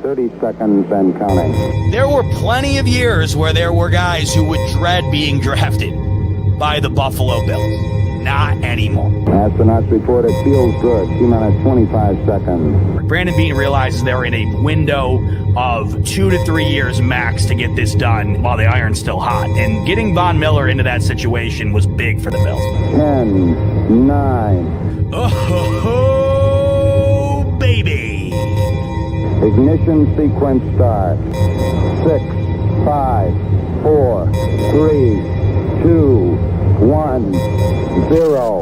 30 seconds and counting. There were plenty of years where there were guys who would dread being drafted by the Buffalo Bills. Not anymore. Astronauts report it feels good. T-minus 25 seconds. Brandon Beane realizes they're in a window of 2 to 3 years max to get this done while the iron's still hot. And getting Von Miller into that situation was big for the Bills. 10, 9. Oh, baby. Ignition sequence start. 6, 5, 4, 3, 2, 1, 0.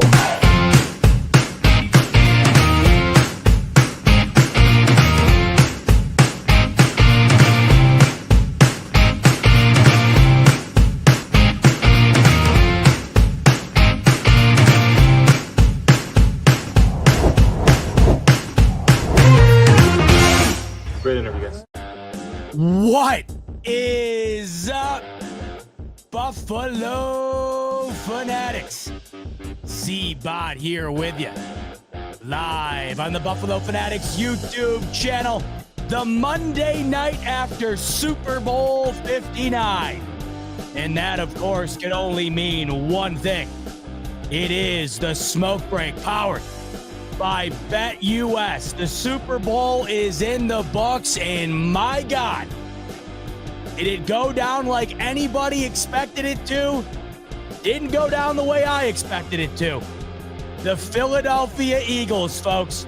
Great interview, guys. What is up, Buffalo Fanatics? C-Bot here with you, live on the Buffalo Fanatics YouTube channel, the Monday night after Super Bowl 59. And that, of course, can only mean one thing. It is the Smoke Break, powered by BetUS. The Super Bowl is in the books, and my God, did it go down like anybody expected it to? Didn't go down the way I expected it to. The Philadelphia Eagles, folks,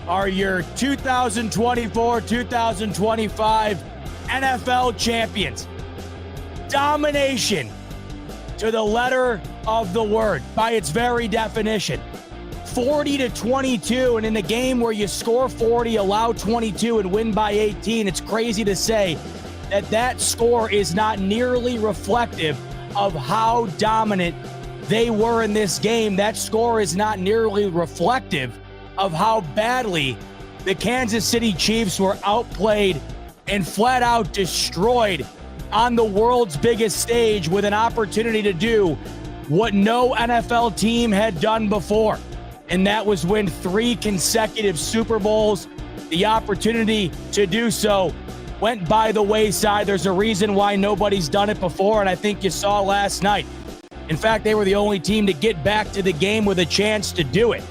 are your 2024-2025 NFL champions. Domination to the letter of the word, by its very definition. 40-22, and in a game where you score 40, allow 22, and win by 18, it's crazy to say that score is not nearly reflective of how dominant they were in this game. That score is not nearly reflective of how badly the Kansas City Chiefs were outplayed and flat out destroyed on the world's biggest stage with an opportunity to do what no NFL team had done before. And that was win 3 consecutive Super Bowls. The opportunity to do so went by the wayside. There's a reason why nobody's done it before, and I think you saw last night. In fact, they were the only team to get back to the game with a chance to do it.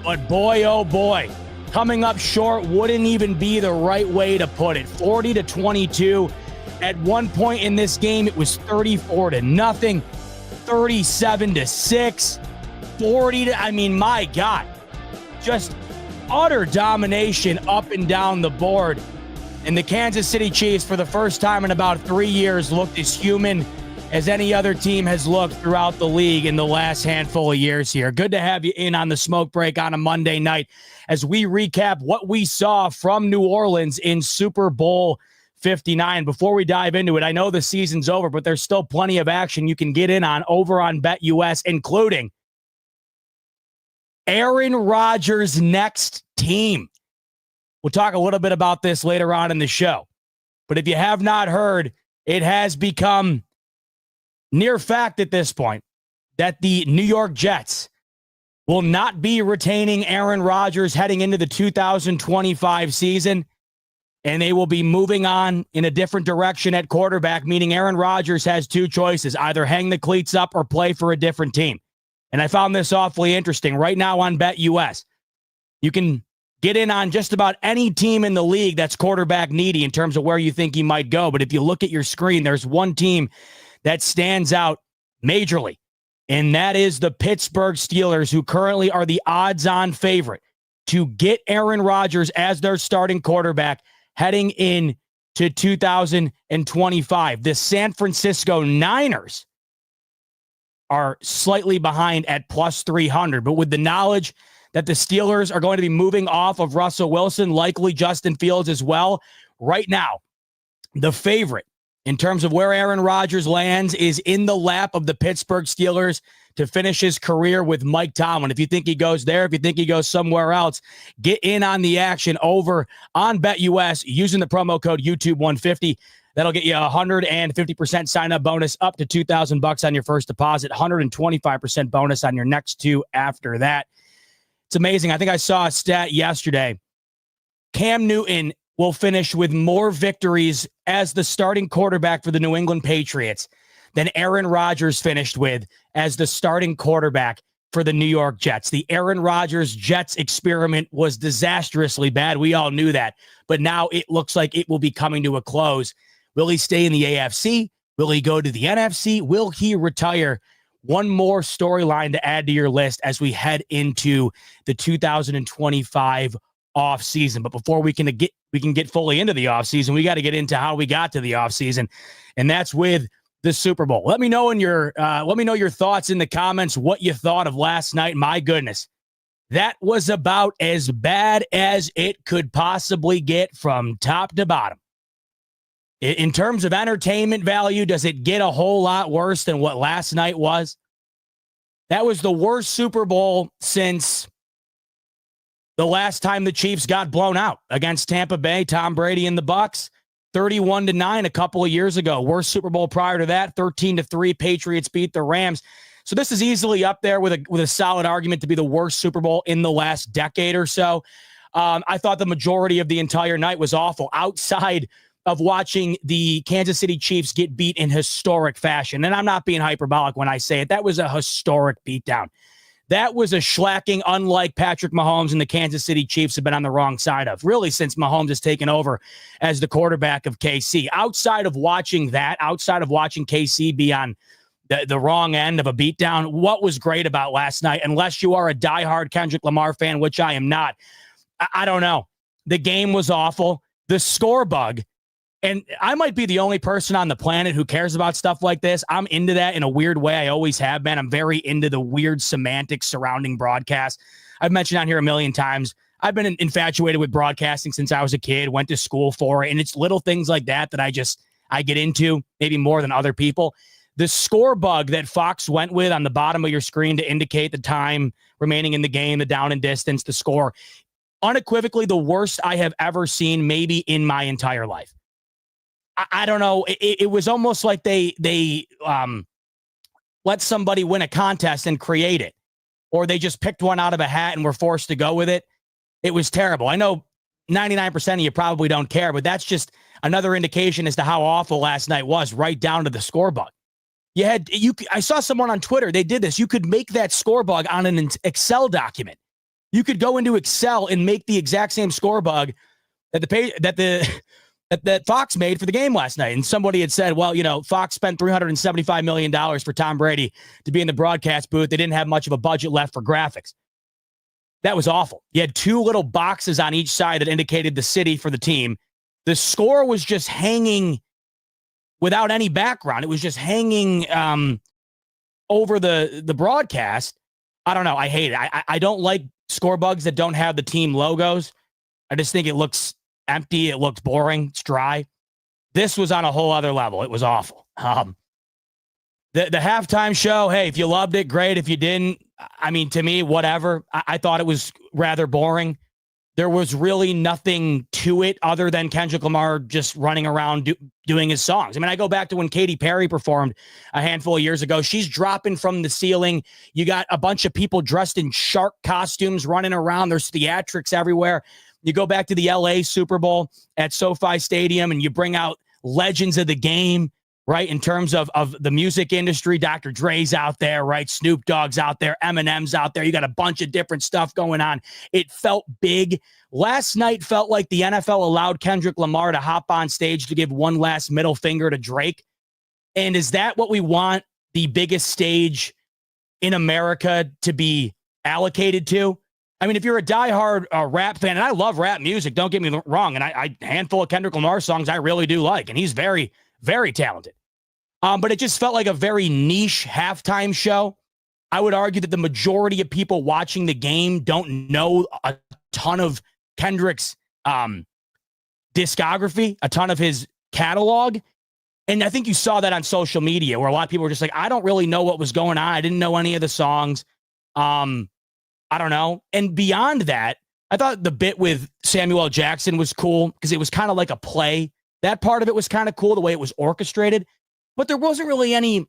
But boy, oh boy, coming up short wouldn't even be the right way to put it. 40-22. At one point in this game, it was 34-0, 37-6. 40 I mean, my God, just utter domination up and down the board. And the Kansas City Chiefs, for the first time in about 3 years, looked as human as any other team has looked throughout the league in the last handful of years here. Good to have you in on the Smoke Break on a Monday night as we recap what we saw from New Orleans in Super Bowl 59. Before we dive into it, I know the season's over, but there's still plenty of action you can get in on over on BetUS, including Aaron Rodgers' next team. We'll talk a little bit about this later on in the show. But if you have not heard, it has become near fact at this point that the New York Jets will not be retaining Aaron Rodgers heading into the 2025 season, and they will be moving on in a different direction at quarterback, meaning Aaron Rodgers has two choices: either hang the cleats up or play for a different team. And I found this awfully interesting. Right now on BetUS, you can get in on just about any team in the league that's quarterback needy in terms of where you think he might go. But if you look at your screen, there's one team that stands out majorly, and that is the Pittsburgh Steelers, who currently are the odds-on favorite to get Aaron Rodgers as their starting quarterback heading into 2025. The San Francisco Niners are slightly behind at plus 300, but with the knowledge that the Steelers are going to be moving off of Russell Wilson, likely Justin Fields as well, right now, the favorite in terms of where Aaron Rodgers lands is in the lap of the Pittsburgh Steelers to finish his career with Mike Tomlin. If you think he goes there, if you think he goes somewhere else, get in on the action over on BetUS using the promo code YouTube150. That'll get you a 150% sign-up bonus up to $2,000 on your first deposit, 125% bonus on your next two after that. It's amazing. I think I saw a stat yesterday. Cam Newton will finish with more victories as the starting quarterback for the New England Patriots than Aaron Rodgers finished with as the starting quarterback for the New York Jets. The Aaron Rodgers Jets experiment was disastrously bad. We all knew that, but now it looks like it will be coming to a close. Will he stay in the AFC? Will he go to the NFC? Will he retire? One more storyline to add to your list as we head into the 2025 offseason. But before we can get fully into the offseason, we got to get into how we got to the offseason, and that's with the Super Bowl. Let me know your thoughts in the comments, what you thought of last night. My goodness, that was about as bad as it could possibly get from top to bottom. In terms of entertainment value, does it get a whole lot worse than what last night was? That was the worst Super Bowl since the last time the Chiefs got blown out against Tampa Bay, Tom Brady and the Bucs, 31-9 a couple of years ago. Worst Super Bowl prior to that, 13-3. Patriots beat the Rams. So this is easily up there with a solid argument to be the worst Super Bowl in the last decade or so. I thought the majority of the entire night was awful outside of watching the Kansas City Chiefs get beat in historic fashion. And I'm not being hyperbolic when I say it. That was a historic beatdown. That was a shellacking unlike Patrick Mahomes and the Kansas City Chiefs have been on the wrong side of, really, since Mahomes has taken over as the quarterback of KC. Outside of watching KC be on the wrong end of a beatdown, what was great about last night, unless you are a diehard Kendrick Lamar fan, which I am not, I don't know. The game was awful. The score bug, and I might be the only person on the planet who cares about stuff like this. I'm into that in a weird way. I always have been. I'm very into the weird semantics surrounding broadcast. I've mentioned on here a million times. I've been infatuated with broadcasting since I was a kid, went to school for it. And it's little things like that I get into maybe more than other people. The score bug that Fox went with on the bottom of your screen to indicate the time remaining in the game, the down and distance, the score, unequivocally the worst I have ever seen maybe in my entire life. I don't know. It was almost like they let somebody win a contest and create it, or they just picked one out of a hat and were forced to go with it. It was terrible. I know 99% of you probably don't care, but that's just another indication as to how awful last night was, right down to the score bug. I saw someone on Twitter, they did this. You could make that score bug on an Excel document. You could go into Excel and make the exact same score bug that Fox made for the game last night. And somebody had said, well, Fox spent $375 million for Tom Brady to be in the broadcast booth. They didn't have much of a budget left for graphics. That was awful. You had two little boxes on each side that indicated the city for the team. The score was just hanging without any background. It was just hanging over the broadcast. I don't know. I hate it. I don't like score bugs that don't have the team logos. I just think it looks empty. It looks boring. It's dry. This was on a whole other level. It was awful. The halftime show, hey, if you loved it, great. If you didn't, I mean, to me, whatever. I thought it was rather boring. There was really nothing to it other than Kendrick Lamar just running around doing his songs. I mean, I go back to when Katy Perry performed a handful of years ago. She's dropping from the ceiling. You got a bunch of people dressed in shark costumes running around. There's theatrics everywhere. You go back to the LA Super Bowl at SoFi Stadium and you bring out legends of the game, right? In terms of the music industry, Dr. Dre's out there, right? Snoop Dogg's out there, Eminem's out there. You got a bunch of different stuff going on. It felt big. Last night felt like the NFL allowed Kendrick Lamar to hop on stage to give one last middle finger to Drake. And is that what we want the biggest stage in America to be allocated to? I mean, if you're a diehard rap fan, and I love rap music, don't get me wrong, and a handful of Kendrick Lamar songs I really do like, and he's very, very talented. But it just felt like a very niche halftime show. I would argue that the majority of people watching the game don't know a ton of Kendrick's discography, a ton of his catalog. And I think you saw that on social media where a lot of people were just like, I don't really know what was going on. I didn't know any of the songs. I don't know. And beyond that, I thought the bit with Samuel L. Jackson was cool because it was kind of like a play. That part of it was kind of cool, the way it was orchestrated. But there wasn't really any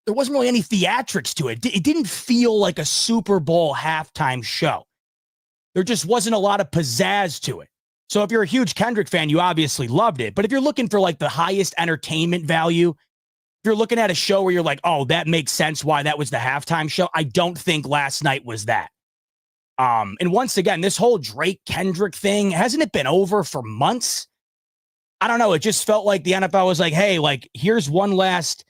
theatrics to it. It didn't feel like a Super Bowl halftime show. There just wasn't a lot of pizzazz to it. So if you're a huge Kendrick fan, you obviously loved it. But if you're looking for like the highest entertainment value, if you're looking at a show where you're like, oh, that makes sense why that was the halftime show, I don't think last night was that. And once again, this whole Drake Kendrick thing, hasn't it been over for months? I don't know. It just felt like the NFL was like, hey, like here's one last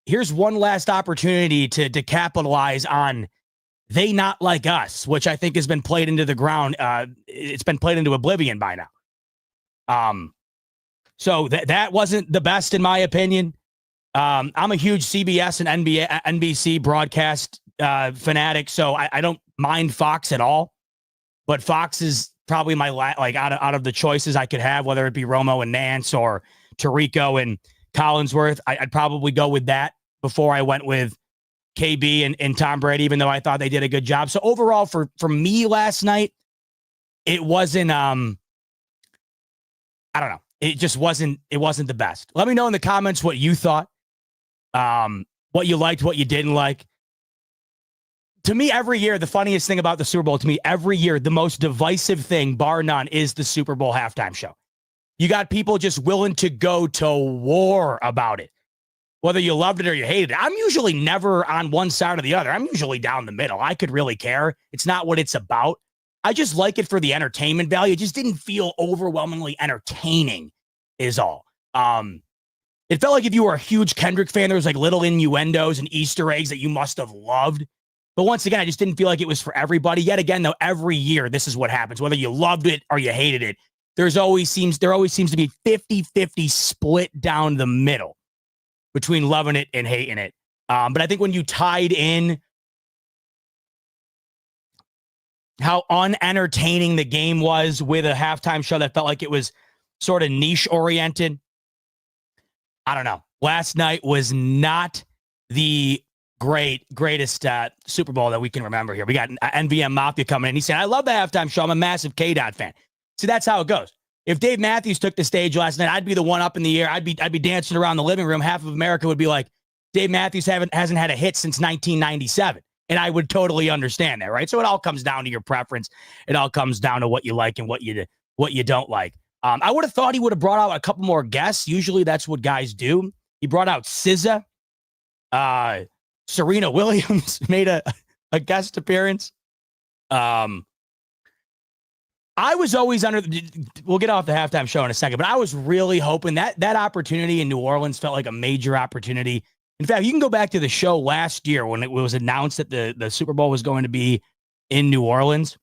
opportunity to capitalize on they not like us, which I think has been played into the ground. It's been played into oblivion by now. So that wasn't the best in my opinion. I'm a huge CBS and NBC broadcast fanatic, so I don't mind Fox at all. But Fox is probably my out of the choices I could have, whether it be Romo and Nance or Tirico and Collinsworth. I'd probably go with that before I went with KB and Tom Brady, even though I thought they did a good job. So overall, for me last night, it wasn't. I don't know. It just wasn't. It wasn't the best. Let me know in the comments what you thought. What you liked, what you didn't like. To me, every year, the funniest thing about the Super Bowl, to me, every year, the most divisive thing, bar none, is the Super Bowl halftime show. You got people just willing to go to war about it, whether you loved it or you hated it. I'm usually never on one side or the other. I'm usually down the middle. I could really care. It's not what it's about. I just like it for the entertainment value. It just didn't feel overwhelmingly entertaining is all. It felt like if you were a huge Kendrick fan, there was like little innuendos and Easter eggs that you must have loved. But once again, I just didn't feel like it was for everybody. Yet again, though, every year, this is what happens. Whether you loved it or you hated it, there always seems to be 50-50 split down the middle between loving it and hating it. But I think when you tied in how unentertaining the game was with a halftime show that felt like it was sort of niche oriented, I don't know. Last night was not the greatest Super Bowl that we can remember here. We got NVM Mafia coming in. He said, I love the halftime show. I'm a massive K-Dot fan. See, that's how it goes. If Dave Matthews took the stage last night, I'd be the one up in the air. I'd be dancing around the living room. Half of America would be like, Dave Matthews hasn't had a hit since 1997. And I would totally understand that, right? So it all comes down to your preference. It all comes down to what you like and what you don't like. I would have thought he would have brought out a couple more guests. Usually that's what guys do. He brought out SZA. Serena Williams made a guest appearance. I was always we'll get off the halftime show in a second, but I was really hoping that opportunity in New Orleans felt like a major opportunity. In fact, you can go back to the show last year when it was announced that the Super Bowl was going to be in New Orleans.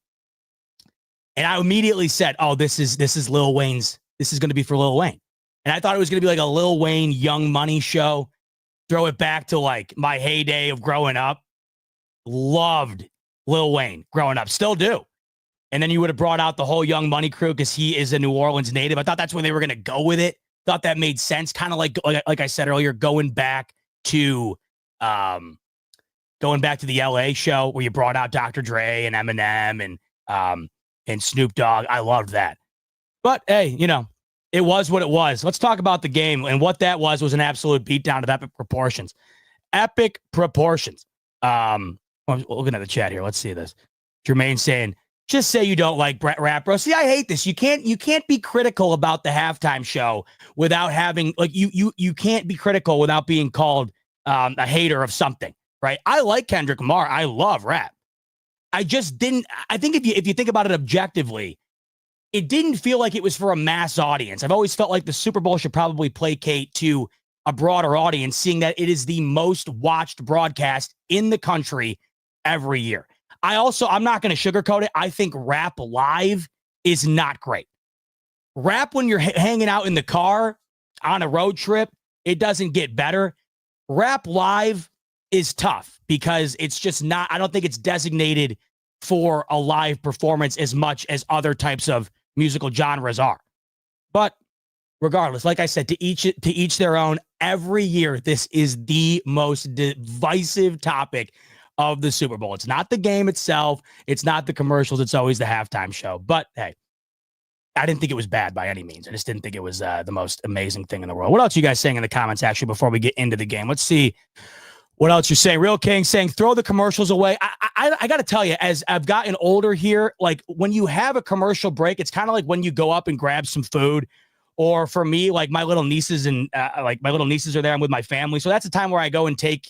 And I immediately said, oh, this is Lil Wayne's. This is going to be for Lil Wayne. And I thought it was going to be like a Lil Wayne Young Money show. Throw it back to like my heyday of growing up. Loved Lil Wayne growing up. Still do. And then you would have brought out the whole Young Money crew because he is a New Orleans native. I thought that's where they were going to go with it. Thought that made sense. Kind of like I said earlier, going back to the LA show where you brought out Dr. Dre and Eminem and Snoop Dogg. I loved that. But hey, it was what it was. Let's talk about the game. And what that was an absolute beatdown of epic proportions. Epic proportions. I'm looking at the chat here. Let's see this. Jermaine saying, just say you don't like rap, bro. See, I hate this. You can't be critical about the halftime show without having you can't be critical without being called a hater of something, right? I like Kendrick Lamar. I love rap. I just didn't. I think if you think about it objectively, it didn't feel like it was for a mass audience. I've always felt like the Super Bowl should probably placate to a broader audience, seeing that it is the most watched broadcast in the country every year. I'm not going to sugarcoat it. I think Rap Live is not great. Rap when you're hanging out in the car on a road trip, it doesn't get better. Rap Live is tough because it's just not, I don't think it's designated for a live performance as much as other types of musical genres are. But regardless, like I said, to each their own. Every year, this is the most divisive topic of the Super Bowl. It's not the game itself. It's not the commercials. It's always the halftime show. But hey, I didn't think it was bad by any means. I just didn't think it was the most amazing thing in the world. What else are you guys saying in the comments, actually, before we get into the game? Let's see What else you're saying? Real King saying, throw the commercials away. I got to tell you, as I've gotten older here, like when you have a commercial break, it's kind of like when you go up and grab some food. Or for me, like my little nieces are there. I'm with my family. So that's a time where I go and take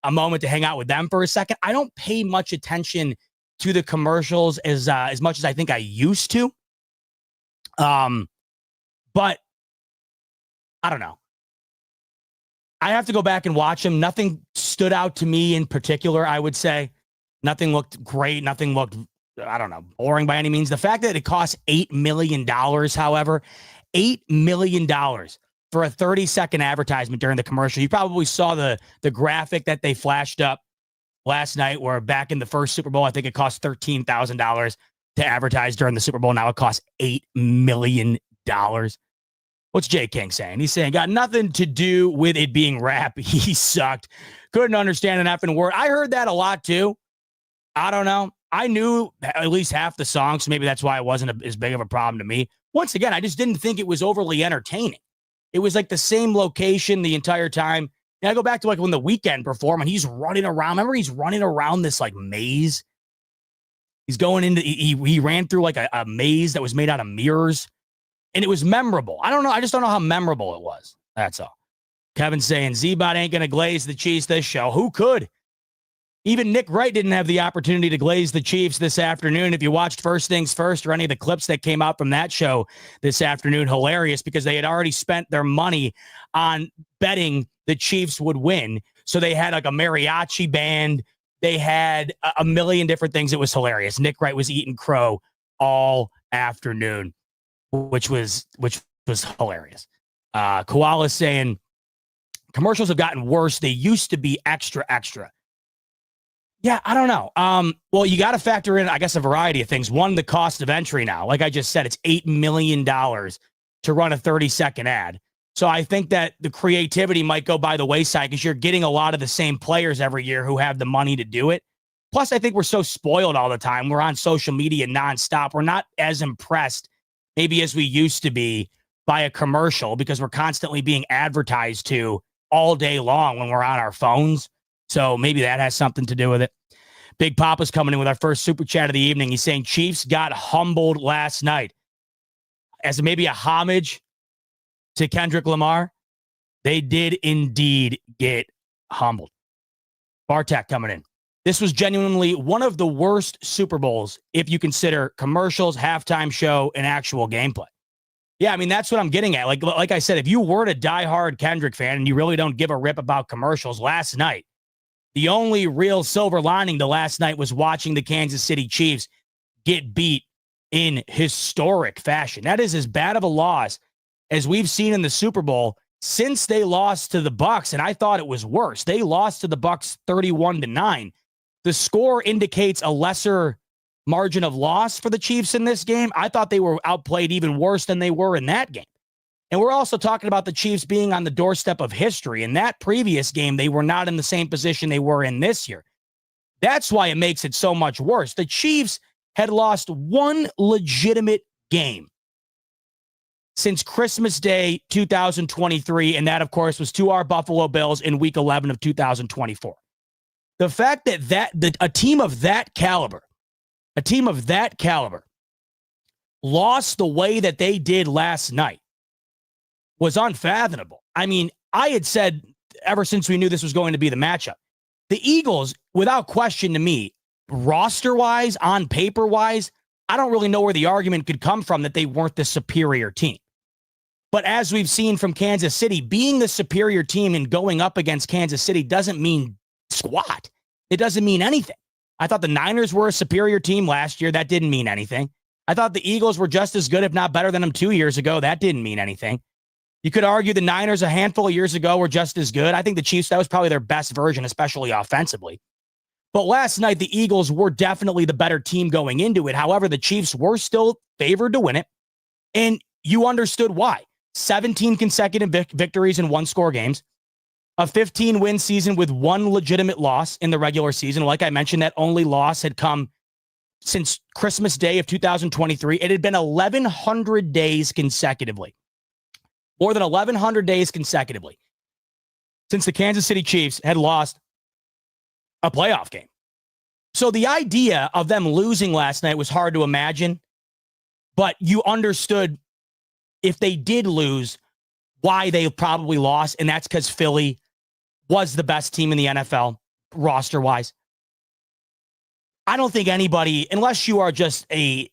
a moment to hang out with them for a second. I don't pay much attention to the commercials as much as I think I used to. But I don't know. I have to go back and watch them. Nothing stood out to me in particular, I would say. Nothing looked great. Nothing looked, I don't know, boring by any means. The fact that it cost $8 million, however, $8 million for a 30-second advertisement during the commercial. You probably saw the graphic that they flashed up last night where back in the first Super Bowl, I think it cost $13,000 to advertise during the Super Bowl. Now it costs $8 million. What's Jay King saying? He's saying, got nothing to do with it being rap. He sucked. Couldn't understand an effing word. I heard that a lot too. I don't know. I knew at least half the songs, so maybe that's why it wasn't as big of a problem to me. Once again, I just didn't think it was overly entertaining. It was like the same location the entire time. And I go back to like when The Weeknd performed and he's running around. Remember, he's running around this like maze. He's going into, he ran through like a maze that was made out of mirrors. And it was memorable. I don't know. I just don't know how memorable it was. That's all. Kevin saying Z-Bot ain't going to glaze the Chiefs this show. Who could? Even Nick Wright didn't have the opportunity to glaze the Chiefs this afternoon. If you watched First Things First or any of the clips that came out from that show this afternoon, hilarious because they had already spent their money on betting the Chiefs would win. So they had like a mariachi band. They had a million different things. It was hilarious. Nick Wright was eating crow all afternoon, which was hilarious. Koala saying commercials have gotten worse. They used to be extra. Yeah, I don't know. Well, you got to factor in, I guess, a variety of things. One, the cost of entry now. Like I just said, it's $8 million to run a 30-second ad. So I think that the creativity might go by the wayside because you're getting a lot of the same players every year who have the money to do it. Plus, I think we're so spoiled all the time. We're on social media nonstop. We're not as impressed maybe as we used to be by a commercial because we're constantly being advertised to all day long when we're on our phones. So maybe that has something to do with it. Big Papa's coming in with our first super chat of the evening. He's saying Chiefs got humbled last night. As maybe a homage to Kendrick Lamar, they did indeed get humbled. Bartek coming in. This was genuinely one of the worst Super Bowls if you consider commercials, halftime show, and actual gameplay. Yeah, I mean, that's what I'm getting at. Like I said, if you were a diehard Kendrick fan and you really don't give a rip about commercials, last night, the only real silver lining to last night was watching the Kansas City Chiefs get beat in historic fashion. That is as bad of a loss as we've seen in the Super Bowl since they lost to the Bucs, and I thought it was worse. They lost to the Bucs 31-9. The score indicates a lesser margin of loss for the Chiefs in this game. I thought they were outplayed even worse than they were in that game. And we're also talking about the Chiefs being on the doorstep of history. In that previous game, they were not in the same position they were in this year. That's why it makes it so much worse. The Chiefs had lost one legitimate game since Christmas Day 2023, and that, of course, was to our Buffalo Bills in Week 11 of 2024. The fact that a team of that caliber lost the way that they did last night was unfathomable. I mean, I had said ever since we knew this was going to be the matchup, the Eagles, without question to me, roster-wise, on paper-wise, I don't really know where the argument could come from that they weren't the superior team. But as we've seen from Kansas City, being the superior team and going up against Kansas City doesn't mean squat. It doesn't mean anything. I thought the Niners were a superior team last year. That didn't mean anything. I thought the Eagles were just as good, if not better than them 2 years ago. That didn't mean anything. You could argue the Niners a handful of years ago were just as good. I think the Chiefs, that was probably their best version, especially offensively. But last night, the Eagles were definitely the better team going into it. However, the Chiefs were still favored to win it. And you understood why. 17 consecutive victories in one-score games. A 15-win season with one legitimate loss in the regular season. Like I mentioned, that only loss had come since Christmas Day of 2023. It had been 1,100 days consecutively. More than 1,100 days consecutively since the Kansas City Chiefs had lost a playoff game. So the idea of them losing last night was hard to imagine, but you understood if they did lose, why they probably lost, and that's because Philly was the best team in the NFL roster-wise. I don't think anybody, unless you are just a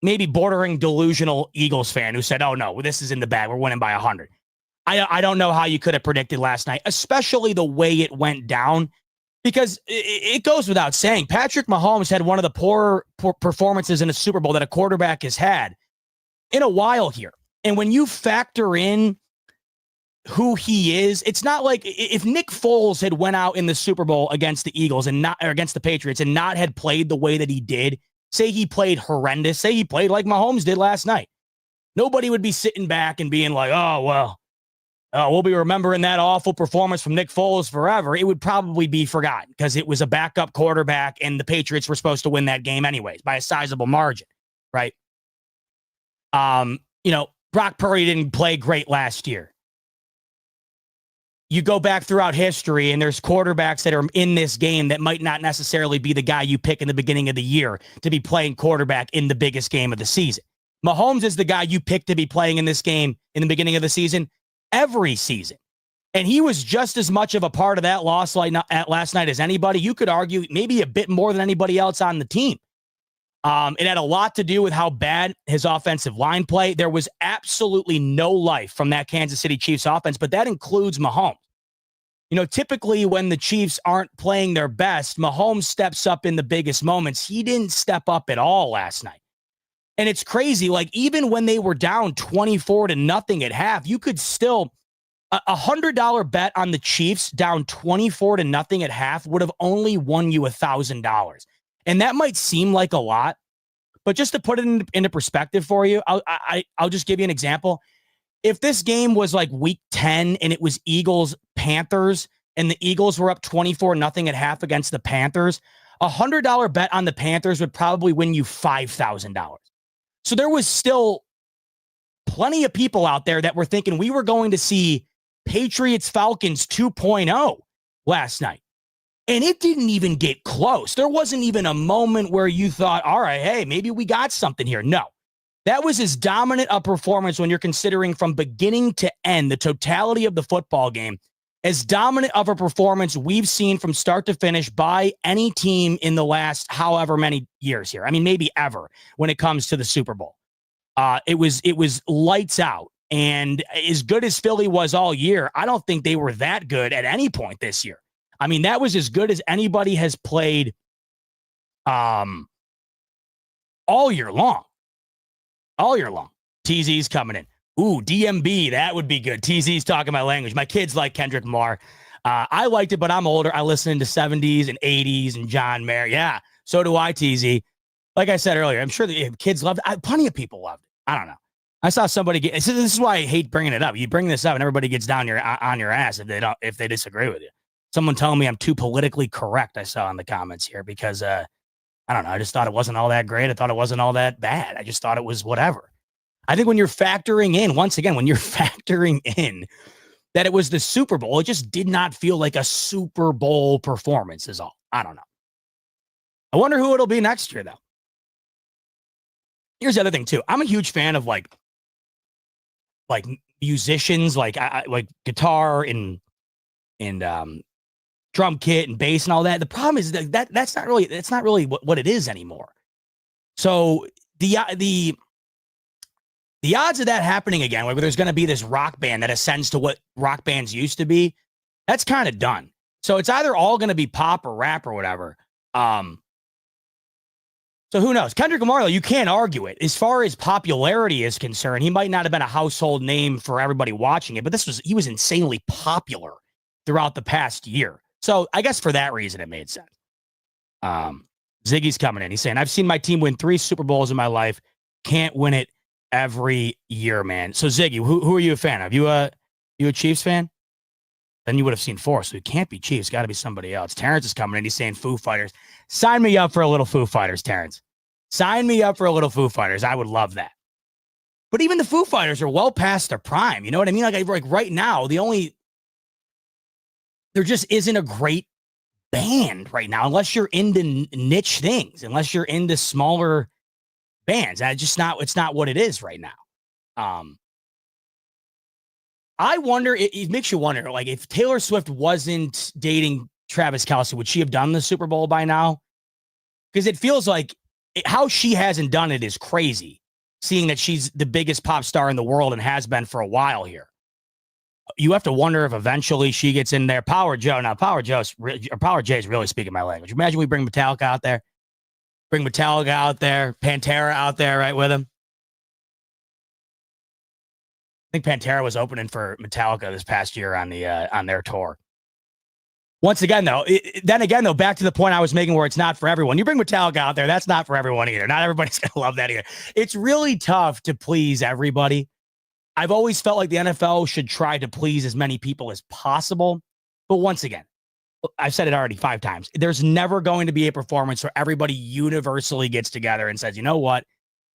maybe bordering delusional Eagles fan who said, oh, no, this is in the bag. We're winning by 100. I don't know how you could have predicted last night, especially the way it went down, because it goes without saying. Patrick Mahomes had one of the poor performances in a Super Bowl that a quarterback has had in a while here. And when you factor in who he is, it's not like if Nick Foles had went out in the Super Bowl against the Eagles and not, or against the Patriots, and not had played the way that he did, say he played horrendous, say he played like Mahomes did last night, nobody would be sitting back and being like, oh, well, we'll be remembering that awful performance from Nick Foles forever. It would probably be forgotten because it was a backup quarterback and the Patriots were supposed to win that game anyways by a sizable margin, right? Brock Purdy didn't play great last year. You go back throughout history and there's quarterbacks that are in this game that might not necessarily be the guy you pick in the beginning of the year to be playing quarterback in the biggest game of the season. Mahomes is the guy you pick to be playing in this game in the beginning of the season every season. And he was just as much of a part of that loss last night as anybody. You could argue maybe a bit more than anybody else on the team. It had a lot to do with how bad his offensive line play. There was absolutely no life from that Kansas City Chiefs offense, but that includes Mahomes. Typically when the Chiefs aren't playing their best, Mahomes steps up in the biggest moments. He didn't step up at all last night. And it's crazy. Like, even when they were down 24-0 at half, you could still, $100 bet on the Chiefs down 24-0 at half would have only won you $1,000. And that might seem like a lot, but just to put it into perspective for you, I'll just give you an example. If this game was like week 10 and it was Eagles-Panthers and the Eagles were up 24-0 at half against the Panthers, $100 bet on the Panthers would probably win you $5,000. So there was still plenty of people out there that were thinking we were going to see Patriots-Falcons 2.0 last night. And it didn't even get close. There wasn't even a moment where you thought, all right, hey, maybe we got something here. No. That was as dominant a performance when you're considering from beginning to end, the totality of the football game, as dominant of a performance we've seen from start to finish by any team in the last however many years here. I mean, maybe ever when it comes to the Super Bowl. It was lights out. And as good as Philly was all year, I don't think they were that good at any point this year. I mean, that was as good as anybody has played all year long. All year long. TZ's coming in. Ooh, DMB, that would be good. TZ's talking my language. My kids like Kendrick Lamar. I liked it, but I'm older. I listened to 70s and 80s and John Mayer. Yeah, so do I, TZ. Like I said earlier, I'm sure the kids loved it. Plenty of people loved it. I don't know. I saw somebody get. This is why I hate bringing it up. You bring this up, and everybody gets down on your ass if they disagree with you. Someone telling me I'm too politically correct. I saw in the comments here because I don't know. I just thought it wasn't all that great. I thought it wasn't all that bad. I just thought it was whatever. I think when you're factoring in, once again, when you're factoring in that it was the Super Bowl, it just did not feel like a Super Bowl performance is all. I don't know. I wonder who it'll be next year, though. Here's the other thing, too. I'm a huge fan of like musicians, like guitar and drum kit and bass and all that. The problem is that's not really what it is anymore. So the odds of that happening again, where there's going to be this rock band that ascends to what rock bands used to be, that's kind of done. So it's either all going to be pop or rap or whatever. So who knows? Kendrick Lamar, you can't argue it. As far as popularity is concerned, he might not have been a household name for everybody watching it, but he was insanely popular throughout the past year. So I guess for that reason, it made sense. Ziggy's coming in. He's saying, I've seen my team win 3 Super Bowls in my life. Can't win it every year, man. So Ziggy, who are you a fan of? You a Chiefs fan? Then you would have seen 4, so it can't be Chiefs. Got to be somebody else. Terrence is coming in. He's saying Foo Fighters. Sign me up for a little Foo Fighters, Terrence. Sign me up for a little Foo Fighters. I would love that. But even the Foo Fighters are well past their prime. You know what I mean? Like right now, the only there just isn't a great band right now, unless you're into niche things, unless you're into smaller bands. It's not what it is right now. I wonder, it makes you wonder, like, if Taylor Swift wasn't dating Travis Kelce, would she have done the Super Bowl by now? Because it feels like how she hasn't done it is crazy, seeing that she's the biggest pop star in the world and has been for a while here. You have to wonder if eventually she gets in there. Power J is really speaking my language. Imagine we bring Metallica out there, Pantera out there, right, with him. I think Pantera was opening for Metallica this past year on their tour. Once again, though, back to the point I was making where it's not for everyone. You bring Metallica out there, that's not for everyone either. Not everybody's going to love that either. It's really tough to please everybody. I've always felt like the NFL should try to please as many people as possible. But once again, I've said it already 5 times. There's never going to be a performance where everybody universally gets together and says, you know what?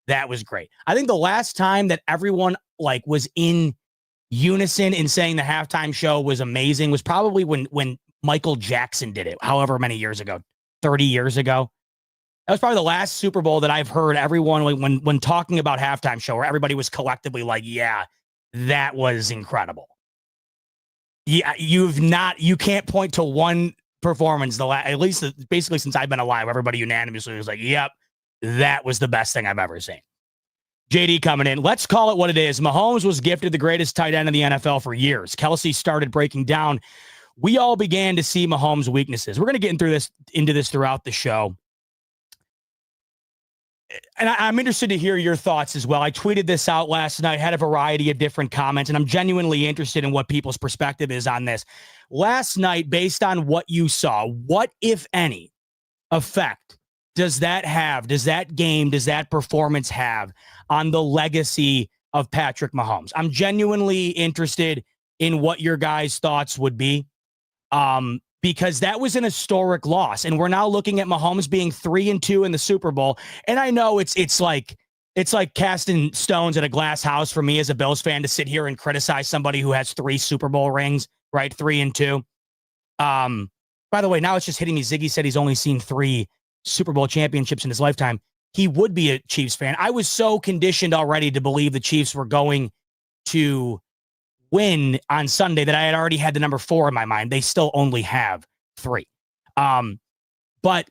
That was great. I think the last time that everyone was in unison in saying the halftime show was amazing was probably when Michael Jackson did it, however many years ago, 30 years ago. That was probably the last Super Bowl that I've heard everyone, when talking about halftime show, where everybody was collectively like, yeah, that was incredible. Yeah, you can't point to one performance, at least basically since I've been alive, everybody unanimously was like, yep, that was the best thing I've ever seen. JD coming in. Let's call it what it is. Mahomes was gifted the greatest tight end in the NFL for years. Kelce started breaking down. We all began to see Mahomes' weaknesses. We're going to get into this throughout the show. And I'm interested to hear your thoughts as well. I tweeted this out last night, had a variety of different comments, and I'm genuinely interested in what people's perspective is on this. Last night, based on what you saw, what, if any, effect does that have? Does that performance have on the legacy of Patrick Mahomes? I'm genuinely interested in what your guys' thoughts would be, because that was an historic loss, and we're now looking at Mahomes being 3-2 in the Super Bowl. And I know it's like casting stones at a glass house for me as a Bills fan to sit here and criticize somebody who has 3 Super Bowl rings, right? 3-2. By the way, now it's just hitting me. Ziggy said he's only seen 3 Super Bowl championships in his lifetime. He would be a Chiefs fan. I was so conditioned already to believe the Chiefs were going to win on Sunday that I had already had the number 4 in my mind. They still only have 3. But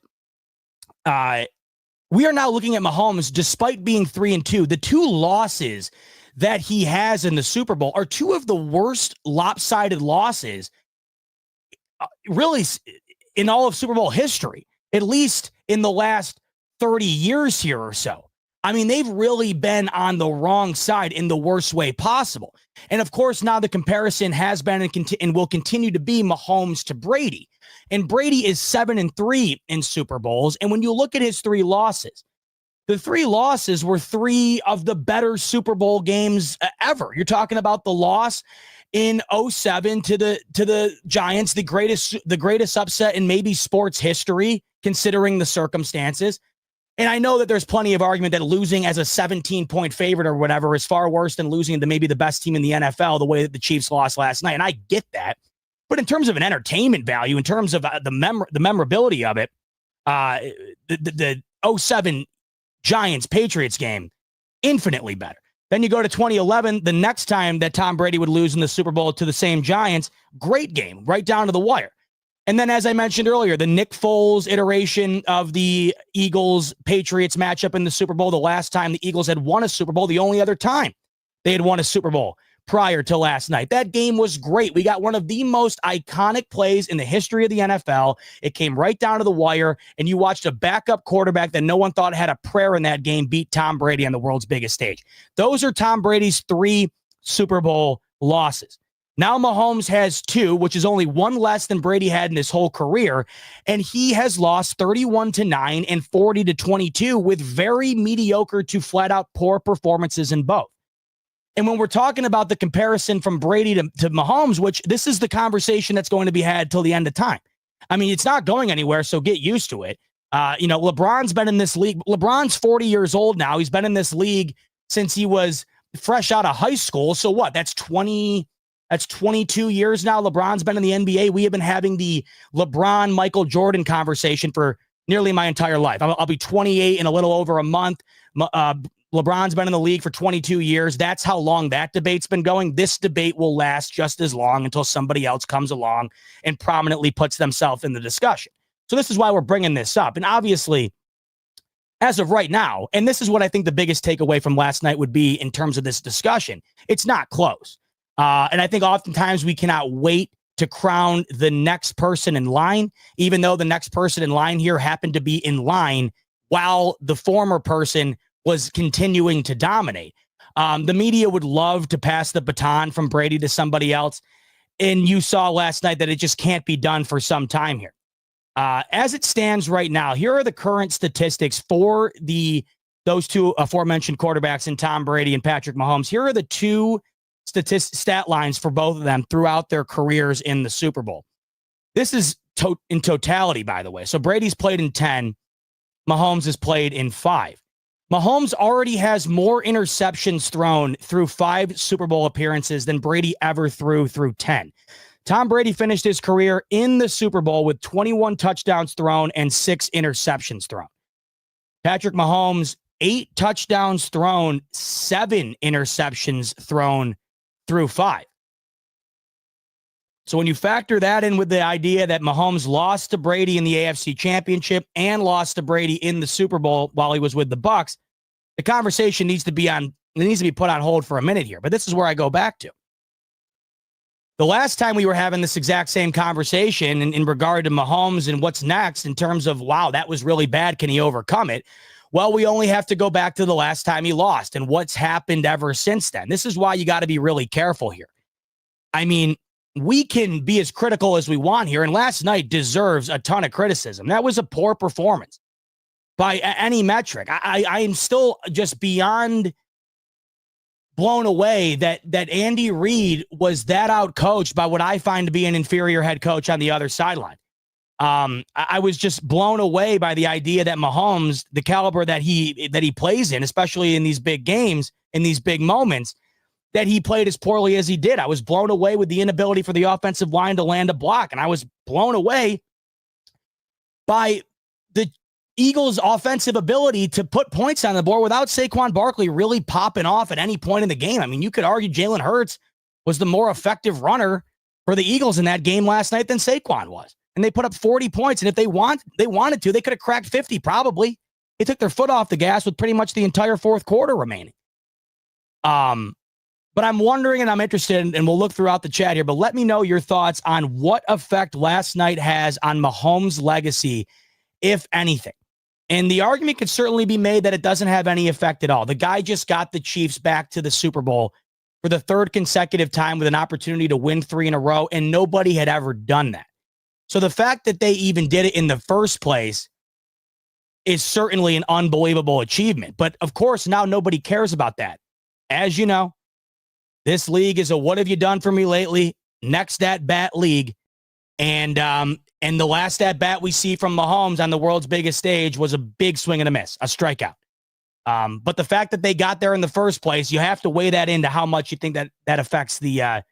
we are now looking at Mahomes, despite being 3-2, the 2 losses that he has in the Super Bowl are 2 of the worst lopsided losses really in all of Super Bowl history, at least in the last 30 years here or so. I mean, they've really been on the wrong side in the worst way possible. And of course, now the comparison has been and will continue to be Mahomes to Brady. And Brady is 7-3 in Super Bowls. And when you look at his 3 losses, the 3 losses were 3 of the better Super Bowl games ever. You're talking about the loss in 2007 to the Giants, the greatest upset in maybe sports history, considering the circumstances. And I know that there's plenty of argument that losing as a 17-point favorite or whatever is far worse than losing to maybe the best team in the NFL, the way that the Chiefs lost last night. And I get that. But in terms of an entertainment value, in terms of the memorability of it, the 2007 Giants-Patriots game, infinitely better. Then you go to 2011, the next time that Tom Brady would lose in the Super Bowl to the same Giants, great game, right down to the wire. And then, as I mentioned earlier, the Nick Foles iteration of the Eagles-Patriots matchup in the Super Bowl, the last time the Eagles had won a Super Bowl, the only other time they had won a Super Bowl prior to last night. That game was great. We got one of the most iconic plays in the history of the NFL. It came right down to the wire, and you watched a backup quarterback that no one thought had a prayer in that game beat Tom Brady on the world's biggest stage. Those are Tom Brady's 3 Super Bowl losses. Now Mahomes has 2, which is only 1 less than Brady had in his whole career, and he has lost 31-9 and 40-22 with very mediocre to flat-out poor performances in both. And when we're talking about the comparison from Brady to Mahomes, which this is the conversation that's going to be had till the end of time. I mean, it's not going anywhere, so get used to it. LeBron's been in this league. LeBron's 40 years old now. He's been in this league since he was fresh out of high school. So what? That's 20 That's 22 years now. LeBron's been in the NBA. We have been having the LeBron, Michael Jordan conversation for nearly my entire life. I'll be 28 in a little over a month. LeBron's been in the league for 22 years. That's how long that debate's been going. This debate will last just as long until somebody else comes along and prominently puts themselves in the discussion. So this is why we're bringing this up. And obviously, as of right now, and this is what I think the biggest takeaway from last night would be in terms of this discussion, it's not close. And I think oftentimes we cannot wait to crown the next person in line, even though the next person in line here happened to be in line while the former person was continuing to dominate. The media would love to pass the baton from Brady to somebody else. And you saw last night that it just can't be done for some time here. As it stands right now, here are the current statistics for those two aforementioned quarterbacks in Tom Brady and Patrick Mahomes. Here are the two stat lines for both of them throughout their careers in the Super Bowl. This is in totality, by the way. So Brady's played in 10. Mahomes has played in 5. Mahomes already has more interceptions thrown through 5 Super Bowl appearances than Brady ever threw 10. Tom Brady finished his career in the Super Bowl with 21 touchdowns thrown and 6 interceptions thrown. Patrick Mahomes, 8 touchdowns thrown, 7 interceptions thrown through 5. So when you factor that in with the idea that Mahomes lost to Brady in the AFC Championship and lost to Brady in the Super Bowl while he was with the Bucs, the conversation needs to be put on hold for a minute here. But this is where I go back to. The last time we were having this exact same conversation in regard to Mahomes and what's next in terms of, wow, that was really bad. Can he overcome it? Well, we only have to go back to the last time he lost and what's happened ever since then. This is why you got to be really careful here. I mean, we can be as critical as we want here, and last night deserves a ton of criticism. That was a poor performance by any metric. I am still just beyond blown away that Andy Reid was that outcoached by what I find to be an inferior head coach on the other sideline. I was just blown away by the idea that Mahomes, the caliber that he plays in, especially in these big games, in these big moments, that he played as poorly as he did. I was blown away with the inability for the offensive line to land a block, and I was blown away by the Eagles' offensive ability to put points on the board without Saquon Barkley really popping off at any point in the game. I mean, you could argue Jalen Hurts was the more effective runner for the Eagles in that game last night than Saquon was. And they put up 40 points, and if they wanted to, they could have cracked 50 probably. They took their foot off the gas with pretty much the entire fourth quarter remaining. But I'm wondering, and I'm interested, and we'll look throughout the chat here, but let me know your thoughts on what effect last night has on Mahomes' legacy, if anything. And the argument could certainly be made that it doesn't have any effect at all. The guy just got the Chiefs back to the Super Bowl for the 3rd consecutive time with an opportunity to win 3 in a row, and nobody had ever done that. So the fact that they even did it in the first place is certainly an unbelievable achievement. But of course, now nobody cares about that. As you know, this league is a what have you done for me lately? Next at bat league. And the last at bat we see from Mahomes on the world's biggest stage was a big swing and a miss, a strikeout. But the fact that they got there in the first place, you have to weigh that into how much you think that affects the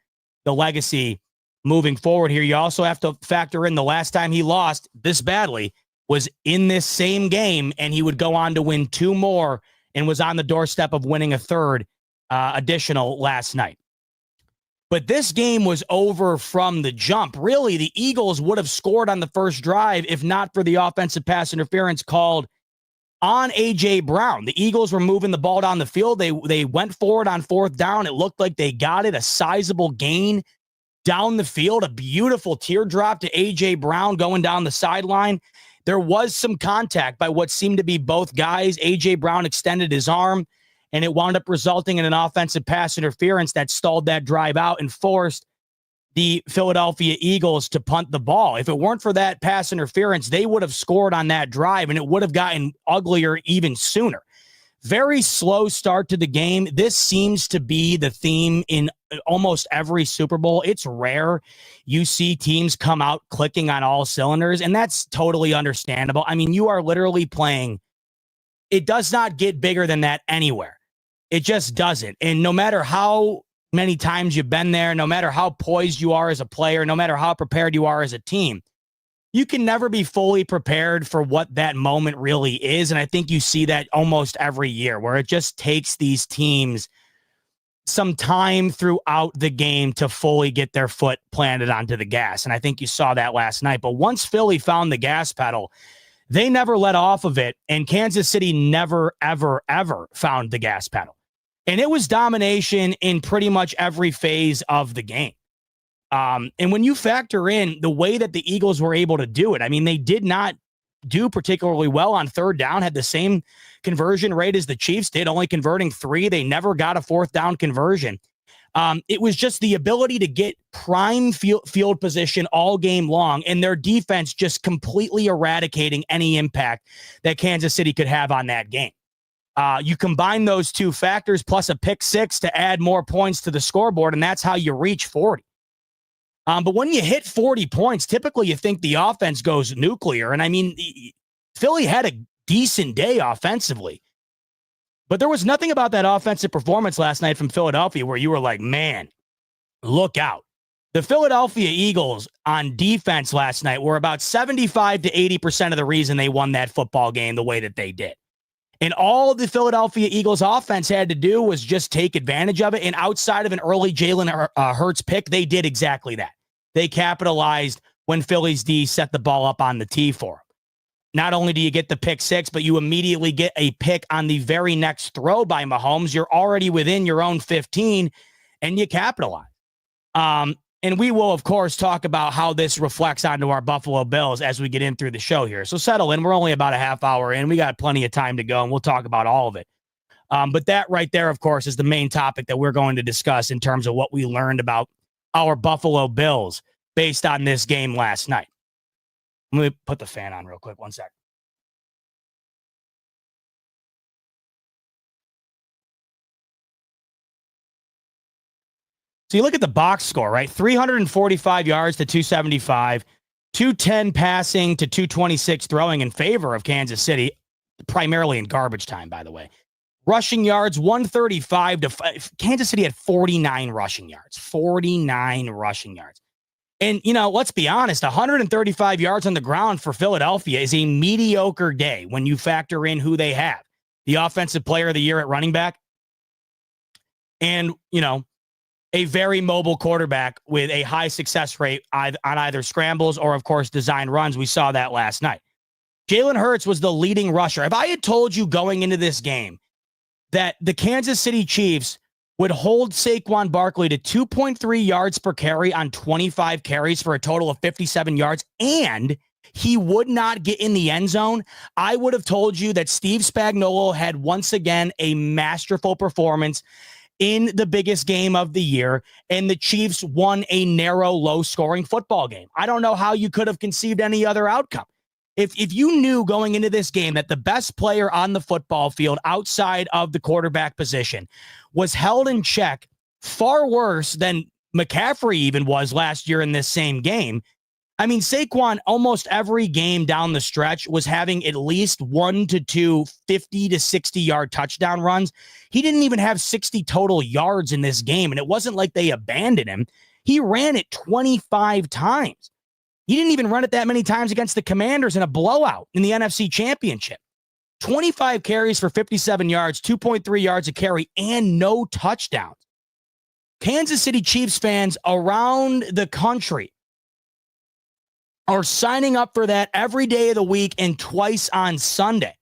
legacy moving forward here. You also have to factor in the last time he lost this badly was in this same game, and he would go on to win 2 more and was on the doorstep of winning a 3rd additional last night. But this game was over from the jump. Really, the Eagles would have scored on the first drive if not for the offensive pass interference called on A.J. Brown. The Eagles were moving the ball down the field. They went forward on 4th down. It looked like they got it, a sizable gain down the field, a beautiful teardrop to A.J. Brown going down the sideline. There was some contact by what seemed to be both guys. A.J. Brown extended his arm, and it wound up resulting in an offensive pass interference that stalled that drive out and forced the Philadelphia Eagles to punt the ball. If it weren't for that pass interference, they would have scored on that drive, and it would have gotten uglier even sooner. Very slow start to the game. This seems to be the theme in almost every Super Bowl. It's rare you see teams come out clicking on all cylinders, and that's totally understandable. I mean, you are literally playing. It does not get bigger than that anywhere. It just doesn't. And no matter how many times you've been there, no matter how poised you are as a player, no matter how prepared you are as a team, you can never be fully prepared for what that moment really is. And I think you see that almost every year, where it just takes these teams some time throughout the game to fully get their foot planted onto the gas. And I think you saw that last night. But once Philly found the gas pedal, they never let off of it. And Kansas City never, ever, ever found the gas pedal. And it was domination in pretty much every phase of the game. And when you factor in the way that the Eagles were able to do it, I mean, they did not do particularly well on third down, had the same conversion rate as the Chiefs did, only converting 3. They never got a fourth down conversion. It was just the ability to get prime field position all game long, and their defense just completely eradicating any impact that Kansas City could have on that game. You combine those two factors plus a pick 6 to add more points to the scoreboard, and that's how you reach 40. But when you hit 40 points, typically you think the offense goes nuclear. And I mean, Philly had a decent day offensively, but there was nothing about that offensive performance last night from Philadelphia where you were like, man, look out. The Philadelphia Eagles on defense last night were about 75 to 80% of the reason they won that football game the way that they did. And all the Philadelphia Eagles offense had to do was just take advantage of it. And outside of an early Jalen Hurts pick, they did exactly that. They capitalized when Philly's D set the ball up on the tee for them. Not only do you get the pick 6, but you immediately get a pick on the very next throw by Mahomes. You're already within your own 15, and you capitalize. And we will, of course, talk about how this reflects onto our Buffalo Bills as we get in through the show here. So settle in. We're only about a half hour in. We got plenty of time to go, and we'll talk about all of it. But that right there, of course, is the main topic that we're going to discuss in terms of what we learned about our Buffalo Bills based on this game last night. Let me put the fan on real quick. 1 sec. So you look at the box score, right? 345 yards to 275, 210 passing to 226 throwing in favor of Kansas City, primarily in garbage time, by the way. Rushing yards, 135 to Kansas City had 49 rushing yards, 49 rushing yards. And, you know, let's be honest, 135 yards on the ground for Philadelphia is a mediocre day when you factor in who they have. The offensive player of the year at running back and, you know, a very mobile quarterback with a high success rate on either scrambles or, of course, design runs. We saw that last night. Jalen Hurts was the leading rusher. If I had told you going into this game that the Kansas City Chiefs would hold Saquon Barkley to 2.3 yards per carry on 25 carries for a total of 57 yards, and he would not get in the end zone, I would have told you that Steve Spagnuolo had once again a masterful performance in the biggest game of the year, and the Chiefs won a narrow, low-scoring football game. I don't know how you could have conceived any other outcome. If you knew going into this game that the best player on the football field outside of the quarterback position was held in check far worse than McCaffrey even was last year in this same game, I mean, Saquon almost every game down the stretch was having at least 1 to 2 50 to 60-yard touchdown runs. He didn't even have 60 total yards in this game, and it wasn't like they abandoned him. He ran it 25 times. He didn't even run it that many times against the Commanders in a blowout in the NFC Championship. 25 carries for 57 yards, 2.3 yards a carry, and no touchdowns. Kansas City Chiefs fans around the country are signing up for that every day of the week and twice on Sunday.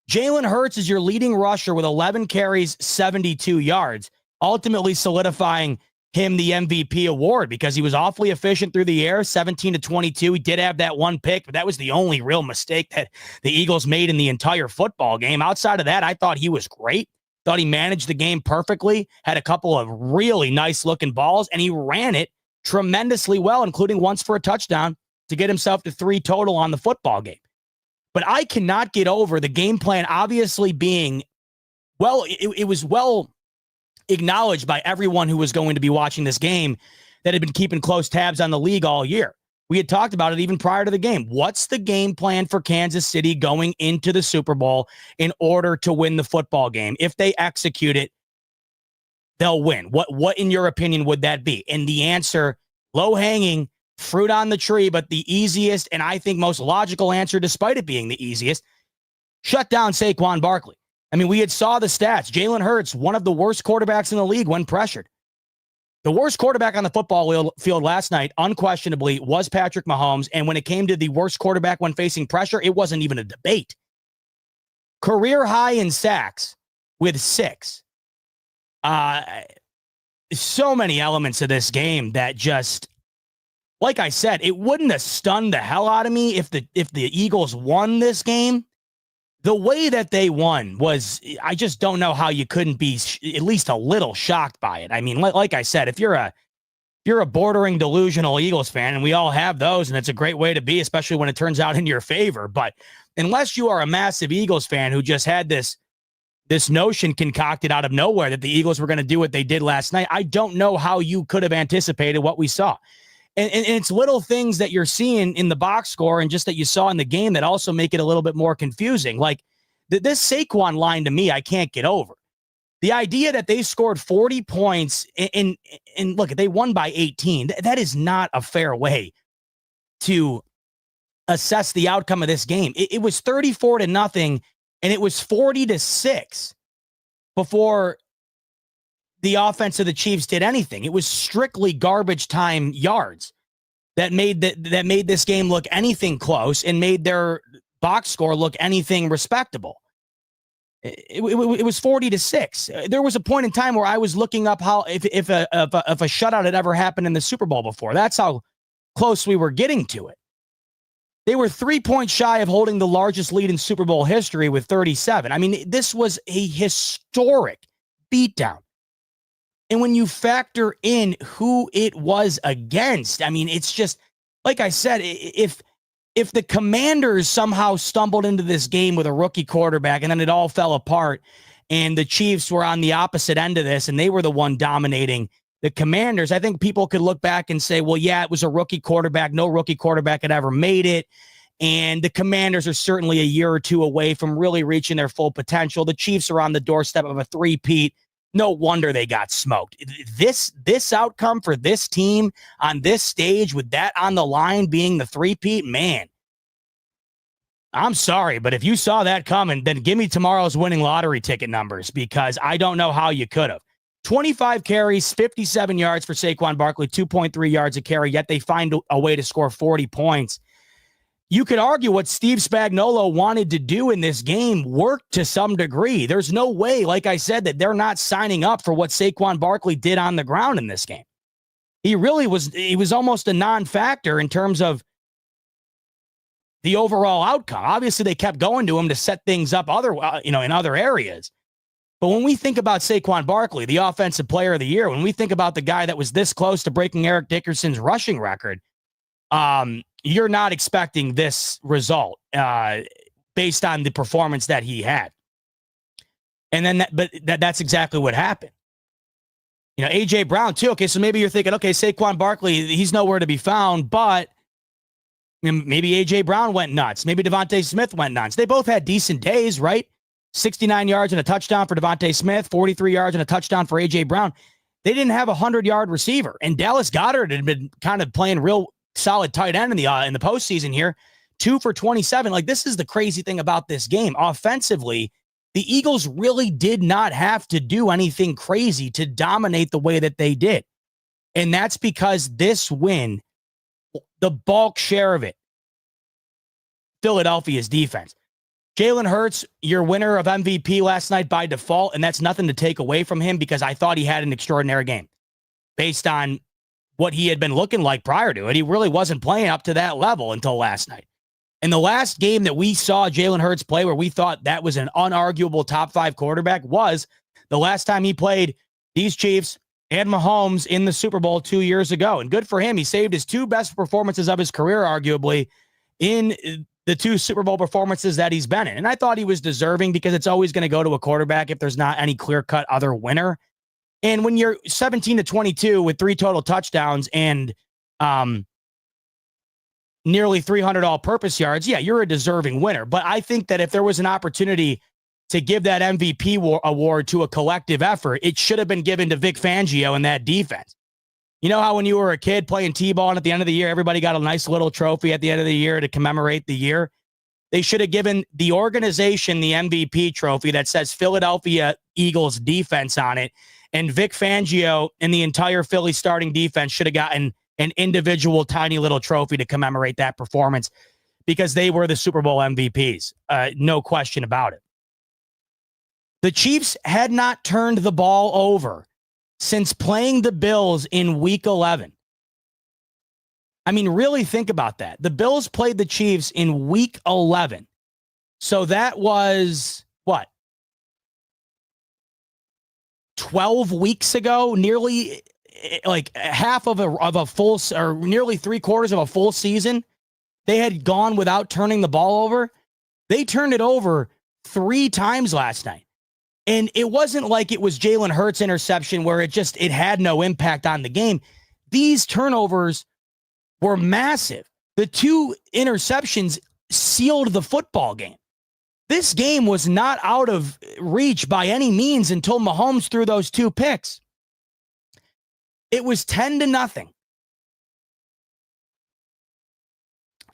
Jalen Hurts is your leading rusher with 11 carries, 72 yards, ultimately solidifying him the MVP award because he was awfully efficient through the air, 17 to 22. He did have that one pick, but that was the only real mistake that the Eagles made in the entire football game. Outside of that, I thought he was great. Thought he managed the game perfectly, had a couple of really nice-looking balls, and he ran it tremendously well, including once for a touchdown, to get himself to 3 total on the football game. But I cannot get over the game plan obviously being, well, it was well acknowledged by everyone who was going to be watching this game that had been keeping close tabs on the league all year. We had talked about it even prior to the game. What's the game plan for Kansas City going into the Super Bowl in order to win the football game? If they execute it, they'll win. What in your opinion would that be? And the answer, low hanging, fruit on the tree, but the easiest and I think most logical answer, despite it being the easiest, shut down Saquon Barkley. I mean, we had saw the stats. Jalen Hurts, one of the worst quarterbacks in the league when pressured. The worst quarterback on the football field last night, unquestionably, was Patrick Mahomes. And when it came to the worst quarterback when facing pressure, it wasn't even a debate. Career high in sacks with 6. So many elements of this game that just, like I said, it wouldn't have stunned the hell out of me if the Eagles won this game. The way that they won was, I just don't know how you couldn't be at least a little shocked by it. I mean, like I said, if you're a bordering delusional Eagles fan, and we all have those, and it's a great way to be, especially when it turns out in your favor. But unless you are a massive Eagles fan who just had this notion concocted out of nowhere that the Eagles were going to do what they did last night, I don't know how you could have anticipated what we saw. And it's little things that you're seeing in the box score and just that you saw in the game that also make it a little bit more confusing. Like this Saquon line to me, I can't get over. The idea that they scored 40 points and look, they won by 18. That is not a fair way to assess the outcome of this game. It was 34-0 and it was 40-6 before the offense of the Chiefs did anything. It was strictly garbage time yards that made this game look anything close and made their box score look anything respectable. It was 40-6. There was a point in time where I was looking up how if a shutout had ever happened in the Super Bowl before. That's how close we were getting to it. They were 3 points shy of holding the largest lead in Super Bowl history with 37. I mean, this was a historic beatdown. And when you factor in who it was against, I mean, it's just, like I said, if the Commanders somehow stumbled into this game with a rookie quarterback and then it all fell apart and the Chiefs were on the opposite end of this and they were the one dominating the Commanders, I think people could look back and say, well, yeah, it was a rookie quarterback. No rookie quarterback had ever made it. And the Commanders are certainly a year or two away from really reaching their full potential. The Chiefs are on the doorstep of a three-peat. No wonder they got smoked. This outcome for this team on this stage with that on the line being the three-peat, man, I'm sorry, but if you saw that coming, then give me tomorrow's winning lottery ticket numbers because I don't know how you could have. 25 carries, 57 yards for Saquon Barkley, 2.3 yards a carry, yet they find a way to score 40 points. You could argue what Steve Spagnuolo wanted to do in this game worked to some degree. There's no way, like I said, that they're not signing up for what Saquon Barkley did on the ground in this game. He was almost a non-factor in terms of the overall outcome. Obviously, they kept going to him to set things up in other areas. But when we think about Saquon Barkley, the offensive player of the year, when we think about the guy that was this close to breaking Eric Dickerson's rushing record, you're not expecting this result based on the performance that he had. And then that's exactly what happened. You know, A.J. Brown, too. Okay, so maybe you're thinking, okay, Saquon Barkley, he's nowhere to be found, but maybe A.J. Brown went nuts. Maybe Devontae Smith went nuts. They both had decent days, right? 69 yards and a touchdown for Devontae Smith, 43 yards and a touchdown for A.J. Brown. They didn't have a 100-yard receiver. And Dallas Goedert had been kind of playing real solid tight end in the postseason here, 2 for 27. Like, this is the crazy thing about this game. Offensively, the Eagles really did not have to do anything crazy to dominate the way that they did. And that's because this win, the bulk share of it, Philadelphia's defense. Jalen Hurts, your winner of MVP last night by default, and that's nothing to take away from him because I thought he had an extraordinary game based on what he had been looking like prior to it. He really wasn't playing up to that level until last night. And the last game that we saw Jalen Hurts play where we thought that was an unarguable top 5 quarterback was the last time he played these Chiefs and Mahomes in the Super Bowl 2 years ago. And good for him. He saved his 2 best performances of his career, arguably, in the 2 Super Bowl performances that he's been in. And I thought he was deserving because it's always going to go to a quarterback if there's not any clear-cut other winner. And when you're 17-22 with 3 total touchdowns and nearly 300 all-purpose yards, yeah, you're a deserving winner. But I think that if there was an opportunity to give that MVP award to a collective effort, it should have been given to Vic Fangio and that defense. You know how when you were a kid playing T-ball and at the end of the year, everybody got a nice little trophy at the end of the year to commemorate the year? They should have given the organization the MVP trophy that says Philadelphia Eagles defense on it. And Vic Fangio and the entire Philly starting defense should have gotten an individual tiny little trophy to commemorate that performance because they were the Super Bowl MVPs. No question about it. The Chiefs had not turned the ball over since playing the Bills in Week 11. I mean, really think about that. The Bills played the Chiefs in Week 11. So that was, what, 12 weeks ago? Nearly like half of a full, or nearly 3/4 of a full season. They had gone without turning the ball over. They turned it over 3 times last night. And it wasn't like it was Jalen Hurts' interception where it had no impact on the game. These turnovers were massive. The 2 interceptions sealed the football game. This game was not out of reach by any means until Mahomes threw those 2 picks. It was 10-0.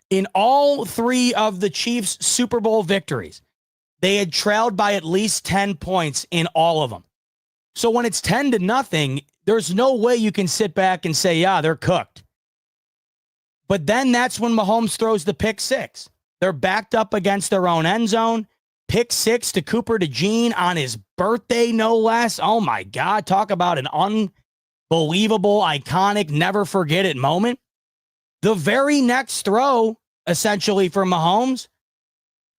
In all 3 of the Chiefs' Super Bowl victories, they had trailed by at least 10 points in all of them. So when it's 10-0, there's no way you can sit back and say, yeah, they're cooked. But then that's when Mahomes throws the pick 6. They're backed up against their own end zone. Pick 6 to Cooper DeJean on his birthday, no less. Oh, my God. Talk about an unbelievable, iconic, never forget it moment. The very next throw, essentially, for Mahomes,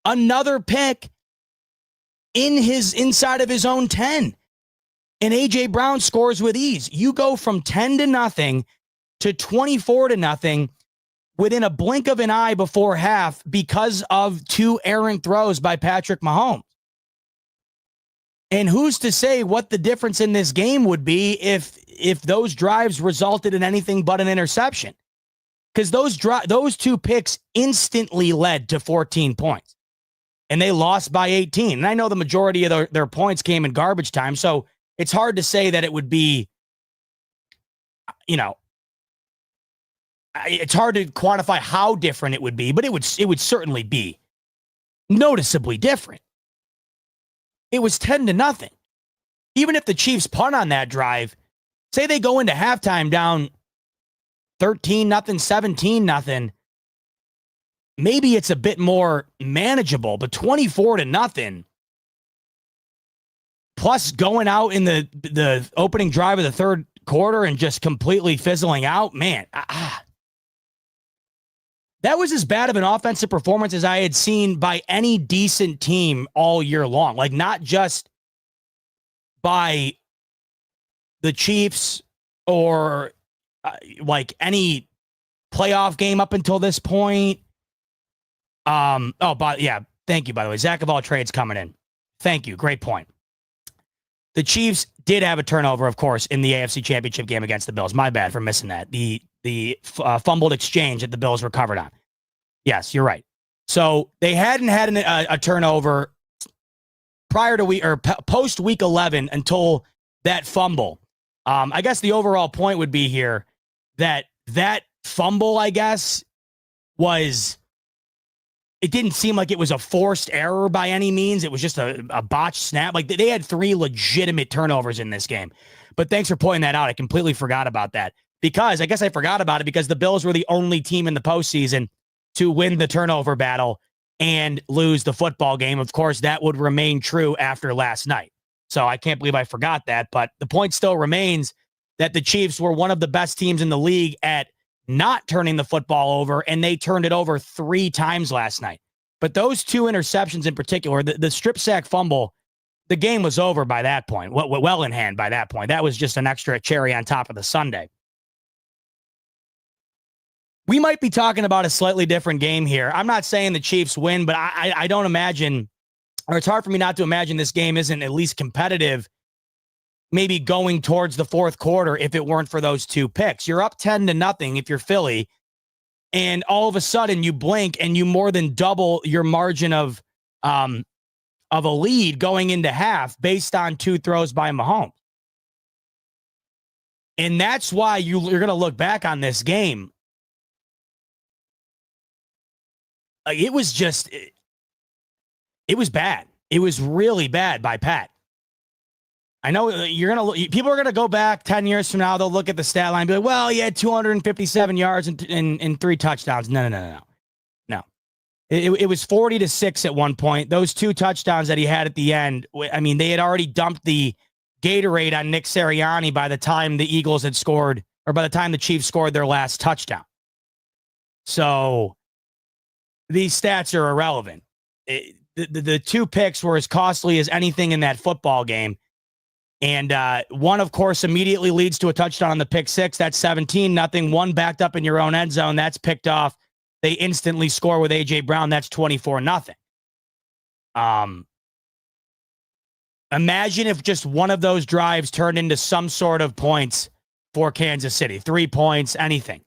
another pick inside of his own 10. And A.J. Brown scores with ease. You go from 10-0 to 24-0 within a blink of an eye before half because of 2 errant throws by Patrick Mahomes. And who's to say what the difference in this game would be if those drives resulted in anything but an interception? Because those 2 picks instantly led to 14 points. And they lost by 18. And I know the majority of their points came in garbage time, so it's hard to say that it would be, it's hard to quantify how different it would be, but it would certainly be noticeably different. It was 10-0. Even if the Chiefs punt on that drive, say they go into halftime down 13-0, 17-0, maybe it's a bit more manageable, but 24-0, plus going out in the opening drive of the third quarter and just completely fizzling out, man, that was as bad of an offensive performance as I had seen by any decent team all year long. Like, not just by the Chiefs or like any playoff game up until this point. Thank you, by the way. Zach of all trades coming in. Thank you. Great point. The Chiefs did have a turnover, of course, in the AFC Championship game against the Bills. My bad for missing that. The fumbled exchange that the Bills recovered on. Yes, you're right. So they hadn't had a turnover prior to post week 11 until that fumble. I guess the overall point would be here that fumble, I guess, it didn't seem like it was a forced error by any means. It was just a botched snap. Like, they had 3 legitimate turnovers in this game. But thanks for pointing that out. I completely forgot about that. Because I guess I forgot about it because the Bills were the only team in the postseason to win the turnover battle and lose the football game. Of course, that would remain true after last night. So I can't believe I forgot that. But the point still remains that the Chiefs were one of the best teams in the league at not turning the football over, and they turned it over 3 times last night. But those 2 interceptions in particular, the strip sack fumble, the game was over by that point, well in hand by that point. That was just an extra cherry on top of the sundae. We might be talking about a slightly different game here. I'm not saying the Chiefs win, but I don't imagine, or it's hard for me not to imagine this game isn't at least competitive, maybe going towards the fourth quarter if it weren't for those 2 picks. You're up 10-0 if you're Philly, and all of a sudden you blink and you more than double your margin of of a lead going into half based on 2 throws by Mahomes. And that's why you're going to look back on this game. It was bad. It was really bad by Pat. I know people are going to go back 10 years from now. They'll look at the stat line and be like, well, he had 257 yards and 3 touchdowns. No. It was 40-6 at one point. Those 2 touchdowns that he had at the end, I mean, they had already dumped the Gatorade on Nick Sirianni by the time the Eagles had scored, or by the time the Chiefs scored their last touchdown. So these stats are irrelevant. The 2 picks were as costly as anything in that football game. And one, of course, immediately leads to a touchdown on the pick 6. That's 17-0. One backed up in your own end zone. That's picked off. They instantly score with A.J. Brown. That's 24-0. Imagine if just one of those drives turned into some sort of points for Kansas City. 3 points, anything.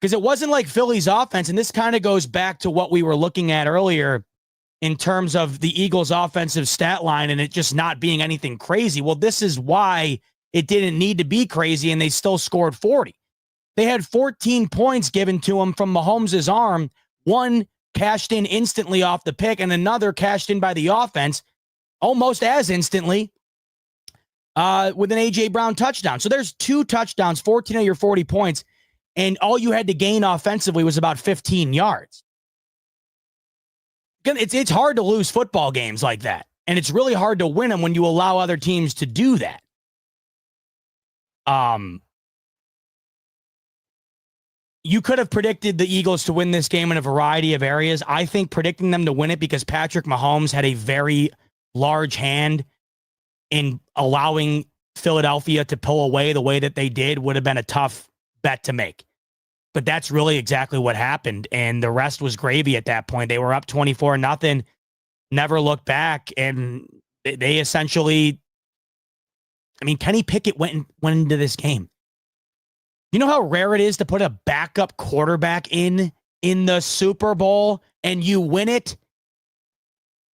Because it wasn't like Philly's offense, and this kind of goes back to what we were looking at earlier in terms of the Eagles' offensive stat line and it just not being anything crazy. Well, this is why it didn't need to be crazy, and they still scored 40. They had 14 points given to them from Mahomes' arm. One cashed in instantly off the pick, and another cashed in by the offense almost as instantly with an A.J. Brown touchdown. So there's 2 touchdowns, 14 of your 40 points, and all you had to gain offensively was about 15 yards. It's hard to lose football games like that, and it's really hard to win them when you allow other teams to do that. You could have predicted the Eagles to win this game in a variety of areas. I think predicting them to win it because Patrick Mahomes had a very large hand in allowing Philadelphia to pull away the way that they did would have been a tough bet to make. But that's really exactly what happened, and the rest was gravy at that point. They were up 24-0, never looked back, and they essentially, I mean, Kenny Pickett went into this game. You know how rare it is to put a backup quarterback in the Super Bowl and you win it?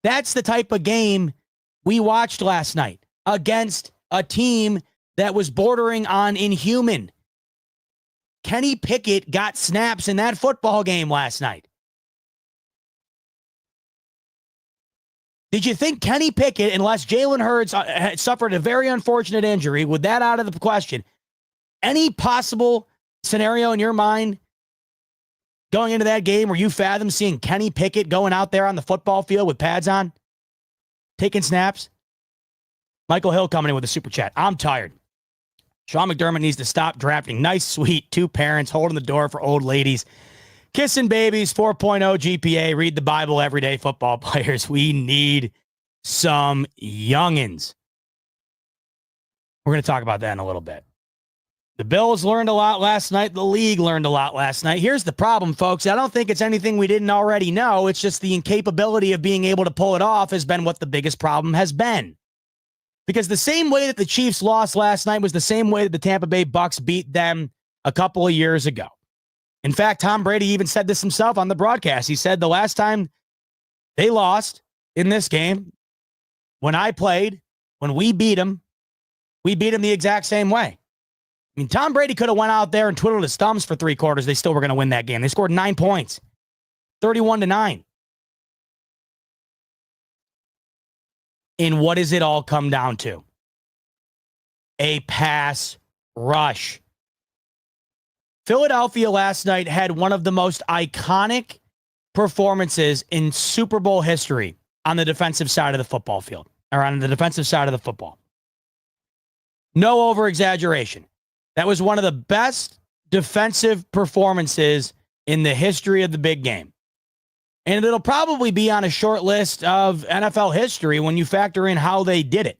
That's the type of game we watched last night against a team that was bordering on inhuman. Kenny Pickett got snaps in that football game last night. Did you think Kenny Pickett, unless Jalen Hurts had suffered a very unfortunate injury, with that out of the question, any possible scenario in your mind going into that game where you fathom seeing Kenny Pickett going out there on the football field with pads on, taking snaps? Michael Hill coming in with a super chat. I'm tired. Sean McDermott needs to stop drafting nice, sweet 2 parents holding the door for old ladies. Kissing babies, 4.0 GPA, read the Bible every day, football players. We need some youngins. We're going to talk about that in a little bit. The Bills learned a lot last night. The league learned a lot last night. Here's the problem, folks. I don't think it's anything we didn't already know. It's just the incapability of being able to pull it off has been what the biggest problem has been. Because the same way that the Chiefs lost last night was the same way that the Tampa Bay Bucks beat them a couple of years ago. In fact, Tom Brady even said this himself on the broadcast. He said the last time they lost in this game, when I played, when we beat them the exact same way. I mean, Tom Brady could have went out there and twiddled his thumbs for 3 quarters. They still were going to win that game. They scored 9 points, 31-9. And what does it all come down to? A pass rush. Philadelphia last night had one of the most iconic performances in Super Bowl history on the defensive side of the football field, or on the defensive side of the football. No over-exaggeration. That was one of the best defensive performances in the history of the big game. And it'll probably be on a short list of NFL history when you factor in how they did it.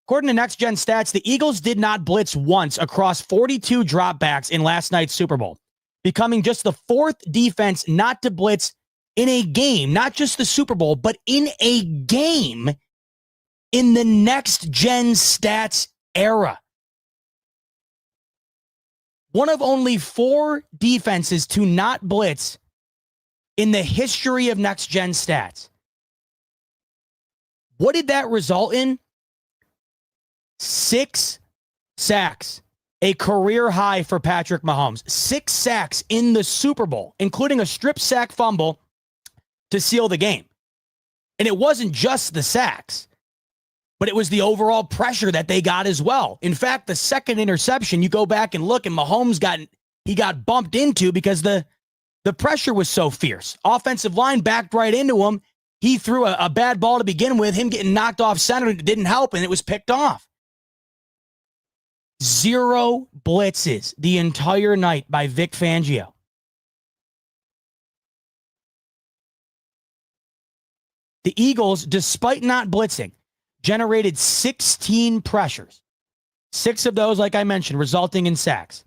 According to Next Gen Stats, the Eagles did not blitz once across 42 dropbacks in last night's Super Bowl, becoming just the 4th defense not to blitz in a game, not just the Super Bowl, but in a game in the Next Gen Stats era. One of only 4 defenses to not blitz in the history of Next Gen Stats. What did that result in? 6 sacks, a career high for Patrick Mahomes. 6 sacks in the Super Bowl, including a strip sack fumble to seal the game. And it wasn't just the sacks, but it was the overall pressure that they got as well. In fact, the second interception, you go back and look, and Mahomes got bumped into because the pressure was so fierce. Offensive line backed right into him. He threw a bad ball to begin with. Him getting knocked off center, it didn't help, and it was picked off. 0 blitzes the entire night by Vic Fangio. The Eagles, despite not blitzing, generated 16 pressures. 6 of those, like I mentioned, resulting in sacks.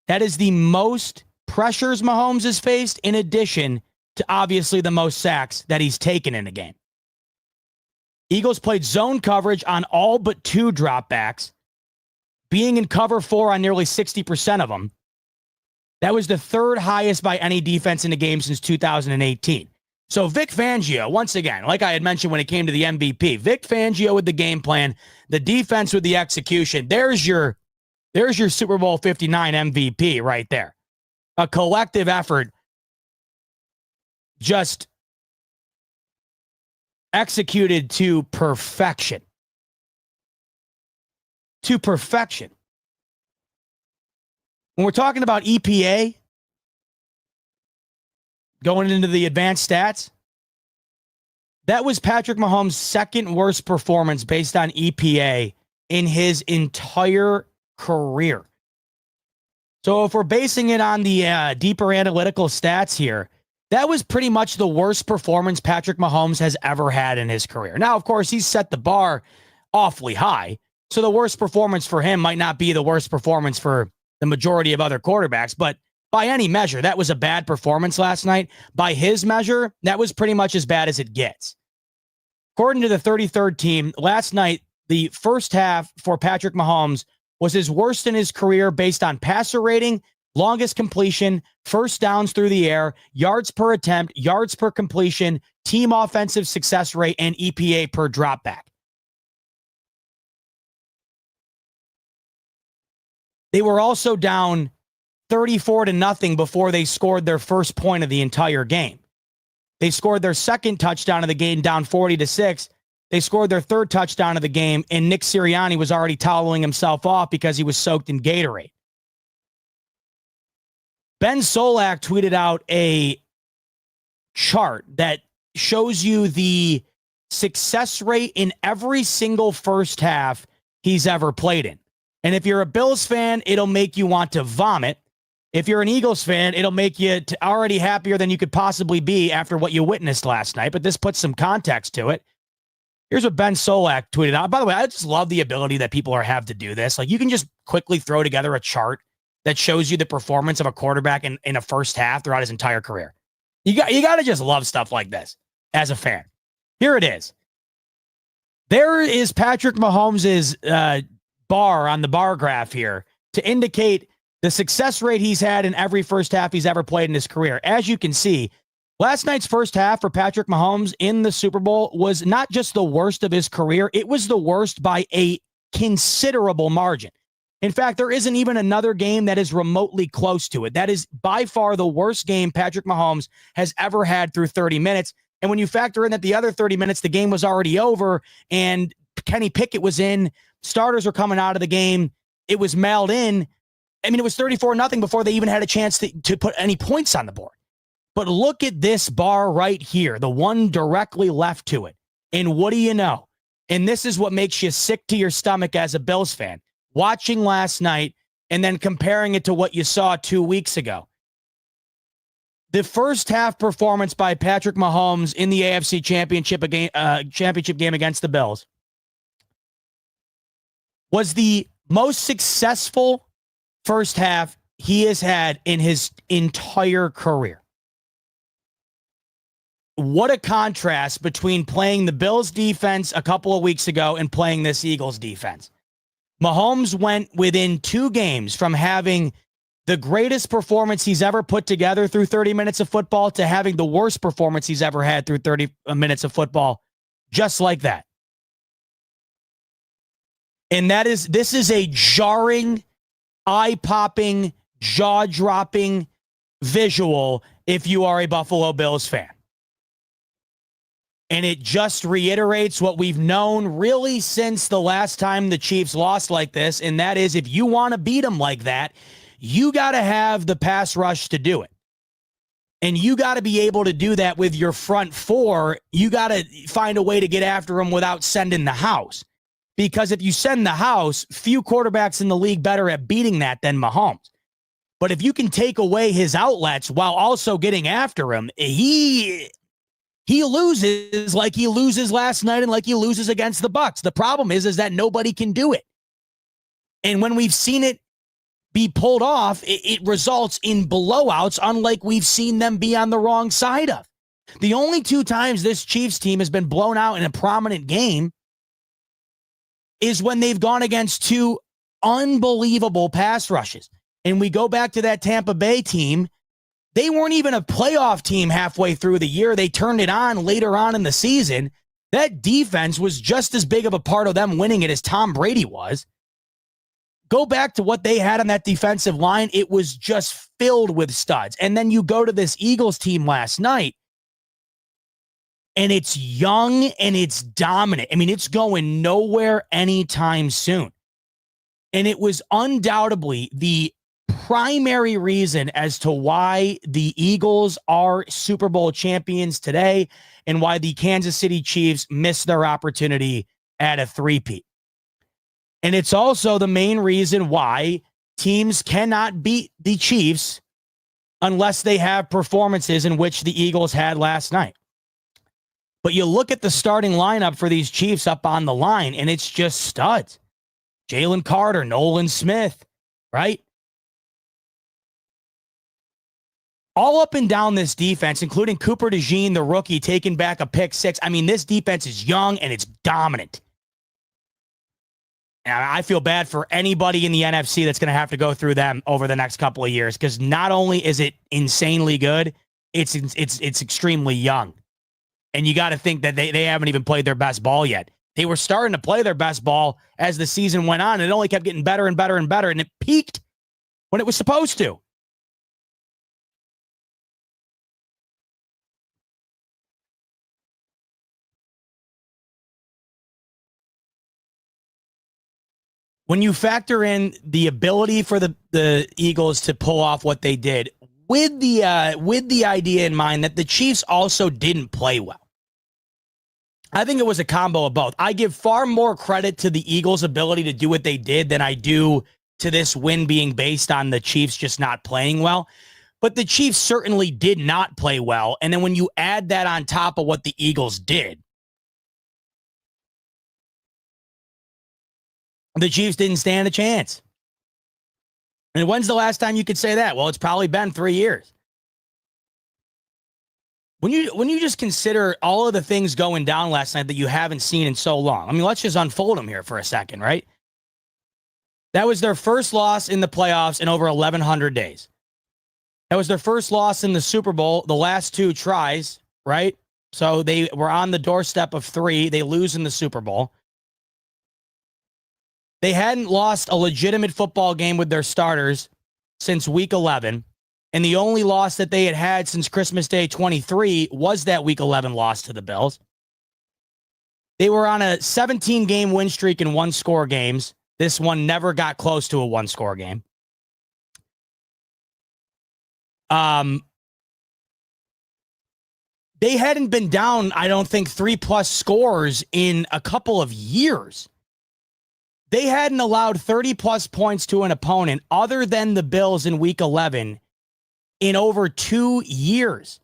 That is the most pressures Mahomes has faced, in addition to obviously the most sacks that he's taken in a game. Eagles played zone coverage on all but 2 dropbacks, being in cover 4 on nearly 60% of them. That was the 3rd highest by any defense in the game since 2018. So Vic Fangio, once again, like I had mentioned when it came to the MVP, Vic Fangio with the game plan, the defense with the execution. There's your Super Bowl 59 MVP right there. A collective effort, just executed to perfection. To perfection. When we're talking about EPA, going into the advanced stats, that was Patrick Mahomes' second worst performance based on EPA in his entire career. So if we're basing it on the deeper analytical stats here, that was pretty much the worst performance Patrick Mahomes has ever had in his career. Now, of course, he's set the bar awfully high, so the worst performance for him might not be the worst performance for the majority of other quarterbacks, but by any measure, that was a bad performance last night. By his measure, that was pretty much as bad as it gets. According to the 33rd team, last night, the first half for Patrick Mahomes was his worst in his career based on passer rating, longest completion, first downs through the air, yards per attempt, yards per completion, team offensive success rate, and EPA per dropback. They were also down 34-0 before they scored their first point of the entire game. They scored their second touchdown of the game down 40-6. They scored their third touchdown of the game, and Nick Sirianni was already toweling himself off because he was soaked in Gatorade. Ben Solak tweeted out a chart that shows you the success rate in every single first half he's ever played in. And if you're a Bills fan, it'll make you want to vomit. If you're an Eagles fan, it'll make you already happier than you could possibly be after what you witnessed last night. But this puts some context to it. Here's what Ben Solak tweeted out. By the way, I just love the ability that people have to do this. Like, you can just quickly throw together a chart that shows you the performance of a quarterback in a first half throughout his entire career. You got to just love stuff like this as a fan. Here it is. There is Patrick Mahomes' bar on the bar graph here to indicate the success rate he's had in every first half he's ever played in his career. As you can see, last night's first half for Patrick Mahomes in the Super Bowl was not just the worst of his career, it was the worst by a considerable margin. In fact, there isn't even another game that is remotely close to it. That is by far the worst game Patrick Mahomes has ever had through 30 minutes. And when you factor in that the other 30 minutes, the game was already over and Kenny Pickett was in, starters were coming out of the game, it was mailed in. I mean, it was 34-0 before they even had a chance to put any points on the board. But look at this bar right here, the one directly left to it. And what do you know? And this is what makes you sick to your stomach as a Bills fan. Watching last night and then comparing it to what you saw 2 weeks ago. The first half performance by Patrick Mahomes in the AFC championship game against the Bills was the most successful first half he has had in his entire career. What a contrast between playing the Bills defense a couple of weeks ago and playing this Eagles defense. Mahomes went within 2 games from having the greatest performance he's ever put together through 30 minutes of football to having the worst performance he's ever had through 30 minutes of football Just like that. And this is a jarring, eye-popping, jaw-dropping visual if you are a Buffalo Bills fan. And it just reiterates what we've known really since the last time the Chiefs lost like this, and that is if you want to beat them like that, you got to have the pass rush to do it. And you got to be able to do that with your front four. You got to find a way to get after them without sending the house. Because if you send the house, few quarterbacks in the league better at beating that than Mahomes. But if you can take away his outlets while also getting after him, he loses like he loses last night and like he loses against the Bucs. The problem is that nobody can do it. And when we've seen it be pulled off, it results in blowouts, unlike we've seen them be on the wrong side of. The only two times this Chiefs team has been blown out in a prominent game is when they've gone against two unbelievable pass rushes. And we go back to that Tampa Bay team. They weren't even a playoff team halfway through the year. They turned it on later on in the season. That defense was just as big of a part of them winning it as Tom Brady was. Go back to what they had on that defensive line. It was just filled with studs. And then you go to this Eagles team last night, and it's young and it's dominant. I mean, it's going nowhere anytime soon. And it was undoubtedly the primary reason as to why the Eagles are Super Bowl champions today and why the Kansas City Chiefs missed their opportunity at a three-peat. And it's also the main reason why teams cannot beat the Chiefs unless they have performances in which the Eagles had last night. But you look at the starting lineup for these Chiefs up on the line, and it's just studs. Jalen Carter, Nolan Smith, right? All up and down this defense, including Cooper DeJean, the rookie, taking back a pick six. I mean, this defense is young and it's dominant. And I feel bad for anybody in the NFC that's going to have to go through them over the next couple of years, because not only is it insanely good, it's extremely young. And you got to think that they haven't even played their best ball yet. They were starting to play their best ball as the season went on. It only kept getting better and better and better, and it peaked when it was supposed to. When you factor in the ability for the Eagles to pull off what they did, with the idea in mind that the Chiefs also didn't play well, I think it was a combo of both. I give far more credit to the Eagles' ability to do what they did than I do to this win being based on the Chiefs just not playing well. But the Chiefs certainly did not play well. And then when you add that on top of what the Eagles did, the Chiefs didn't stand a chance. And when's the last time you could say that? Well, it's probably been 3 years. When you just consider all of the things going down last night that you haven't seen in so long. I mean, let's just unfold them here for a second, right? That was their first loss in the playoffs in over 1,100 days. That was their first loss in the Super Bowl, the last two tries, right? So they were on the doorstep of 3. They lose in the Super Bowl. They hadn't lost a legitimate football game with their starters since week 11. And the only loss that they had had since Christmas Day 23 was that week 11 loss to the Bills. They were on a 17-game win streak in one-score games. This one never got close to a one-score game. They hadn't been down, I don't think, 3+ scores in a couple of years. They hadn't allowed 30+ points to an opponent other than the Bills in week 11 in over 2 years.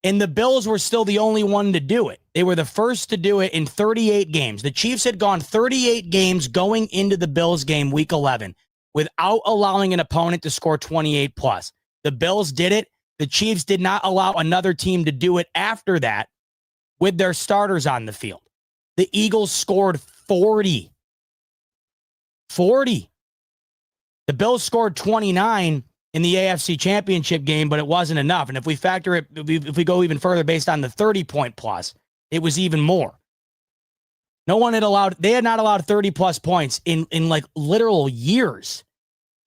And the Bills were still the only one to do it. They were the first to do it in 38 games. The Chiefs had gone 38 games going into the Bills game week 11 without allowing an opponent to score 28+. The Bills did it. The Chiefs did not allow another team to do it after that with their starters on the field. The Eagles scored 40. The Bills scored 29 in the AFC Championship game, but it wasn't enough. And if we factor it, if we go even further based on the 30-point plus, it was even more. They had not allowed 30 plus points in like literal years,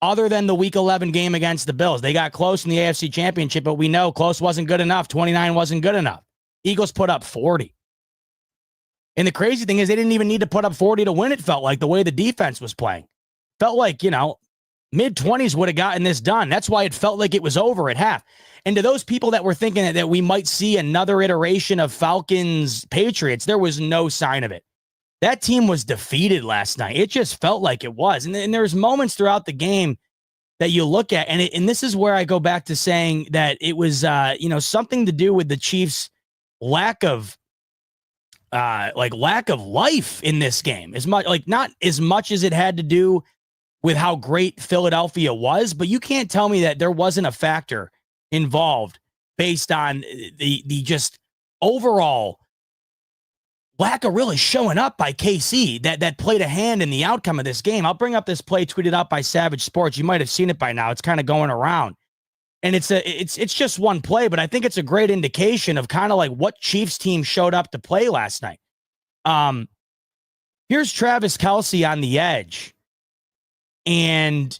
other than the week 11 game against the Bills. They got close in the AFC Championship, but we know close wasn't good enough. 29 wasn't good enough. Eagles put up 40. And the crazy thing is they didn't even need to put up 40 to win, it felt like, the way the defense was playing. Felt like, mid-20s would have gotten this done. That's why it felt like it was over at half. And to those people that were thinking that we might see another iteration of Falcons-Patriots, there was no sign of it. That team was defeated last night. It just felt like it was. And there's moments throughout the game that you look at, and this is where I go back to saying that it was, something to do with the Chiefs' lack of life in this game. Not as much as it had to do with how great Philadelphia was, but you can't tell me that there wasn't a factor involved based on the just overall lack of really showing up by KC that played a hand in the outcome of this game. I'll bring up this play tweeted out by Savage Sports. You might have seen it by now. It's kind of going around. And it's just one play, but I think it's a great indication of kind of like what Chiefs team showed up to play last night. Here's Travis Kelce on the edge, and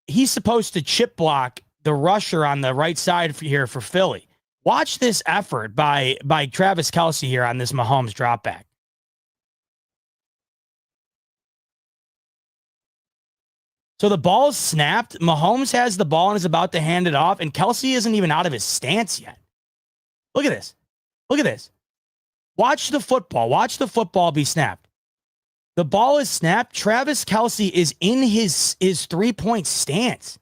he's supposed to chip block the rusher on the right side here for Philly. Watch this effort by Travis Kelce here on this Mahomes drop back. So the ball's snapped. Mahomes has the ball and is about to hand it off, and Kelce isn't even out of his stance yet. Look at this. Look at this. Watch the football. Watch the football be snapped. The ball is snapped. Travis Kelce is in his 3-point stance.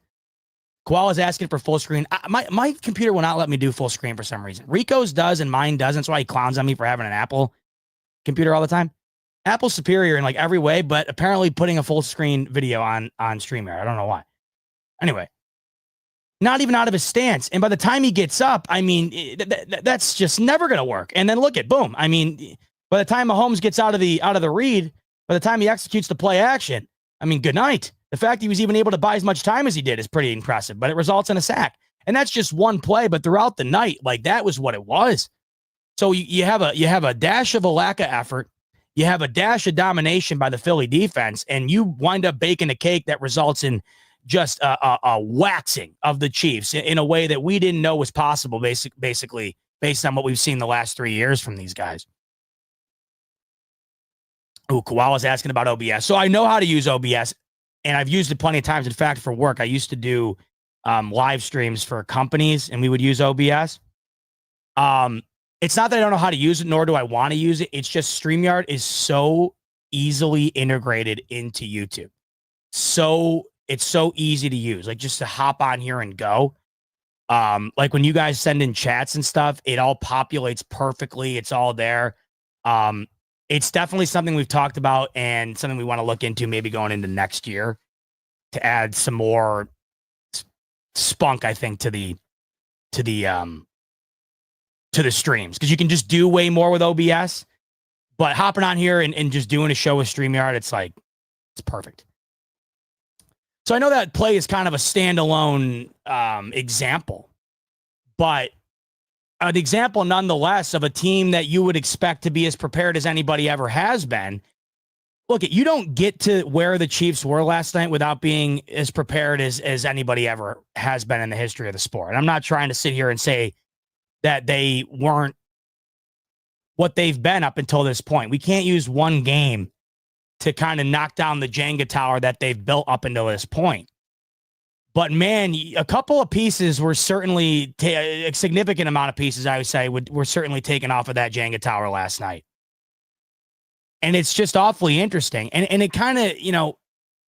Koala's asking for full screen. My computer will not let me do full screen for some reason. Rico's does and mine doesn't. That's why he clowns on me for having an Apple computer all the time. Apple's superior in like every way, but apparently putting a full screen video on StreamYard. I don't know why. Anyway, not even out of his stance. And by the time he gets up, I mean, that's just never going to work. And then look at, boom. I mean, by the time Mahomes gets out of the read, by the time he executes the play action, I mean, good night. The fact he was even able to buy as much time as he did is pretty impressive, but it results in a sack. And that's just one play, but throughout the night, like that was what it was. So you have a dash of a lack of effort. You have a dash of domination by the Philly defense, and you wind up baking a cake that results in just a waxing of the Chiefs in a way that we didn't know was possible, basically based on what we've seen the last 3 years from these guys. Oh, Koala's asking about OBS. So I know how to use OBS, and I've used it plenty of times. In fact, for work, I used to do live streams for companies, and we would use OBS. It's not that I don't know how to use it, nor do I want to use it. It's just StreamYard is so easily integrated into YouTube. So it's so easy to use, like just to hop on here and go. Like when you guys send in chats and stuff, it all populates perfectly. It's all there. It's definitely something we've talked about and something we want to look into maybe going into next year to add some more spunk, I think, to the streams, because you can just do way more with OBS. But hopping on here and just doing a show with StreamYard, it's perfect. So I know that play is kind of a standalone example, but an example nonetheless of a team that you would expect to be as prepared as anybody ever has been. Look, you don't get to where the Chiefs were last night without being as prepared as anybody ever has been in the history of the sport. And I'm not trying to sit here and say that they weren't what they've been up until this point. We can't use one game to kind of knock down the Jenga tower that they've built up until this point. But man, a couple of pieces were certainly, a significant amount of pieces, I would say, were certainly taken off of that Jenga tower last night. And it's just awfully interesting. And it kind of,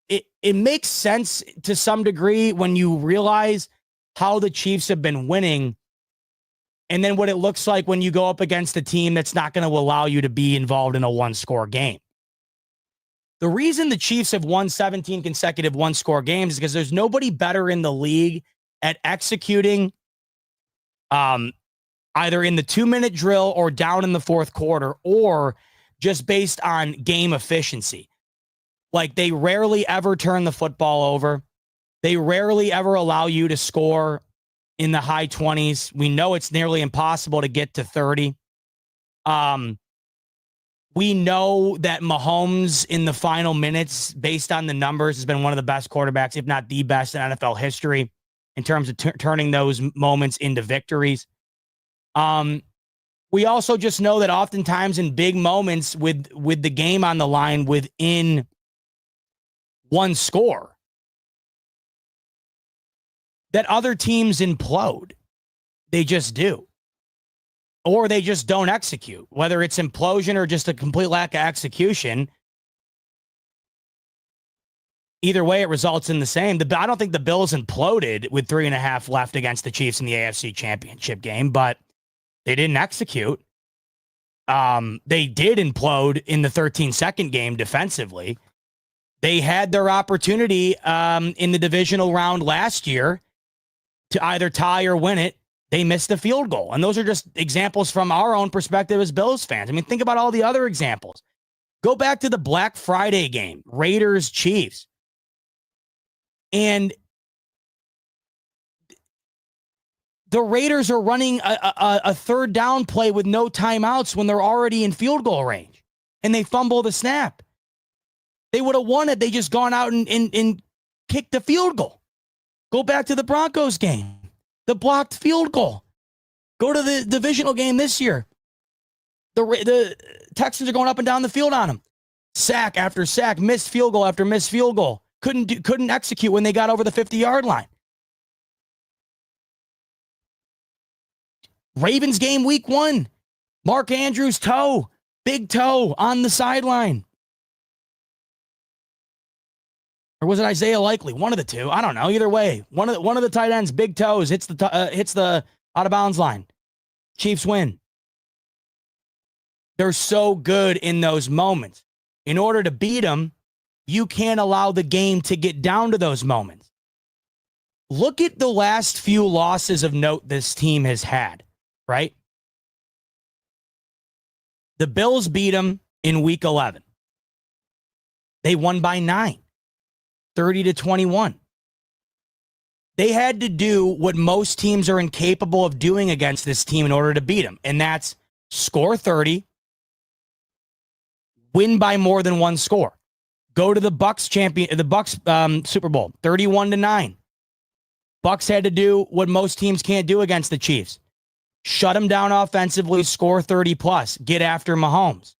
it makes sense to some degree when you realize how the Chiefs have been winning, and then what it looks like when you go up against a team that's not going to allow you to be involved in a one-score game. The reason the Chiefs have won 17 consecutive one-score games is because there's nobody better in the league at executing either in the 2-minute drill or down in the fourth quarter, or just based on game efficiency. Like, they rarely ever turn the football over. They rarely ever allow you to score in the high 20s. We know it's nearly impossible to get to 30. We know that Mahomes in the final minutes, based on the numbers, has been one of the best quarterbacks, if not the best in NFL history in terms of turning those moments into victories. We also just know that oftentimes in big moments with the game on the line within one score, that other teams implode. They just do. Or they just don't execute. Whether it's implosion or just a complete lack of execution, either way, it results in the same. I don't think the Bills imploded with 3.5 left against the Chiefs in the AFC Championship game, but they didn't execute. They did implode in the 13-second game defensively. They had their opportunity in the divisional round last year to either tie or win it. They missed the field goal. And those are just examples from our own perspective as Bills fans. I mean, think about all the other examples. Go back to the Black Friday game, Raiders-Chiefs. And the Raiders are running a third down play with no timeouts when they're already in field goal range. And they fumble the snap. They would have won it. They just gone out and kicked the field goal. Go back to the Broncos game. The blocked field goal. Go to the divisional game this year. The Texans are going up and down the field on them. Sack after sack, missed field goal after missed field goal. Couldn't execute when they got over the 50-yard line. Ravens game week 1. Mark Andrews toe, big toe on the sideline. Or was it Isaiah Likely? One of the two. I don't know. Either way, one of the tight ends, big toes, hits the out of bounds line. Chiefs win. They're so good in those moments. In order to beat them, you can't allow the game to get down to those moments. Look at the last few losses of note this team has had, right? The Bills beat them in week 11. They won by 9. 30-21. They had to do what most teams are incapable of doing against this team in order to beat them, and that's score 30, win by more than one score. Go to the Bucks Super Bowl, 31-9. Bucks had to do what most teams can't do against the Chiefs. Shut them down offensively, score 30 plus, get after Mahomes.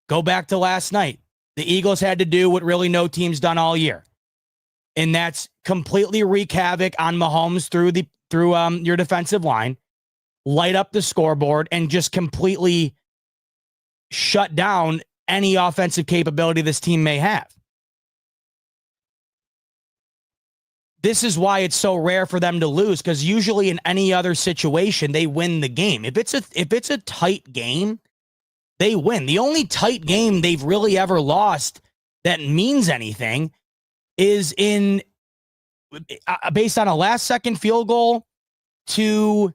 Go back to last night. The Eagles had to do what really no team's done all year. And that's completely wreak havoc on Mahomes through your defensive line, light up the scoreboard, and just completely shut down any offensive capability this team may have. This is why it's so rare for them to lose, because usually in any other situation, they win the game. If it's a tight game, they win. The only tight game they've really ever lost that means anything is based on a last-second field goal to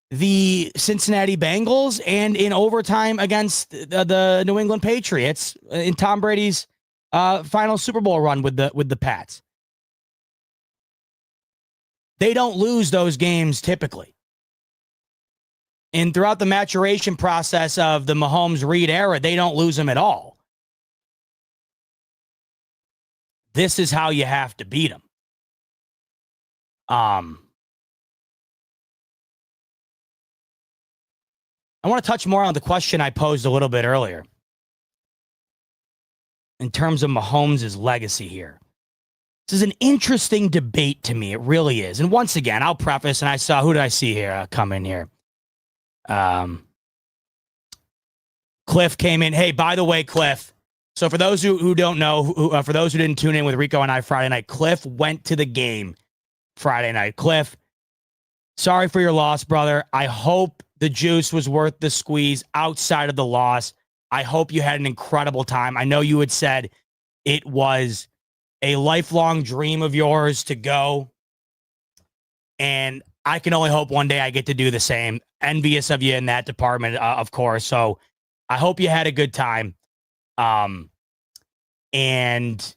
the Cincinnati Bengals and in overtime against the New England Patriots in Tom Brady's final Super Bowl run with the Pats. They don't lose those games typically. And throughout the maturation process of the Mahomes-Reed era, they don't lose them at all. This is how you have to beat them. I want to touch more on the question I posed a little bit earlier in terms of Mahomes' legacy here. This is an interesting debate to me. It really is. And once again, I'll preface, and who did I see here come in here? Cliff came in. Hey, by the way, Cliff. So for those who don't know, for those who didn't tune in with Rico and I Friday night, Cliff went to the game Friday night. Cliff, sorry for your loss, brother. I hope the juice was worth the squeeze outside of the loss. I hope you had an incredible time. I know you had said it was a lifelong dream of yours to go. And I can only hope one day I get to do the same. Envious of you in that department, of course. So I hope you had a good time. And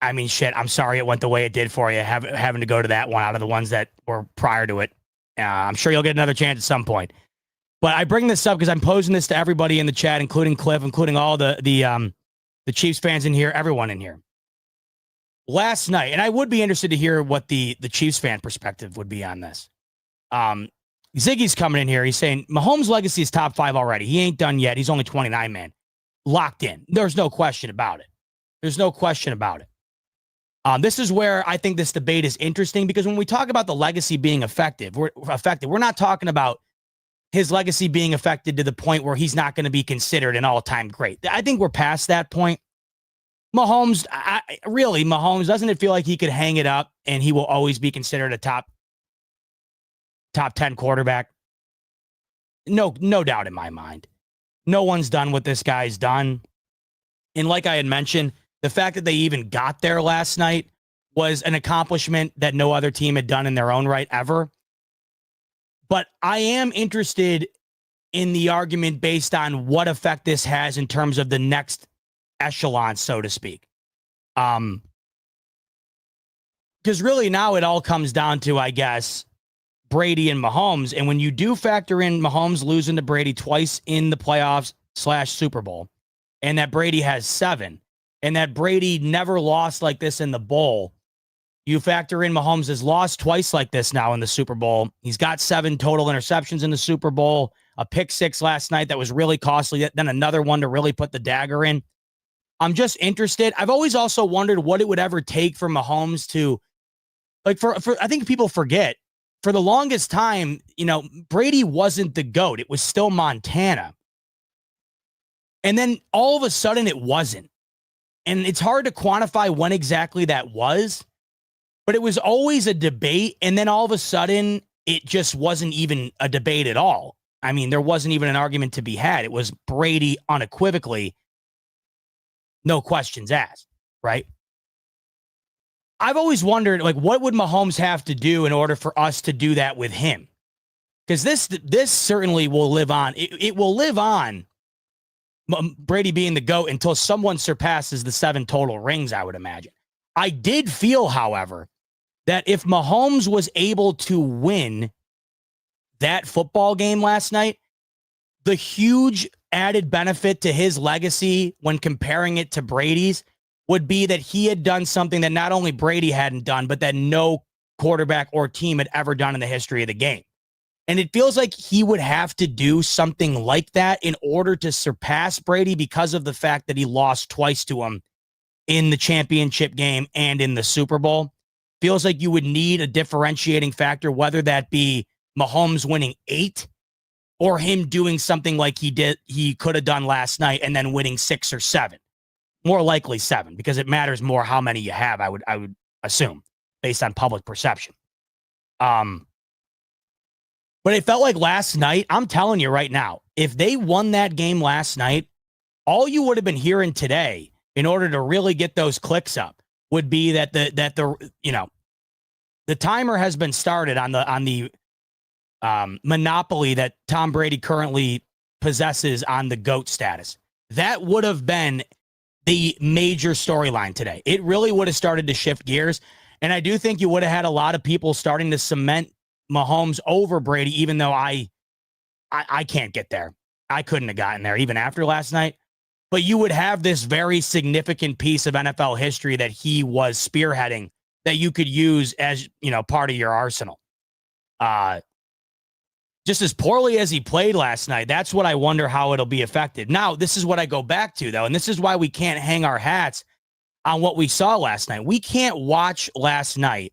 I mean, shit, I'm sorry it went the way it did for you, having to go to that one out of the ones that were prior to it. I'm sure you'll get another chance at some point. But I bring this up because I'm posing this to everybody in the chat, including Cliff, including all the Chiefs fans in here, everyone in here. Last night, and I would be interested to hear what the Chiefs fan perspective would be on this. Ziggy's coming in here. He's saying Mahomes' legacy is top 5 already. He ain't done yet. He's only 29, man. Locked in. There's no question about it. There's no question about it. This is where I think this debate is interesting because when we talk about the legacy being we're not talking about his legacy being affected to the point where he's not going to be considered an all-time great. I think we're past that point. Mahomes, Mahomes, doesn't it feel like he could hang it up and he will always be considered a top 10 quarterback? No doubt in my mind. No one's done what this guy's done. And like I had mentioned, the fact that they even got there last night was an accomplishment that no other team had done in their own right ever. But I am interested in the argument based on what effect this has in terms of the next echelon, so to speak. Because really now it all comes down to, I guess, Brady and Mahomes. And when you do factor in Mahomes losing to Brady twice in the playoffs / Super Bowl, and that Brady has 7, and that Brady never lost like this in the bowl, you factor in Mahomes has lost twice like this now in the Super Bowl. He's got 7 total interceptions in the Super Bowl, a pick 6 last night that was really costly, then another one to really put the dagger in. I'm just interested. I've always also wondered what it would ever take for Mahomes to, like, for I think people forget, for the longest time, Brady wasn't the GOAT. It was still Montana. And then all of a sudden it wasn't. And it's hard to quantify when exactly that was, but it was always a debate. And then all of a sudden it just wasn't even a debate at all. I mean, there wasn't even an argument to be had. It was Brady unequivocally, no questions asked, right? I've always wondered, like, what would Mahomes have to do in order for us to do that with him? Because this certainly will live on. It will live on, Brady being the GOAT, until someone surpasses the 7 total rings, I would imagine. I did feel, however, that if Mahomes was able to win that football game last night, the huge added benefit to his legacy when comparing it to Brady's would be that he had done something that not only Brady hadn't done, but that no quarterback or team had ever done in the history of the game. And it feels like he would have to do something like that in order to surpass Brady because of the fact that he lost twice to him in the championship game and in the Super Bowl. Feels like you would need a differentiating factor, whether that be Mahomes winning 8 or him doing something like he could have done last night and then winning 6 or 7. More likely 7, because it matters more how many you have, I would assume, based on public perception. But it felt like last night, I'm telling you right now, if they won that game last night, all you would have been hearing today in order to really get those clicks up would be that the timer has been started on the monopoly that Tom Brady currently possesses on the GOAT status. That would have been the major storyline today. It really would have started to shift gears. And I do think you would have had a lot of people starting to cement Mahomes over Brady, even though I can't get there. I couldn't have gotten there even after last night. But you would have this very significant piece of NFL history that he was spearheading that you could use as, part of your arsenal. Just as poorly as he played last night, that's what I wonder how it'll be affected. Now, this is what I go back to, though, and this is why we can't hang our hats on what we saw last night. We can't watch last night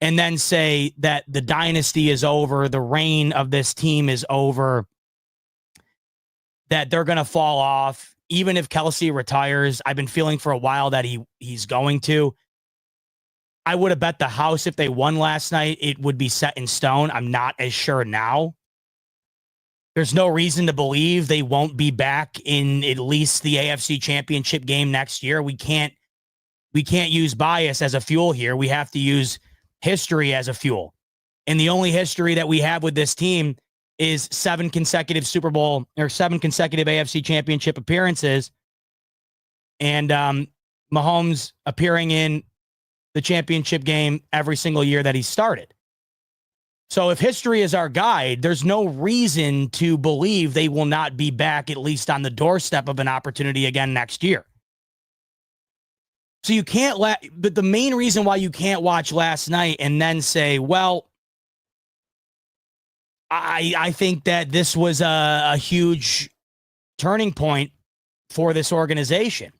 and then say that the dynasty is over, the reign of this team is over, that they're going to fall off. Even if Kelsey retires, I've been feeling for a while that he's going to. I would have bet the house if they won last night, it would be set in stone. I'm not as sure now. There's no reason to believe they won't be back in at least the AFC Championship game next year. We can't use bias as a fuel here. We have to use history as a fuel. And the only history that we have with this team is 7 consecutive Super Bowl or 7 consecutive AFC Championship appearances. And Mahomes appearing in the championship game every single year that he started. So if history is our guide, there's no reason to believe they will not be back, at least on the doorstep of an opportunity again next year. So you can't but the main reason why you can't watch last night and then say, well, I think that this was a huge turning point for this organization.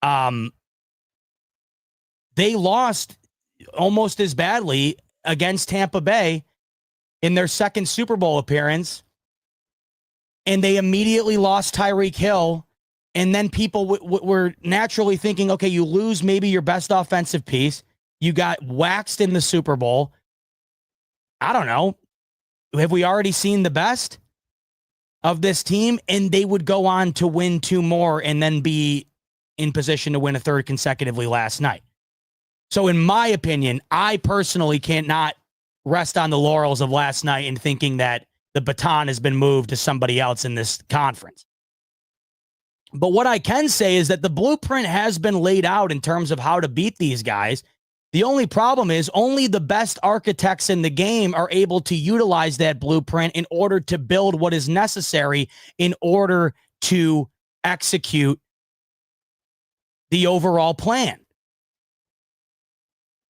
They lost almost as badly against Tampa Bay in their second Super Bowl appearance, and they immediately lost Tyreek Hill. And then people were naturally thinking, okay, you lose maybe your best offensive piece. You got waxed in the Super Bowl. I don't know. Have we already seen the best of this team? And they would go on to win 2 more and then be in position to win a third consecutively last night. So in my opinion, I personally cannot rest on the laurels of last night and thinking that the baton has been moved to somebody else in this conference. But what I can say is that the blueprint has been laid out in terms of how to beat these guys. The only problem is only the best architects in the game are able to utilize that blueprint in order to build what is necessary in order to execute the overall plan.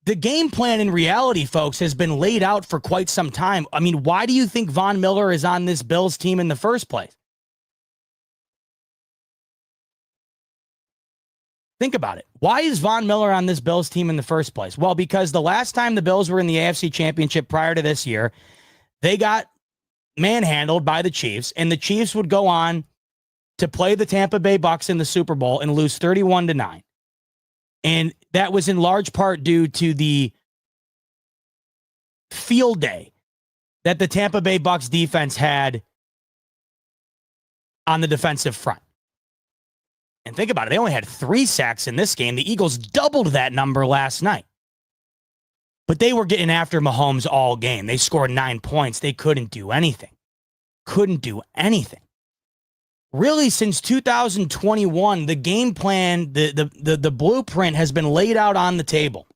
The game plan in reality, folks, has been laid out for quite some time. I mean, why do you think Von Miller is on this Bills team in the first place? Think about it. Why is Von Miller on this Bills team in the first place? Well, because the last time the Bills were in the AFC Championship prior to this year, they got manhandled by the Chiefs, and the Chiefs would go on to play the Tampa Bay Bucs in the Super Bowl and lose 31-9. And that was in large part due to the field day that the Tampa Bay Bucs defense had on the defensive front. And think about it. They only had 3 sacks in this game. The Eagles doubled that number last night. But they were getting after Mahomes all game. They scored 9 points. They couldn't do anything. Couldn't do anything. Really, since 2021, the game plan, the blueprint has been laid out on the table.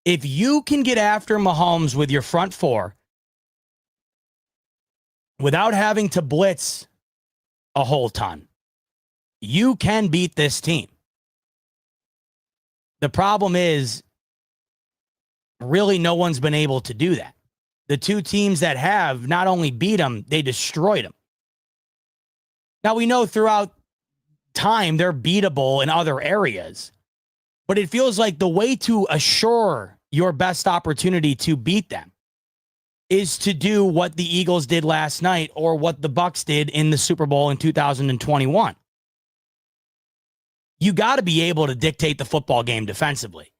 If you can get after Mahomes with your front 4 without having to blitz a whole ton, you can beat this team. The problem is, really, no one's been able to do that. The 2 teams that have not only beat them, they destroyed them. Now, we know throughout time they're beatable in other areas, but it feels like the way to assure your best opportunity to beat them is to do what the Eagles did last night or what the Bucs did in the Super Bowl in 2021. You got to be able to dictate the football game defensively.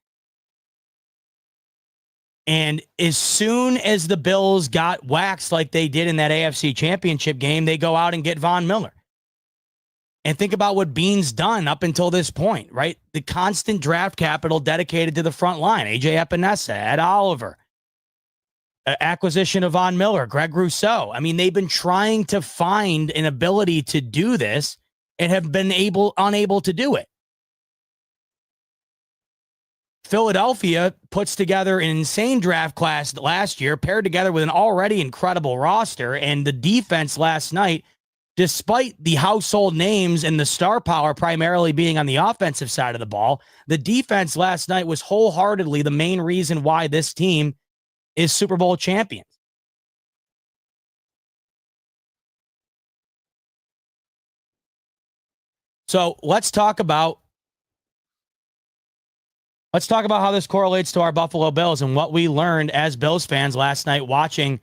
And as soon as the Bills got waxed like they did in that AFC Championship game, they go out and get Von Miller. And think about what Bean's done up until this point, right? The constant draft capital dedicated to the front line. A.J. Epinesa, Ed Oliver, acquisition of Von Miller, Greg Rousseau. I mean, they've been trying to find an ability to do this and have been unable to do it. Philadelphia puts together an insane draft class last year, paired together with an already incredible roster, and the defense last night, despite the household names and the star power primarily being on the offensive side of the ball, the defense last night was wholeheartedly the main reason why this team is Super Bowl champions. So let's talk about how this correlates to our Buffalo Bills and what we learned as Bills fans last night watching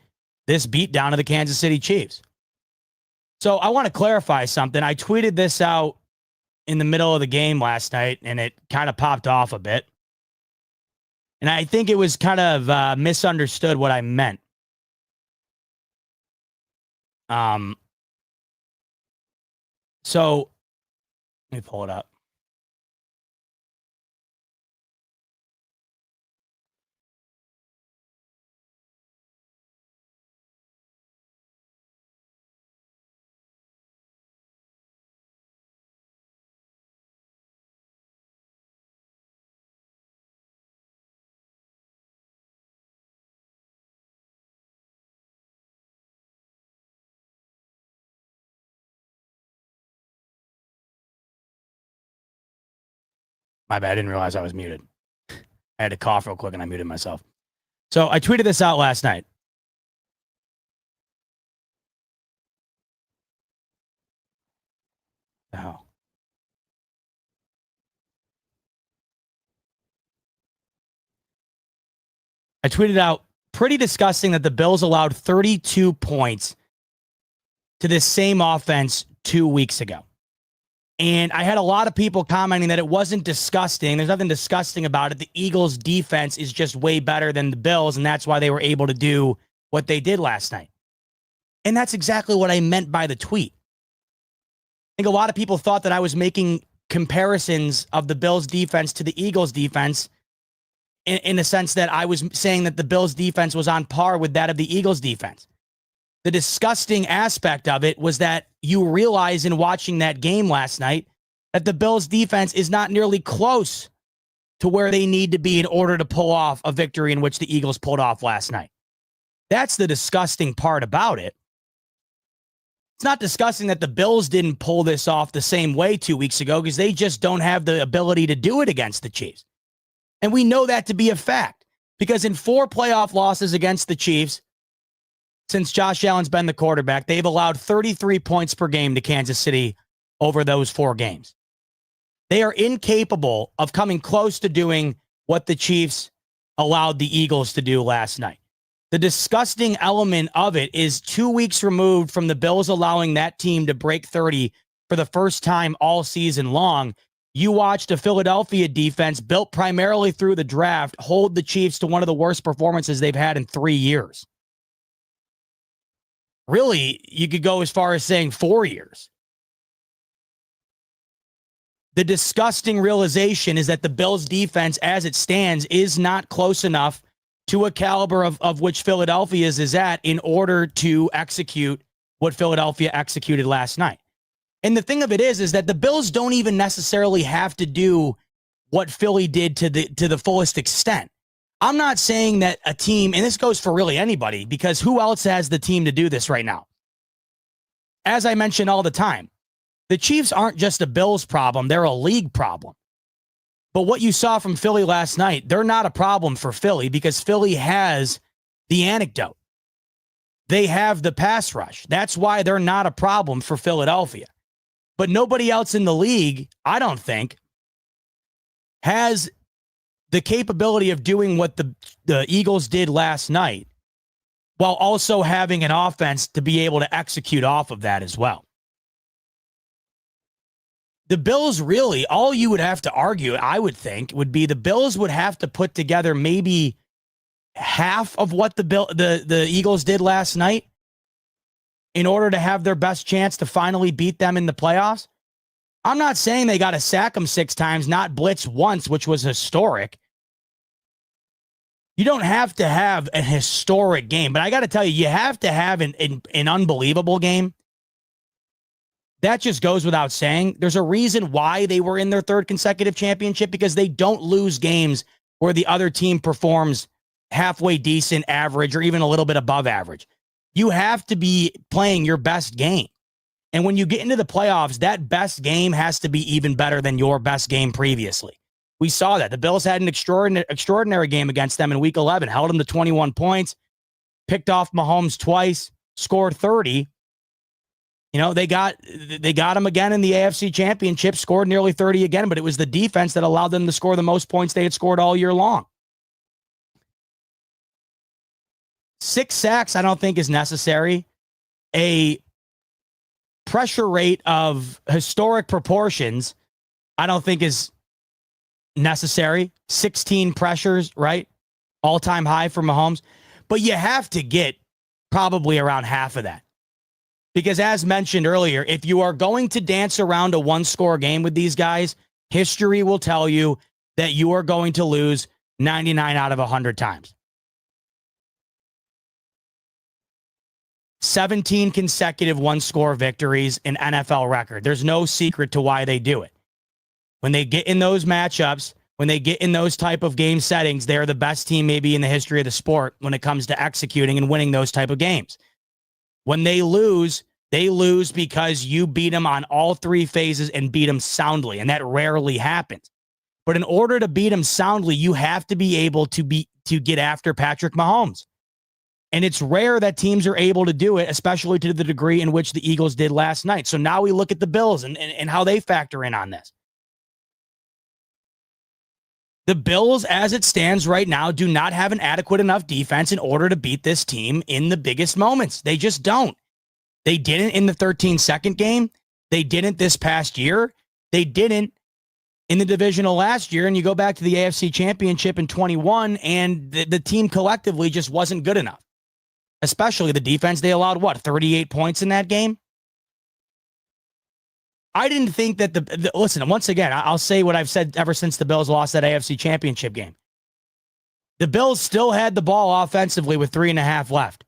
this beatdown of the Kansas City Chiefs. So I want to clarify something. I tweeted this out in the middle of the game last night, and it kind of popped off a bit. And I think it was kind of misunderstood what I meant. So let me pull it up. My bad. I didn't realize I was muted. I had to cough real quick and I muted myself. So I tweeted this out last night. Oh. I tweeted out, pretty disgusting that the Bills allowed 32 points to this same offense 2 weeks ago. And I had a lot of people commenting that it wasn't disgusting. There's nothing disgusting about it. The Eagles' defense is just way better than the Bills, and that's why they were able to do what they did last night. And that's exactly what I meant by the tweet. I think a lot of people thought that I was making comparisons of the Bills' defense to the Eagles' defense in the sense that I was saying that the Bills' defense was on par with that of the Eagles' defense. The disgusting aspect of it was that you realize in watching that game last night that the Bills' defense is not nearly close to where they need to be in order to pull off a victory in which the Eagles pulled off last night. That's the disgusting part about it. It's not disgusting that the Bills didn't pull this off the same way 2 weeks ago because they just don't have the ability to do it against the Chiefs. And we know that to be a fact because in 4 playoff losses against the Chiefs, since Josh Allen's been the quarterback, they've allowed 33 points per game to Kansas City over those 4 games. They are incapable of coming close to doing what the Chiefs allowed the Eagles to do last night. The disgusting element of it is 2 weeks removed from the Bills allowing that team to break 30 for the first time all season long. You watched a Philadelphia defense built primarily through the draft hold the Chiefs to one of the worst performances they've had in 3 years. Really, you could go as far as saying 4 years. The disgusting realization is that the Bills' defense, as it stands, is not close enough to a caliber of which Philadelphia's is at in order to execute what Philadelphia executed last night. And the thing of it is that the Bills don't even necessarily have to do what Philly did to the fullest extent. I'm not saying that a team, and this goes for really anybody, because who else has the team to do this right now? As I mention all the time, the Chiefs aren't just a Bills problem, they're a league problem. But what you saw from Philly last night, they're not a problem for Philly because Philly has the anecdote. They have the pass rush. That's why they're not a problem for Philadelphia. But nobody else in the league, I don't think, has the capability of doing what the Eagles did last night while also having an offense to be able to execute off of that as well. The Bills really, all you would have to argue, I would think, would be the Bills would have to put together maybe half of what the Eagles did last night in order to have their best chance to finally beat them in the playoffs. I'm not saying they got to sack them 6 times, not blitz once, which was historic. You don't have to have a historic game, but I got to tell you, you have to have an unbelievable game. That just goes without saying. There's a reason why they were in their 3rd consecutive championship, because they don't lose games where the other team performs halfway decent, average, or even a little bit above average. You have to be playing your best game. And when you get into the playoffs, that best game has to be even better than your best game previously. We saw that. The Bills had an extraordinary game against them in Week 11, held them to 21 points, picked off Mahomes twice, scored 30. You know, they got him again in the AFC Championship, scored nearly 30 again, but it was the defense that allowed them to score the most points they had scored all year long. 6 sacks, I don't think is necessary. A pressure rate of historic proportions, I don't think is necessary. 16 pressures, right? All-time high for Mahomes. But you have to get probably around half of that. Because as mentioned earlier, if you are going to dance around a 1-score game with these guys, history will tell you that you are going to lose 99 out of 100 times. 17 consecutive 1-score victories in NFL record. There's no secret to why they do it. When they get in those matchups, when they get in those type of game settings, they're the best team maybe in the history of the sport when it comes to executing and winning those type of games. When they lose because you beat them on all 3 phases and beat them soundly, and that rarely happens. But in order to beat him soundly, you have to be able to get after Patrick Mahomes. And it's rare that teams are able to do it, especially to the degree in which the Eagles did last night. So now we look at the Bills and how they factor in on this. The Bills, as it stands right now, do not have an adequate enough defense in order to beat this team in the biggest moments. They just don't. They didn't in the 13-second game. They didn't this past year. They didn't in the divisional last year. And you go back to the AFC Championship in 21, and the team collectively just wasn't good enough. Especially the defense. They allowed, 38 points in that game? I didn't think that listen, once again, I'll say what I've said ever since the Bills lost that AFC Championship game. The Bills still had the ball offensively with 3.5 left.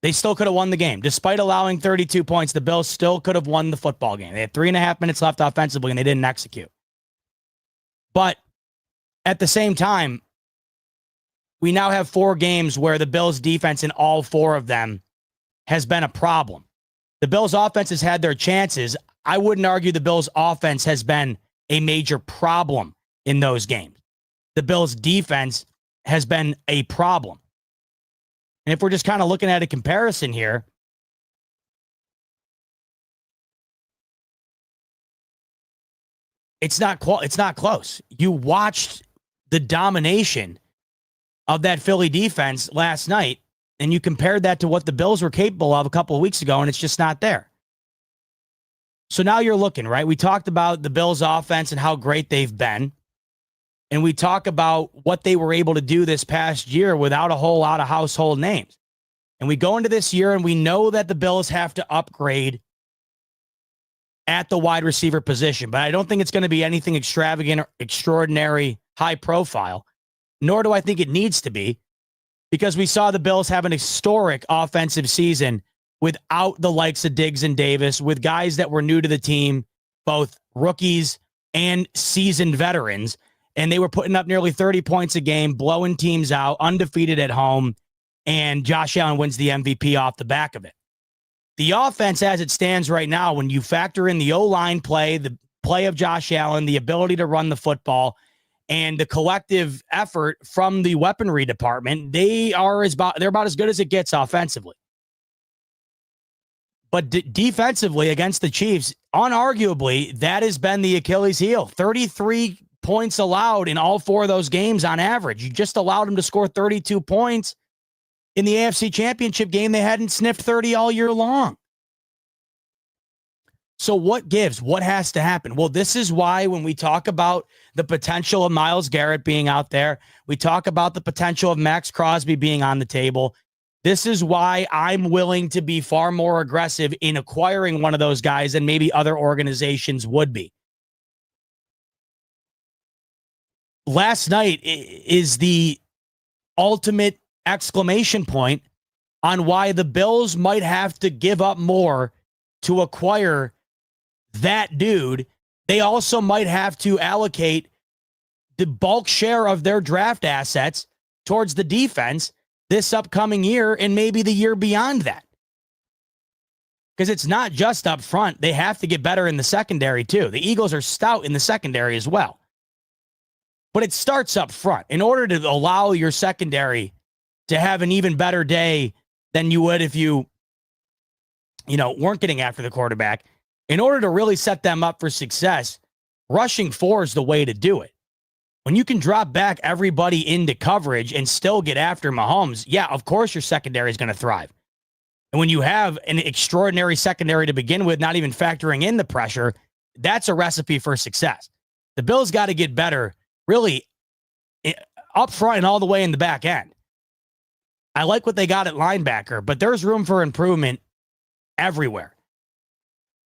They still could have won the game. Despite allowing 32 points, the Bills still could have won the football game. They had 3.5 minutes left offensively, and they didn't execute. But at the same time, we now have 4 games where the Bills' defense in all 4 of them has been a problem. The Bills' offense has had their chances. I wouldn't argue the Bills' offense has been a major problem in those games. The Bills' defense has been a problem. And if we're just kind of looking at a comparison here, it's not close. You watched the domination of that Philly defense last night, and you compared that to what the Bills were capable of a couple of weeks ago, and it's just not there. So now you're looking, right? We talked about the Bills' offense and how great they've been. And we talk about what they were able to do this past year without a whole lot of household names. And we go into this year and we know that the Bills have to upgrade at the wide receiver position. But I don't think it's going to be anything extravagant or extraordinary, high profile, nor do I think it needs to be, because we saw the Bills have an historic offensive season without the likes of Diggs and Davis, with guys that were new to the team, both rookies and seasoned veterans. And they were putting up nearly 30 points a game, blowing teams out, undefeated at home, and Josh Allen wins the MVP off the back of it. The offense as it stands right now, when you factor in the O-line play, the play of Josh Allen, the ability to run the football, and the collective effort from the weaponry department, they're about as good as it gets offensively. But defensively against the Chiefs, unarguably, that has been the Achilles heel. 33 points allowed in all 4 of those games on average. You just allowed them to score 32 points in the AFC Championship game. They hadn't sniffed 30 all year long. So what gives? What has to happen? Well, this is why when we talk about the potential of Myles Garrett being out there, we talk about the potential of Max Crosby being on the table. This is why I'm willing to be far more aggressive in acquiring one of those guys than maybe other organizations would be. Last night is the ultimate exclamation point on why the Bills might have to give up more to acquire that dude. They also might have to allocate the bulk share of their draft assets towards the defense this upcoming year and maybe the year beyond that. Because it's not just up front. They have to get better in the secondary too. The Eagles are stout in the secondary as well. But it starts up front. In order to allow your secondary to have an even better day than you would if you weren't getting after the quarterback, in order to really set them up for success, rushing 4 is the way to do it. When you can drop back everybody into coverage and still get after Mahomes, yeah, of course your secondary is going to thrive. And when you have an extraordinary secondary to begin with, not even factoring in the pressure, that's a recipe for success. The Bills got to get better, really, up front and all the way in the back end. I like what they got at linebacker, but there's room for improvement everywhere.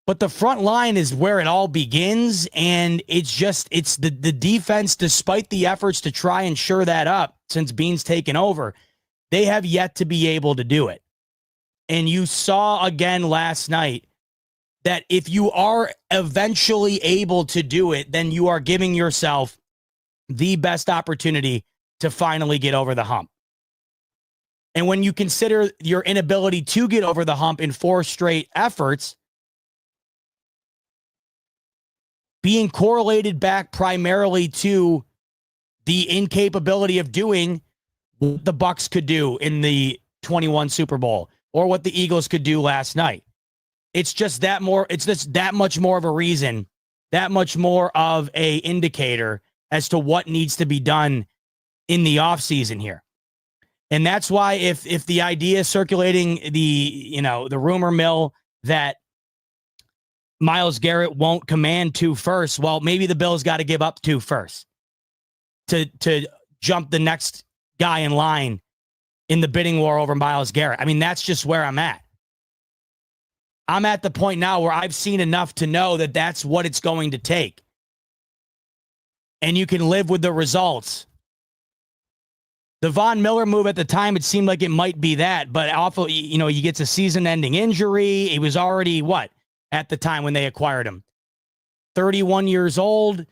But the front line is where it all begins, and it's the defense, despite the efforts to try and shore that up since Bean's taken over, they have yet to be able to do it. And you saw again last night that if you are eventually able to do it, then you are giving yourself the best opportunity to finally get over the hump. And when you consider your inability to get over the hump in 4 straight efforts, being correlated back primarily to the incapability of doing what the Bucs could do in the 21 Super Bowl or what the Eagles could do last night. It's just that much more of a reason, that much more of a indicator as to what needs to be done in the offseason here. And that's why if the idea circulating the rumor mill that Myles Garrett won't command 2 firsts, well, maybe the Bills got to give up 2 firsts to jump the next guy in line in the bidding war over Myles Garrett. I mean, that's just where I'm at. I'm at the point now where I've seen enough to know that that's what it's going to take. And you can live with the results. The Von Miller move at the time, it seemed like it might be that, but awful, he gets a season-ending injury. He was already, at the time when they acquired him? 31 years old.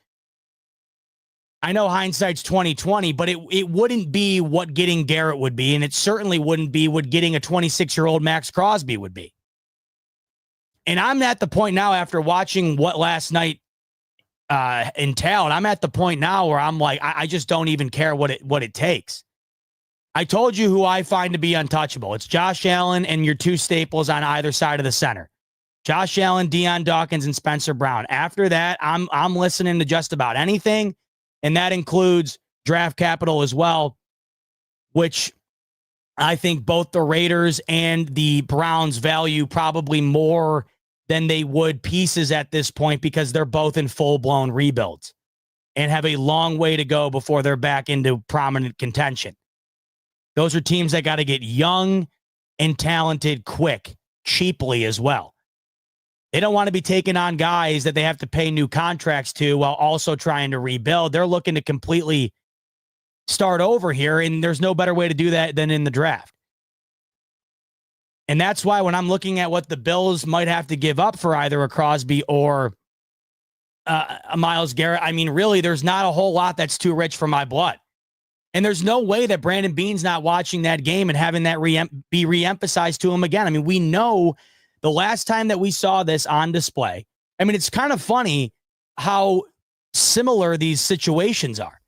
I know hindsight's 20/20, but it wouldn't be what getting Garrett would be, and it certainly wouldn't be what getting a 26-year-old Max Crosby would be. And I'm at the point now after watching what last night entailed, I'm at the point now where I'm like, I just don't even care what it takes. I told you who I find to be untouchable. It's Josh Allen and your 2 staples on either side of the center. Josh Allen, Deion Dawkins, and Spencer Brown. After that, I'm listening to just about anything, and that includes draft capital as well, which I think both the Raiders and the Browns value probably more than they would pieces at this point because they're both in full-blown rebuilds and have a long way to go before they're back into prominent contention. Those are teams that got to get young and talented quick, cheaply as well. They don't want to be taking on guys that they have to pay new contracts to while also trying to rebuild. They're looking to completely start over here, and there's no better way to do that than in the draft. And that's why when I'm looking at what the Bills might have to give up for either a Crosby or a Myles Garrett, I mean, really, there's not a whole lot that's too rich for my blood. And there's no way that Brandon Beane's not watching that game and having that be reemphasized to him again. I mean, we know the last time that we saw this on display, I mean, it's kind of funny how similar these situations are.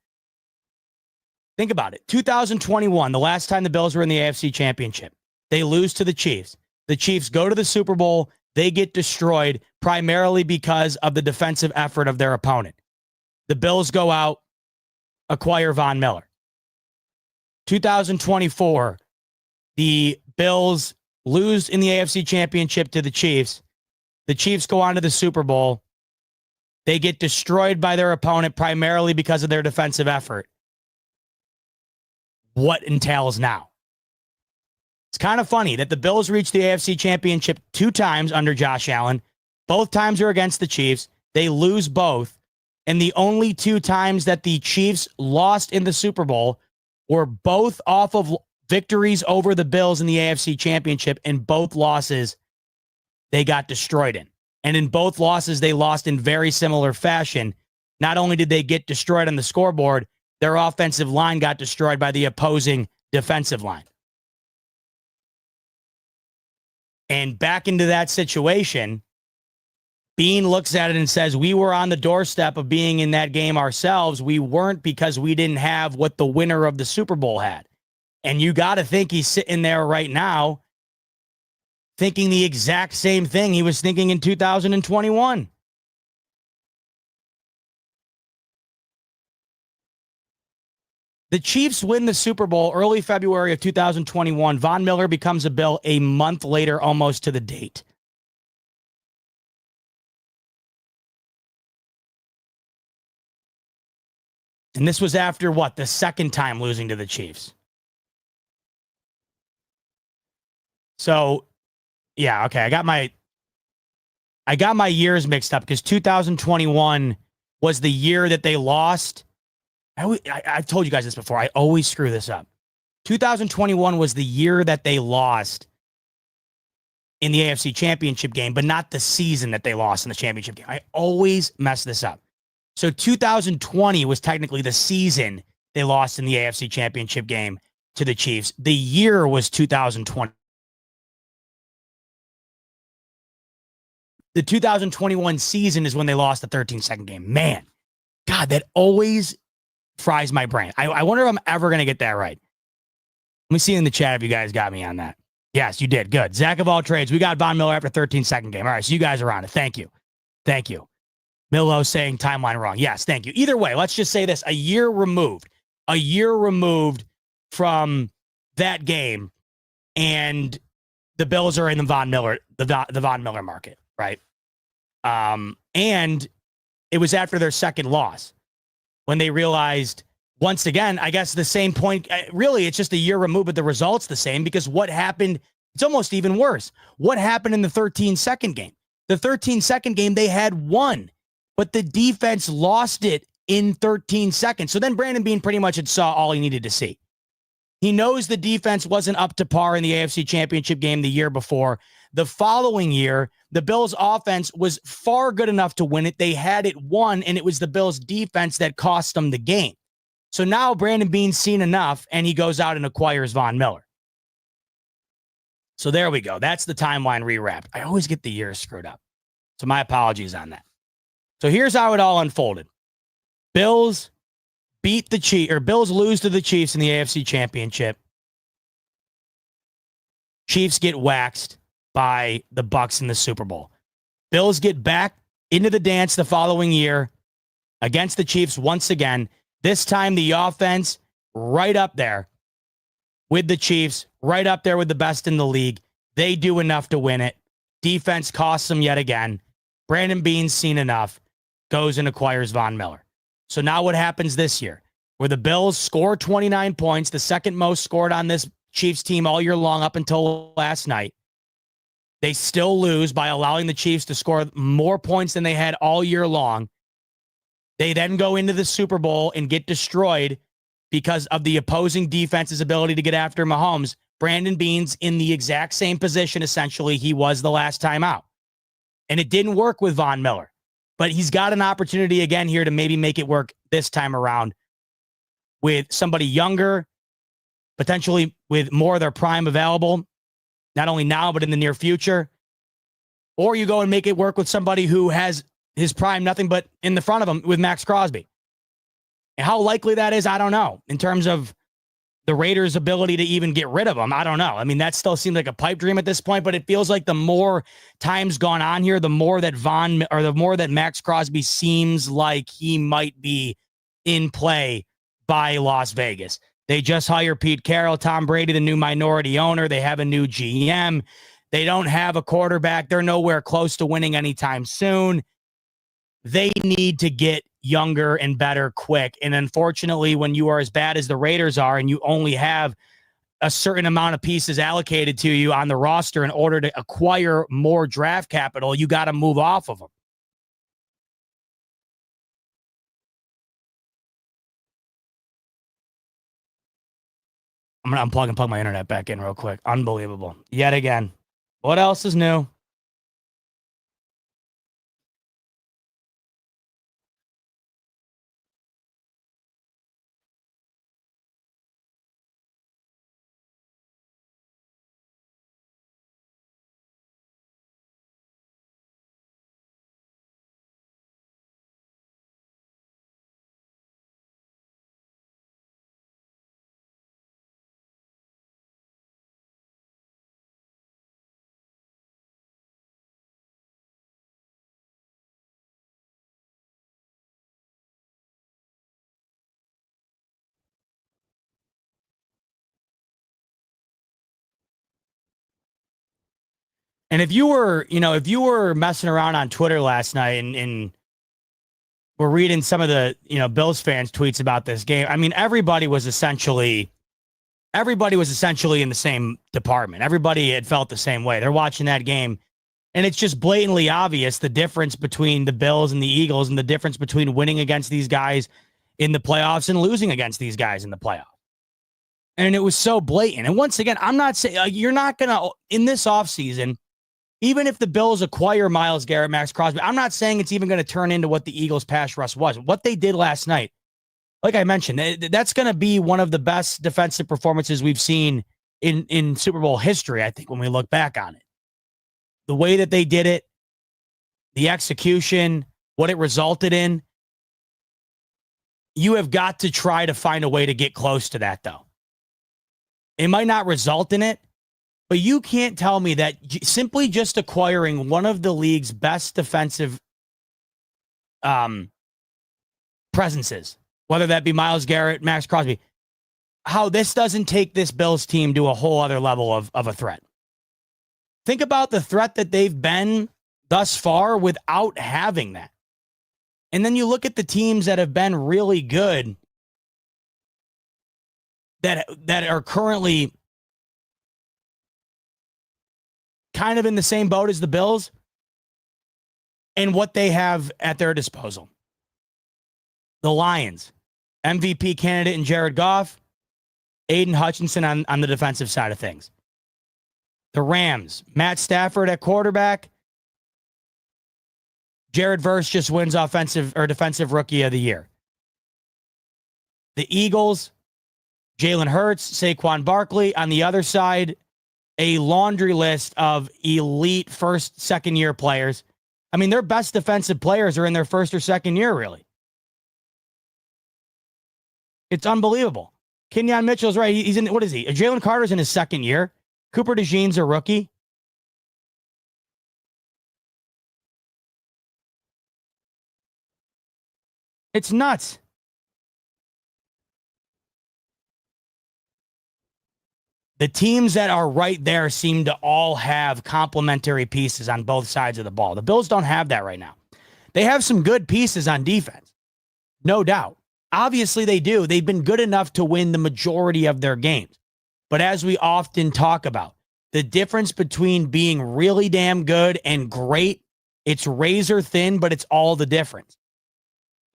Think about it. 2021, the last time the Bills were in the AFC Championship, they lose to the Chiefs. The Chiefs go to the Super Bowl. They get destroyed primarily because of the defensive effort of their opponent. The Bills go out, acquire Von Miller. 2024, the Bills lose in the AFC Championship to the Chiefs. The Chiefs go on to the Super Bowl. They get destroyed by their opponent primarily because of their defensive effort. What entails now? It's kind of funny that the Bills reached the AFC Championship 2 times under Josh Allen. Both times are against the Chiefs. They lose both. And the only 2 times that the Chiefs lost in the Super Bowl were both off of victories over the Bills in the AFC Championship, and both losses they got destroyed in. And in both losses, they lost in very similar fashion. Not only did they get destroyed on the scoreboard, their offensive line got destroyed by the opposing defensive line. And back into that situation, Beane looks at it and says, we were on the doorstep of being in that game ourselves. We weren't because we didn't have what the winner of the Super Bowl had. And you got to think he's sitting there right now thinking the exact same thing he was thinking in 2021. The Chiefs win the Super Bowl early February of 2021. Von Miller becomes a Bill a month later, almost to the date. And this was after what? The second time losing to the Chiefs. So, yeah, okay. I got my years mixed up because 2021 was the year that they lost. I've told you guys this before. I always screw this up. 2021 was the year that they lost in the AFC Championship game, but not the season that they lost in the championship game. I always mess this up. So 2020 was technically the season they lost in the AFC Championship game to the Chiefs. The year was 2020. the 2021 season is when they lost the 13-second game. Man, God, that always fries my brain. I wonder if I'm ever going to get that right. Let me see in the chat if you guys got me on that. Yes, you did. Good. Zach of all trades. We got Von Miller after 13-second game. All right, so you guys are on it. Thank you. Thank you. Milo saying timeline wrong. Yes, thank you. Either way, let's just say this. A year removed from that game, and the Bills are in the Von Miller market, right? And it was after their second loss when they realized, once again, I guess the same point, really, it's just a year removed, but the result's the same, because what happened, it's almost even worse. What happened in the 13-second game? The 13-second game, they had won, but the defense lost it in 13 seconds. So then Brandon Beane pretty much had saw all he needed to see. He knows the defense wasn't up to par in the AFC Championship game the year before. The following year, the Bills' offense was far good enough to win it. They had it won, and it was the Bills' defense that cost them the game. So now Brandon Beane's seen enough, and he goes out and acquires Von Miller. So there we go. That's the timeline rewrapped. I always get the years screwed up. So my apologies on that. So here's how it all unfolded. Bills beat the Chiefs, or Bills lose to the Chiefs in the AFC Championship. Chiefs get waxed by the Bucs in the Super Bowl. Bills get back into the dance the following year against the Chiefs once again. This time the offense right up there with the Chiefs, right up there with the best in the league. They do enough to win it. Defense costs them yet again. Brandon Beane's seen enough, goes and acquires Von Miller. So now what happens this year? Where the Bills score 29 points, the second most scored on this Chiefs team all year long up until last night. They still lose by allowing the Chiefs to score more points than they had all year long. They then go into the Super Bowl and get destroyed because of the opposing defense's ability to get after Mahomes. Brandon Beane's in the exact same position, essentially, he was the last time out. And it didn't work with Von Miller. But he's got an opportunity again here to maybe make it work this time around with somebody younger, potentially with more of their prime available, not only now, but in the near future. Or you go and make it work with somebody who has his prime nothing but in the front of him with Max Crosby. And how likely that is, I don't know. In terms of the Raiders' ability to even get rid of him, I don't know. I mean, that still seems like a pipe dream at this point, but it feels like the more time's gone on here, the more that Max Crosby seems like he might be in play by Las Vegas. They just hire Pete Carroll, Tom Brady, the new minority owner. They have a new GM. They don't have a quarterback. They're nowhere close to winning anytime soon. They need to get younger and better quick. And unfortunately, when you are as bad as the Raiders are and you only have a certain amount of pieces allocated to you on the roster in order to acquire more draft capital, you got to move off of them. I'm going to unplug and plug my internet back in real quick. Unbelievable. Yet again. What else is new? And if you were messing around on Twitter last night and we're reading some of the, Bills fans tweets about this game, I mean, everybody was essentially in the same department. Everybody had felt the same way. They're watching that game, and it's just blatantly obvious the difference between the Bills and the Eagles and the difference between winning against these guys in the playoffs and losing against these guys in the playoffs. And it was so blatant. And once again, I'm not saying you're not going to, in this offseason, even if the Bills acquire Myles Garrett, Max Crosby, I'm not saying it's even going to turn into what the Eagles' pass rush was. What they did last night, like I mentioned, that's going to be one of the best defensive performances we've seen in Super Bowl history, I think, when we look back on it. The way that they did it, the execution, what it resulted in. You have got to try to find a way to get close to that, though. It might not result in it, but you can't tell me that simply just acquiring one of the league's best defensive presences, whether that be Myles Garrett, Max Crosby, how this doesn't take this Bills team to a whole other level of a threat. Think about the threat that they've been thus far without having that. And then you look at the teams that have been really good that are currently kind of in the same boat as the Bills and what they have at their disposal. The Lions, MVP candidate in Jared Goff, Aiden Hutchinson on the defensive side of things. The Rams, Matt Stafford at quarterback. Jared Verse just wins offensive or defensive rookie of the year. The Eagles, Jalen Hurts, Saquon Barkley. On the other side, a laundry list of elite first, second year players. I mean, their best defensive players are in their first or second year, really. It's unbelievable. Kenyon Mitchell's right. He's in, what is he? Jalen Carter's in his second year. Cooper DeJean's a rookie. It's nuts. The teams that are right there seem to all have complementary pieces on both sides of the ball. The Bills don't have that right now. They have some good pieces on defense, no doubt. Obviously, they do. They've been good enough to win the majority of their games. But as we often talk about, the difference between being really damn good and great, it's razor thin, but it's all the difference.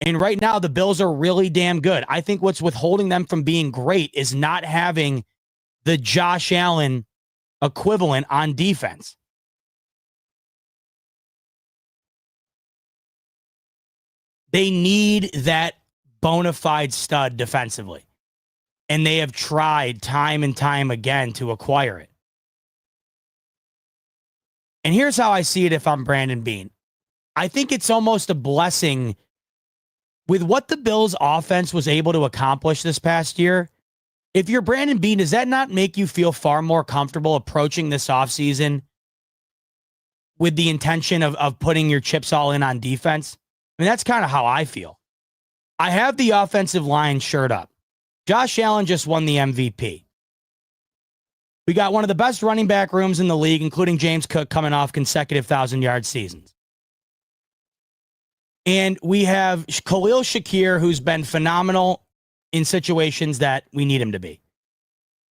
And right now, the Bills are really damn good. I think what's withholding them from being great is not having the Josh Allen equivalent on defense. They need that bona fide stud defensively. And they have tried time and time again to acquire it. And here's how I see it if I'm Brandon Beane. I think it's almost a blessing with what the Bills offense was able to accomplish this past year. If you're Brandon Beane, does that not make you feel far more comfortable approaching this offseason with the intention of putting your chips all in on defense? I mean, that's kind of how I feel. I have the offensive line shirt up. Josh Allen just won the MVP. We got one of the best running back rooms in the league, including James Cook coming off consecutive 1,000-yard seasons. And we have Khalil Shakir, who's been phenomenal in situations that we need him to be.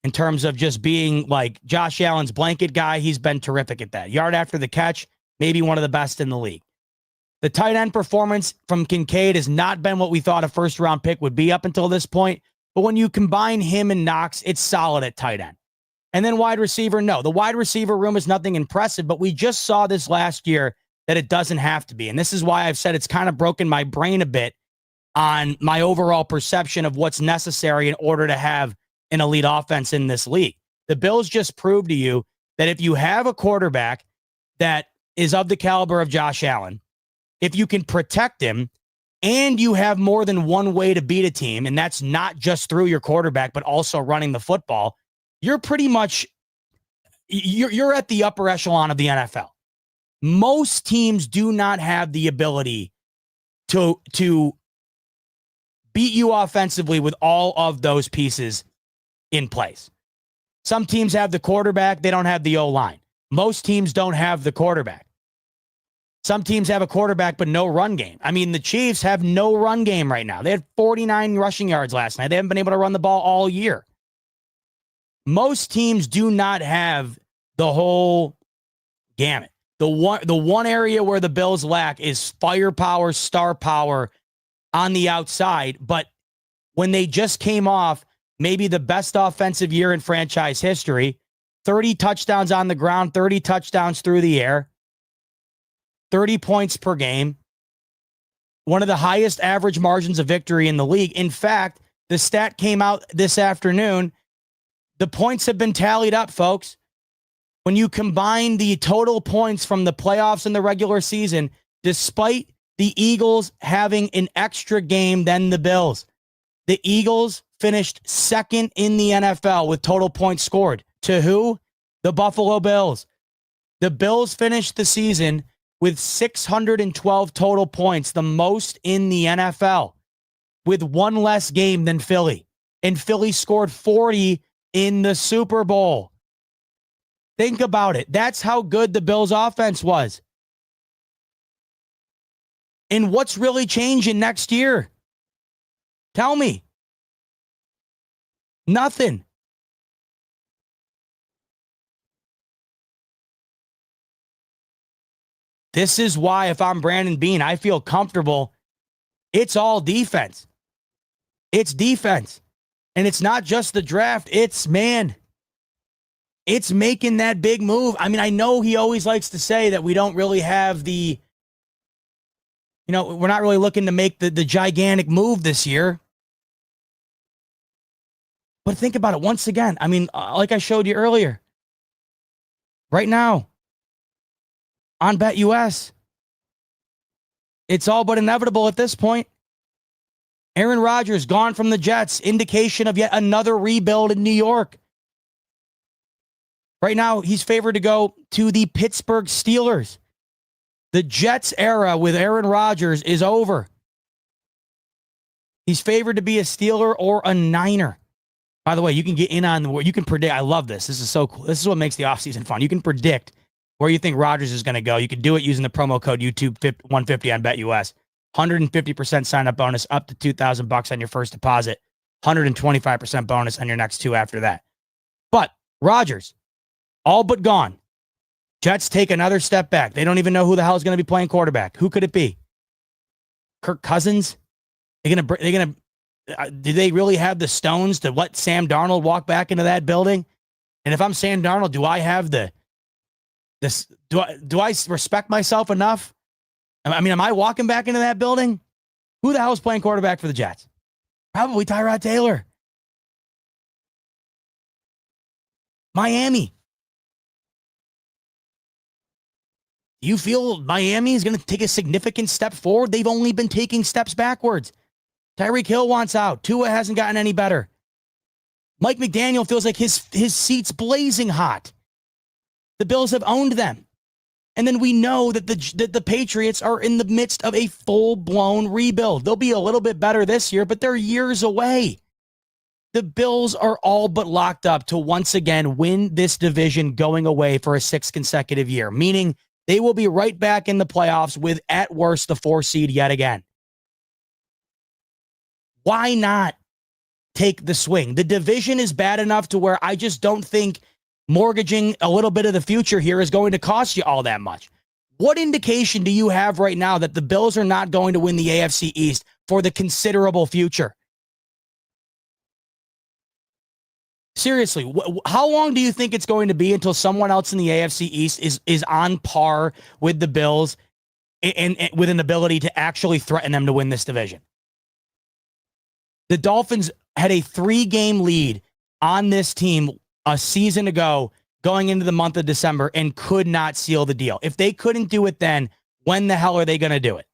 In terms of just being like Josh Allen's blanket guy, he's been terrific at that. Yard after the catch, maybe one of the best in the league. The tight end performance from Kincaid has not been what we thought a first-round pick would be up until this point. But when you combine him and Knox, it's solid at tight end. And then wide receiver, no. The wide receiver room is nothing impressive, but we just saw this last year that it doesn't have to be. And this is why I've said it's kind of broken my brain a bit on my overall perception of what's necessary in order to have an elite offense in this league. The Bills just proved to you that if you have a quarterback that is of the caliber of Josh Allen, if you can protect him and you have more than one way to beat a team, and that's not just through your quarterback, but also running the football, you're pretty much, you're at the upper echelon of the NFL. Most teams do not have the ability to beat you offensively with all of those pieces in place. Some teams have the quarterback, they don't have the O-line. Most teams don't have the quarterback. Some teams have a quarterback, but no run game. I mean, the Chiefs have no run game right now. They had 49 rushing yards last night. They haven't been able to run the ball all year. Most teams do not have the whole gamut. The one area where the Bills lack is firepower, star power on the outside. But when they just came off maybe the best offensive year in franchise history, 30 touchdowns on the ground, 30 touchdowns through the air, 30 points per game, one of the highest average margins of victory in the league. In fact, the stat came out this afternoon. The points have been tallied up, folks. When you combine the total points from the playoffs and the regular season, despite the Eagles having an extra game than the Bills. The Eagles finished second in the NFL with total points scored. To who? The Buffalo Bills. The Bills finished the season with 612 total points, the most in the NFL, with one less game than Philly. And Philly scored 40 in the Super Bowl. Think about it. That's how good the Bills' offense was. And what's really changing next year? Tell me. Nothing. This is why, if I'm Brandon Beane, I feel comfortable. It's all defense. It's defense. And it's not just the draft. It's making that big move. I mean, I know he always likes to say that we don't really have we're not really looking to make the gigantic move this year. But think about it once again. I mean, like I showed you earlier, right now, on BetUS, it's all but inevitable at this point. Aaron Rodgers gone from the Jets, indication of yet another rebuild in New York. Right now, he's favored to go to the Pittsburgh Steelers. The Jets era with Aaron Rodgers is over. He's favored to be a Steeler or a Niner. By the way, you can get in on you can predict. I love this. This is so cool. This is what makes the offseason fun. You can predict where you think Rodgers is going to go. You can do it using the promo code YouTube150 on BetUS. 150% sign-up bonus up to $2,000 on your first deposit. 125% bonus on your next two after that. But Rodgers, all but gone. Jets take another step back. They don't even know who the hell is going to be playing quarterback. Who could it be? Kirk Cousins? Do they really have the stones to let Sam Darnold walk back into that building? And if I'm Sam Darnold, do I have do I respect myself enough? I mean, am I walking back into that building? Who the hell is playing quarterback for the Jets? Probably Tyrod Taylor. Miami. You feel Miami is going to take a significant step forward? They've only been taking steps backwards. Tyreek Hill wants out. Tua hasn't gotten any better. Mike McDaniel feels like his seat's blazing hot. The Bills have owned them. And then we know that the Patriots are in the midst of a full-blown rebuild. They'll be a little bit better this year, but they're years away. The Bills are all but locked up to once again win this division going away for a sixth consecutive year, meaning they will be right back in the playoffs with, at worst, the 4 seed yet again. Why not take the swing? The division is bad enough to where I just don't think mortgaging a little bit of the future here is going to cost you all that much. What indication do you have right now that the Bills are not going to win the AFC East for the considerable future? Seriously, how long do you think it's going to be until someone else in the AFC East is on par with the Bills and with an ability to actually threaten them to win this division? The Dolphins had a 3-game lead on this team a season ago going into the month of December and could not seal the deal. If they couldn't do it then, when the hell are they going to do it?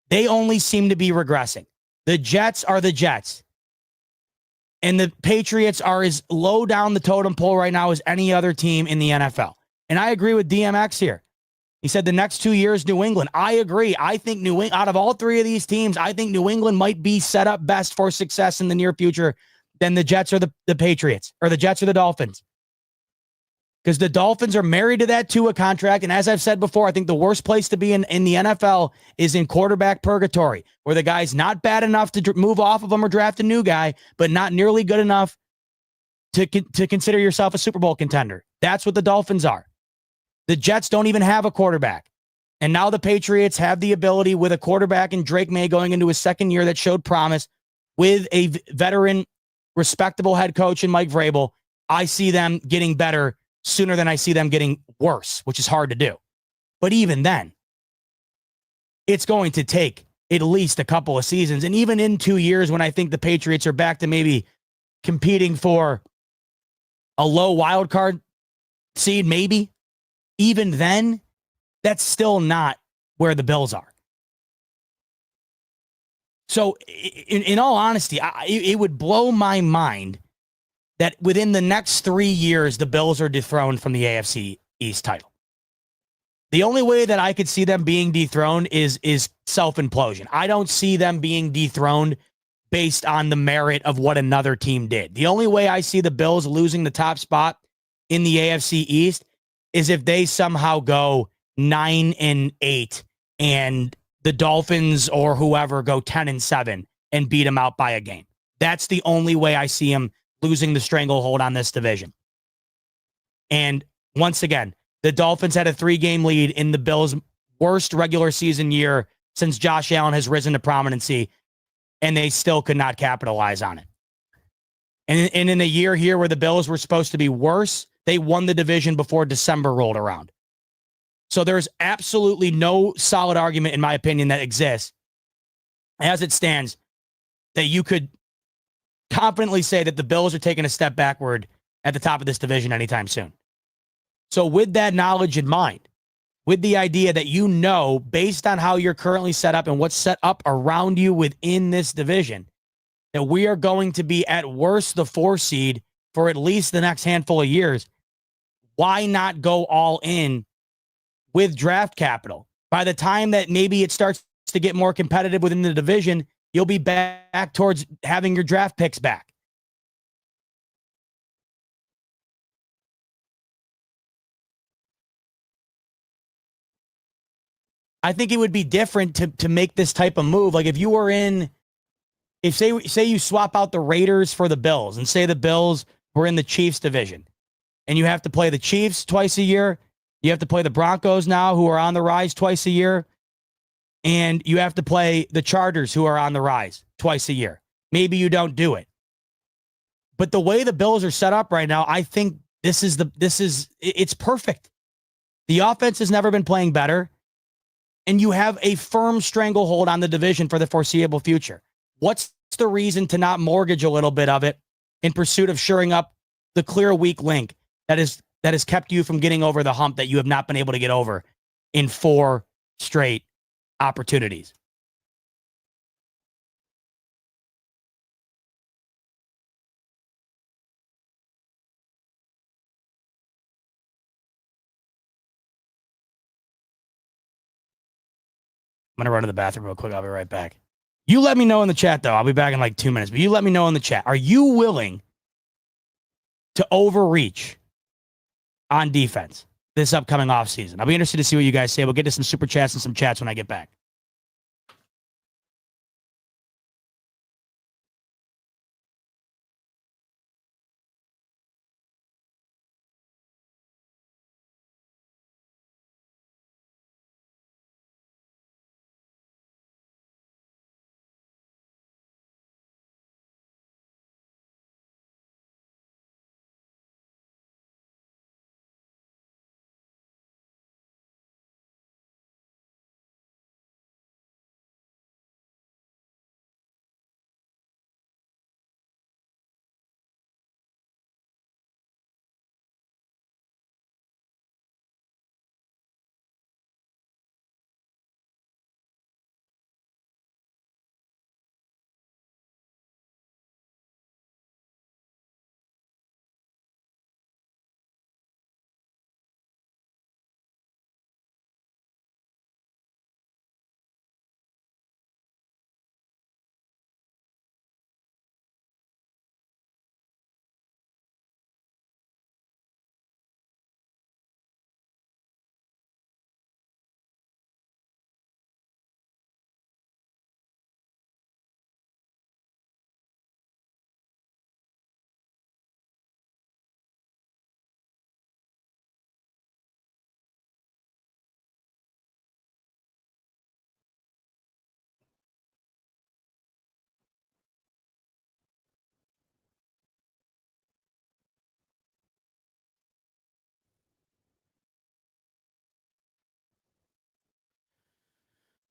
They only seem to be regressing. The Jets are the Jets. And the Patriots are as low down the totem pole right now as any other team in the NFL. And I agree with DMX here. He said the next 2 years, New England. I agree. I think New England, out of all three of these teams, I think New England might be set up best for success in the near future than the Jets or the Patriots, or the Jets or the Dolphins. Because the Dolphins are married to that Tua contract. And as I've said before, I think the worst place to be in the NFL is in quarterback purgatory, where the guy's not bad enough to move off of him or draft a new guy, but not nearly good enough to consider yourself a Super Bowl contender. That's what the Dolphins are. The Jets don't even have a quarterback. And now the Patriots have the ability with a quarterback and Drake May going into his second year that showed promise with a veteran, respectable head coach in Mike Vrabel. I see them getting better sooner than I see them getting worse, which is hard to do. But even then, it's going to take at least a couple of seasons. And even in 2 years, when I think the Patriots are back to maybe competing for a low wild card seed, maybe, even then, that's still not where the Bills are. So, in all honesty, it would blow my mind that within the next 3 years, the Bills are dethroned from the AFC East title. The only way that I could see them being dethroned is self-implosion. I don't see them being dethroned based on the merit of what another team did. The only way I see the Bills losing the top spot in the AFC East is if they somehow go 9-8 and the Dolphins or whoever go 10-7 and beat them out by a game. That's the only way I see them losing the stranglehold on this division. And once again, the Dolphins had a 3-game lead in the Bills' worst regular season year since Josh Allen has risen to prominency, and they still could not capitalize on it. And in a year here where the Bills were supposed to be worse, they won the division before December rolled around. So there's absolutely no solid argument, in my opinion, that exists as it stands that you could confidently say that the Bills are taking a step backward at the top of this division anytime soon. So with that knowledge in mind, with the idea that you know, based on how you're currently set up and what's set up around you within this division, that we are going to be at worst the 4 seed for at least the next handful of years, why not go all in with draft capital? By the time that maybe it starts to get more competitive within the division, you'll be back towards having your draft picks back. I think it would be different to make this type of move. Like if you were in, if say you swap out the Raiders for the Bills and say the Bills were in the Chiefs division and you have to play the Chiefs twice a year. You have to play the Broncos now who are on the rise twice a year. And you have to play the Chargers who are on the rise twice a year. Maybe you don't do it. But the way the Bills are set up right now, I think it's perfect. The offense has never been playing better. And you have a firm stranglehold on the division for the foreseeable future. What's the reason to not mortgage a little bit of it in pursuit of shoring up the clear weak link that has kept you from getting over the hump that you have not been able to get over in 4 straight opportunities? I'm going to run to the bathroom real quick. I'll be right back. You let me know in the chat, though. I'll be back in like 2 minutes. But you let me know in the chat. Are you willing to overreach on defense this upcoming offseason? I'll be interested to see what you guys say. We'll get to some super chats and some chats when I get back.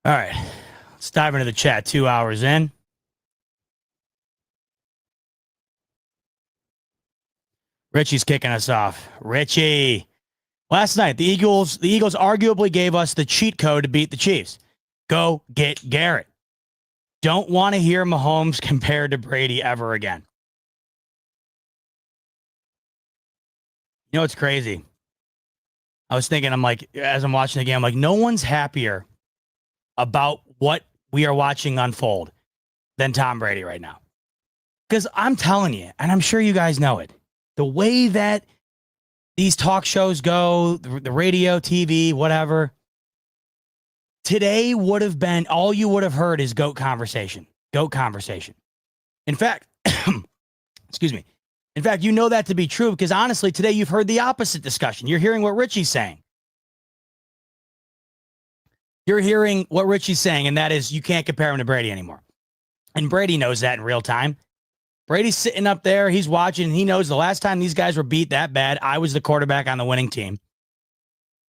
All right. Let's dive into the chat 2 hours in. Richie's kicking us off. Richie, Last night, the Eagles arguably gave us the cheat code to beat the Chiefs. Go get Garrett. Don't want to hear Mahomes compared to Brady ever again. You know, it's crazy. I was thinking, I'm like, as I'm watching the game, I'm like, no one's happier about what we are watching unfold than Tom Brady right now. Because I'm telling you, and I'm sure you guys know it, the way that these talk shows go, the radio, TV, whatever, today would have been, all you would have heard is GOAT conversation. GOAT conversation. In fact, excuse me. In fact, you know that to be true because honestly, today you've heard the opposite discussion. You're hearing what Richie's saying. You're hearing what Richie's saying, and that is you can't compare him to Brady anymore. And Brady knows that in real time. Brady's sitting up there. He's watching. He knows the last time these guys were beat that bad, I was the quarterback on the winning team.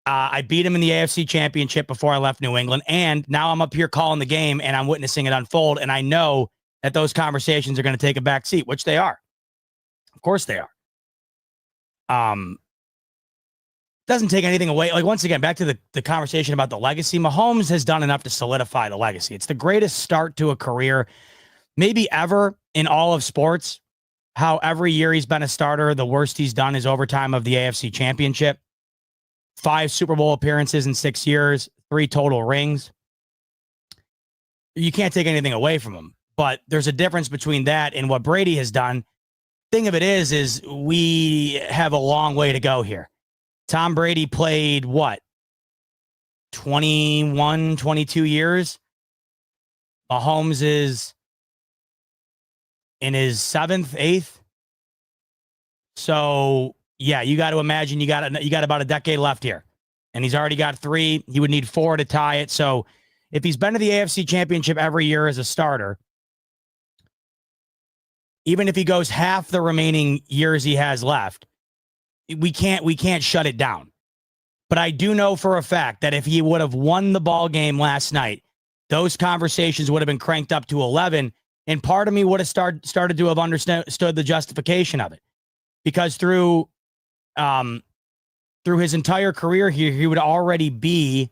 I beat him in the AFC Championship before I left New England, and now I'm up here calling the game, and I'm witnessing it unfold, and I know that those conversations are going to take a back seat, which they are. Of course they are. Doesn't take anything away. Like, once again, back to the conversation about the legacy. Mahomes has done enough to solidify the legacy. It's the greatest start to a career, maybe ever in all of sports. How every year he's been a starter, the worst he's done is overtime of the AFC Championship. 5 Super Bowl appearances in 6 years, 3 total rings. You can't take anything away from him. But there's a difference between that and what Brady has done. Thing of it is we have a long way to go here. Tom Brady played what? 21, 22 years. Mahomes is in his 7th, 8th. So, yeah, you got to imagine you got about a decade left here. And he's already got 3. He would need 4 to tie it. So, if he's been to the AFC Championship every year as a starter, even if he goes half the remaining years he has left, we can't shut it down. But I do know for a fact that if he would have won the ball game last night, those conversations would have been cranked up to 11. And part of me would have started to have understood the justification of it. Because through his entire career here, he would already be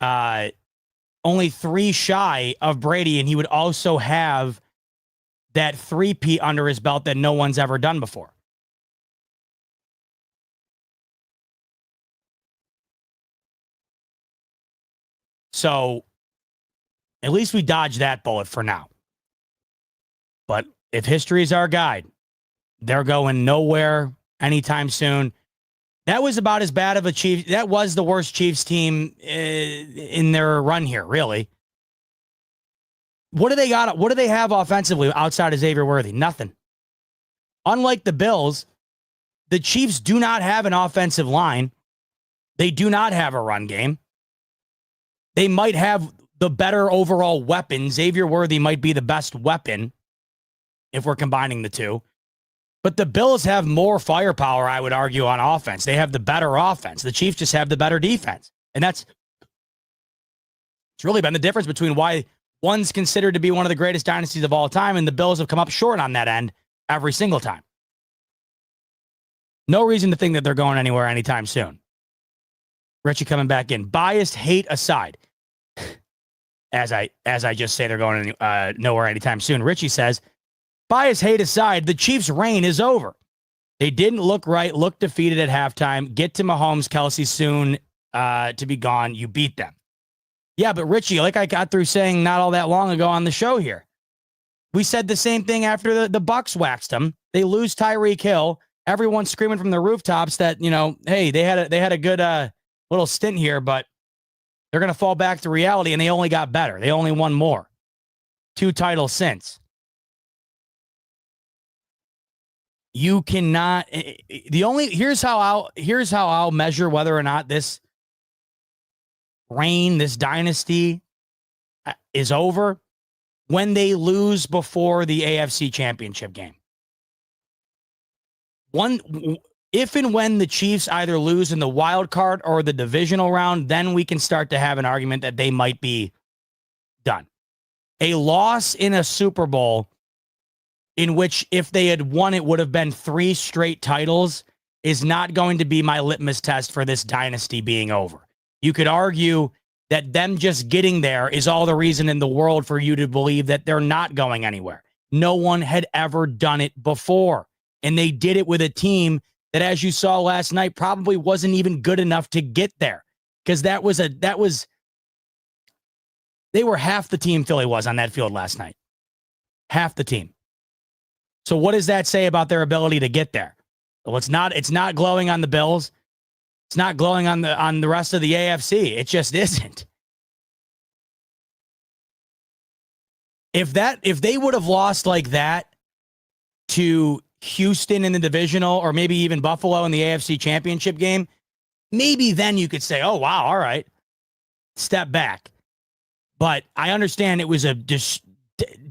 only 3 shy of Brady. And he would also have that 3-peat under his belt that no one's ever done before. So at least we dodged that bullet for now. But if history is our guide, they're going nowhere anytime soon. That was about as bad of a Chiefs. That was the worst Chiefs team in their run here, really. What do they got? What do they have offensively outside of Xavier Worthy? Nothing. Unlike the Bills, the Chiefs do not have an offensive line. They do not have a run game. They might have the better overall weapon. Xavier Worthy might be the best weapon if we're combining the two. But the Bills have more firepower, I would argue, on offense. They have the better offense. The Chiefs just have the better defense. And it's really been the difference between why one's considered to be one of the greatest dynasties of all time, and the Bills have come up short on that end every single time. No reason to think that they're going anywhere anytime soon. Richie coming back in. Biased hate aside, as I just say they're going nowhere anytime soon. Richie says, biased hate aside, the Chiefs' reign is over. They didn't look right, looked defeated at halftime. Get to Mahomes, Kelsey soon to be gone. You beat them. Yeah, but Richie, like I got through saying not all that long ago on the show here, we said the same thing after the Bucs waxed them. They lose Tyreek Hill. Everyone's screaming from the rooftops that, hey, they had a good little stint here, but they're going to fall back to reality, and they only got better. They only won more. 2 titles since. You cannot. Here's how I'll measure whether or not this reign, this dynasty is over, when they lose before the AFC Championship game. If and when the Chiefs either lose in the wild card or the divisional round, then we can start to have an argument that they might be done. A loss in a Super Bowl, in which if they had won, it would have been 3 straight titles, is not going to be my litmus test for this dynasty being over. You could argue that them just getting there is all the reason in the world for you to believe that they're not going anywhere. No one had ever done it before. And they did it with a team that, as you saw last night, probably wasn't even good enough to get there. Because they were half the team Philly was on that field last night. Half the team. So what does that say about their ability to get there? Well, it's not glowing on the Bills. It's not glowing on the rest of the AFC. It just isn't. If they would have lost like that to Houston in the divisional, or maybe even Buffalo in the AFC Championship game, maybe then you could say, oh, wow, all right, step back. But I understand it was a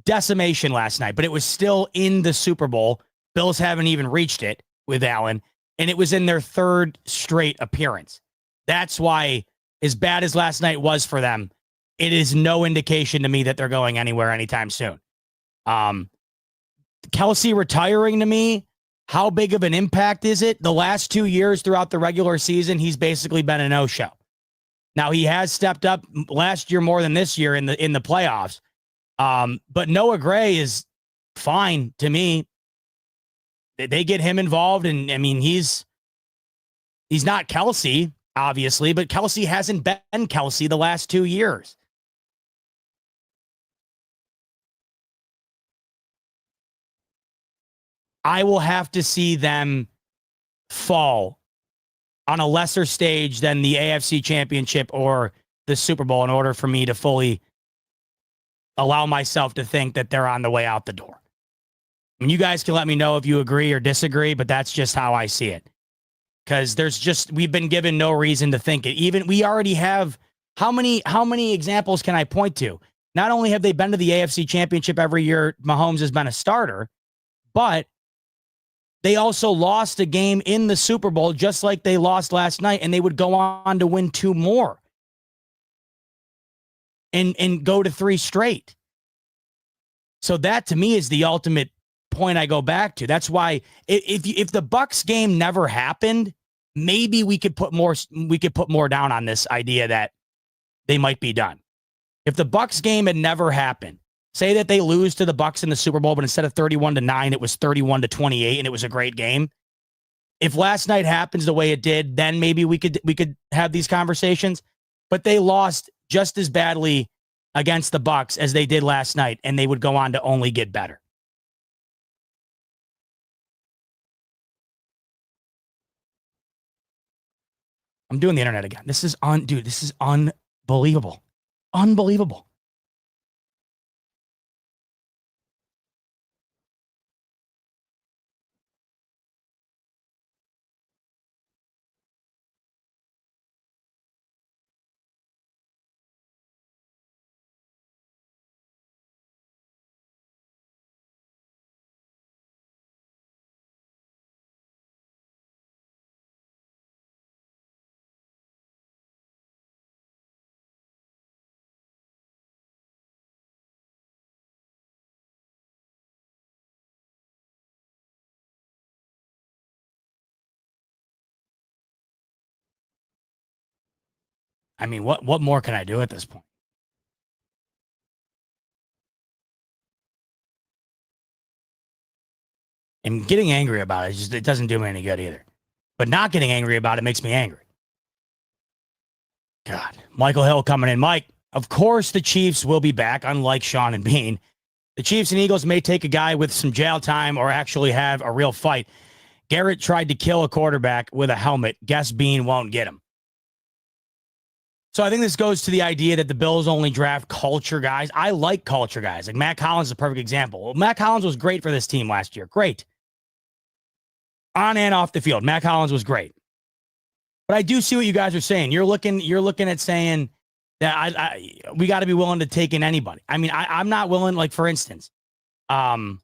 decimation last night, but it was still in the Super Bowl. Bills haven't even reached it with Allen, and it was in their third straight appearance. That's why, as bad as last night was for them, it is no indication to me that they're going anywhere anytime soon. Kelsey retiring, to me, how big of an impact is it? The last 2 years throughout the regular season, he's basically been a no-show. Now, he has stepped up last year more than this year in the playoffs. But Noah Gray is fine to me. They get him involved, and I mean, he's not Kelsey, obviously, but Kelsey hasn't been Kelsey the last 2 years. I will have to see them fall on a lesser stage than the AFC Championship or the Super Bowl in order for me to fully allow myself to think that they're on the way out the door. I mean, you guys can let me know if you agree or disagree, but that's just how I see it. Because we've been given no reason to think it. Even we already have, how many examples can I point to? Not only have they been to the AFC Championship every year Mahomes has been a starter, but they also lost a game in the Super Bowl just like they lost last night, and they would go on to win 2 more and go to 3 straight. So that to me is the ultimate point I go back to. That's why if the Bucs game never happened, maybe we could put more down on this idea that they might be done. If the Bucs game had never happened, say that they lose to the Bucs in the Super Bowl, but instead of 31-9, it was 31-28, and it was a great game. If last night happens the way it did, then maybe we could have these conversations. But they lost just as badly against the Bucs as they did last night, and they would go on to only get better. I'm doing the internet again. This is unbelievable. Unbelievable. I mean, what more can I do at this point? And getting angry about it doesn't do me any good either. But not getting angry about it makes me angry. God. Michael Hill coming in. Mike, of course the Chiefs will be back, unlike Sean and Bean. The Chiefs and Eagles may take a guy with some jail time or actually have a real fight. Garrett tried to kill a quarterback with a helmet. Guess Bean won't get him. So I think this goes to the idea that the Bills only draft culture guys. I like culture guys. Like Matt Collins is a perfect example. Well, Matt Collins was great for this team last year. Great. On and off the field, Matt Collins was great. But I do see what you guys are saying. You're looking at saying that we got to be willing to take in anybody. I mean, I'm not willing, like, for instance, like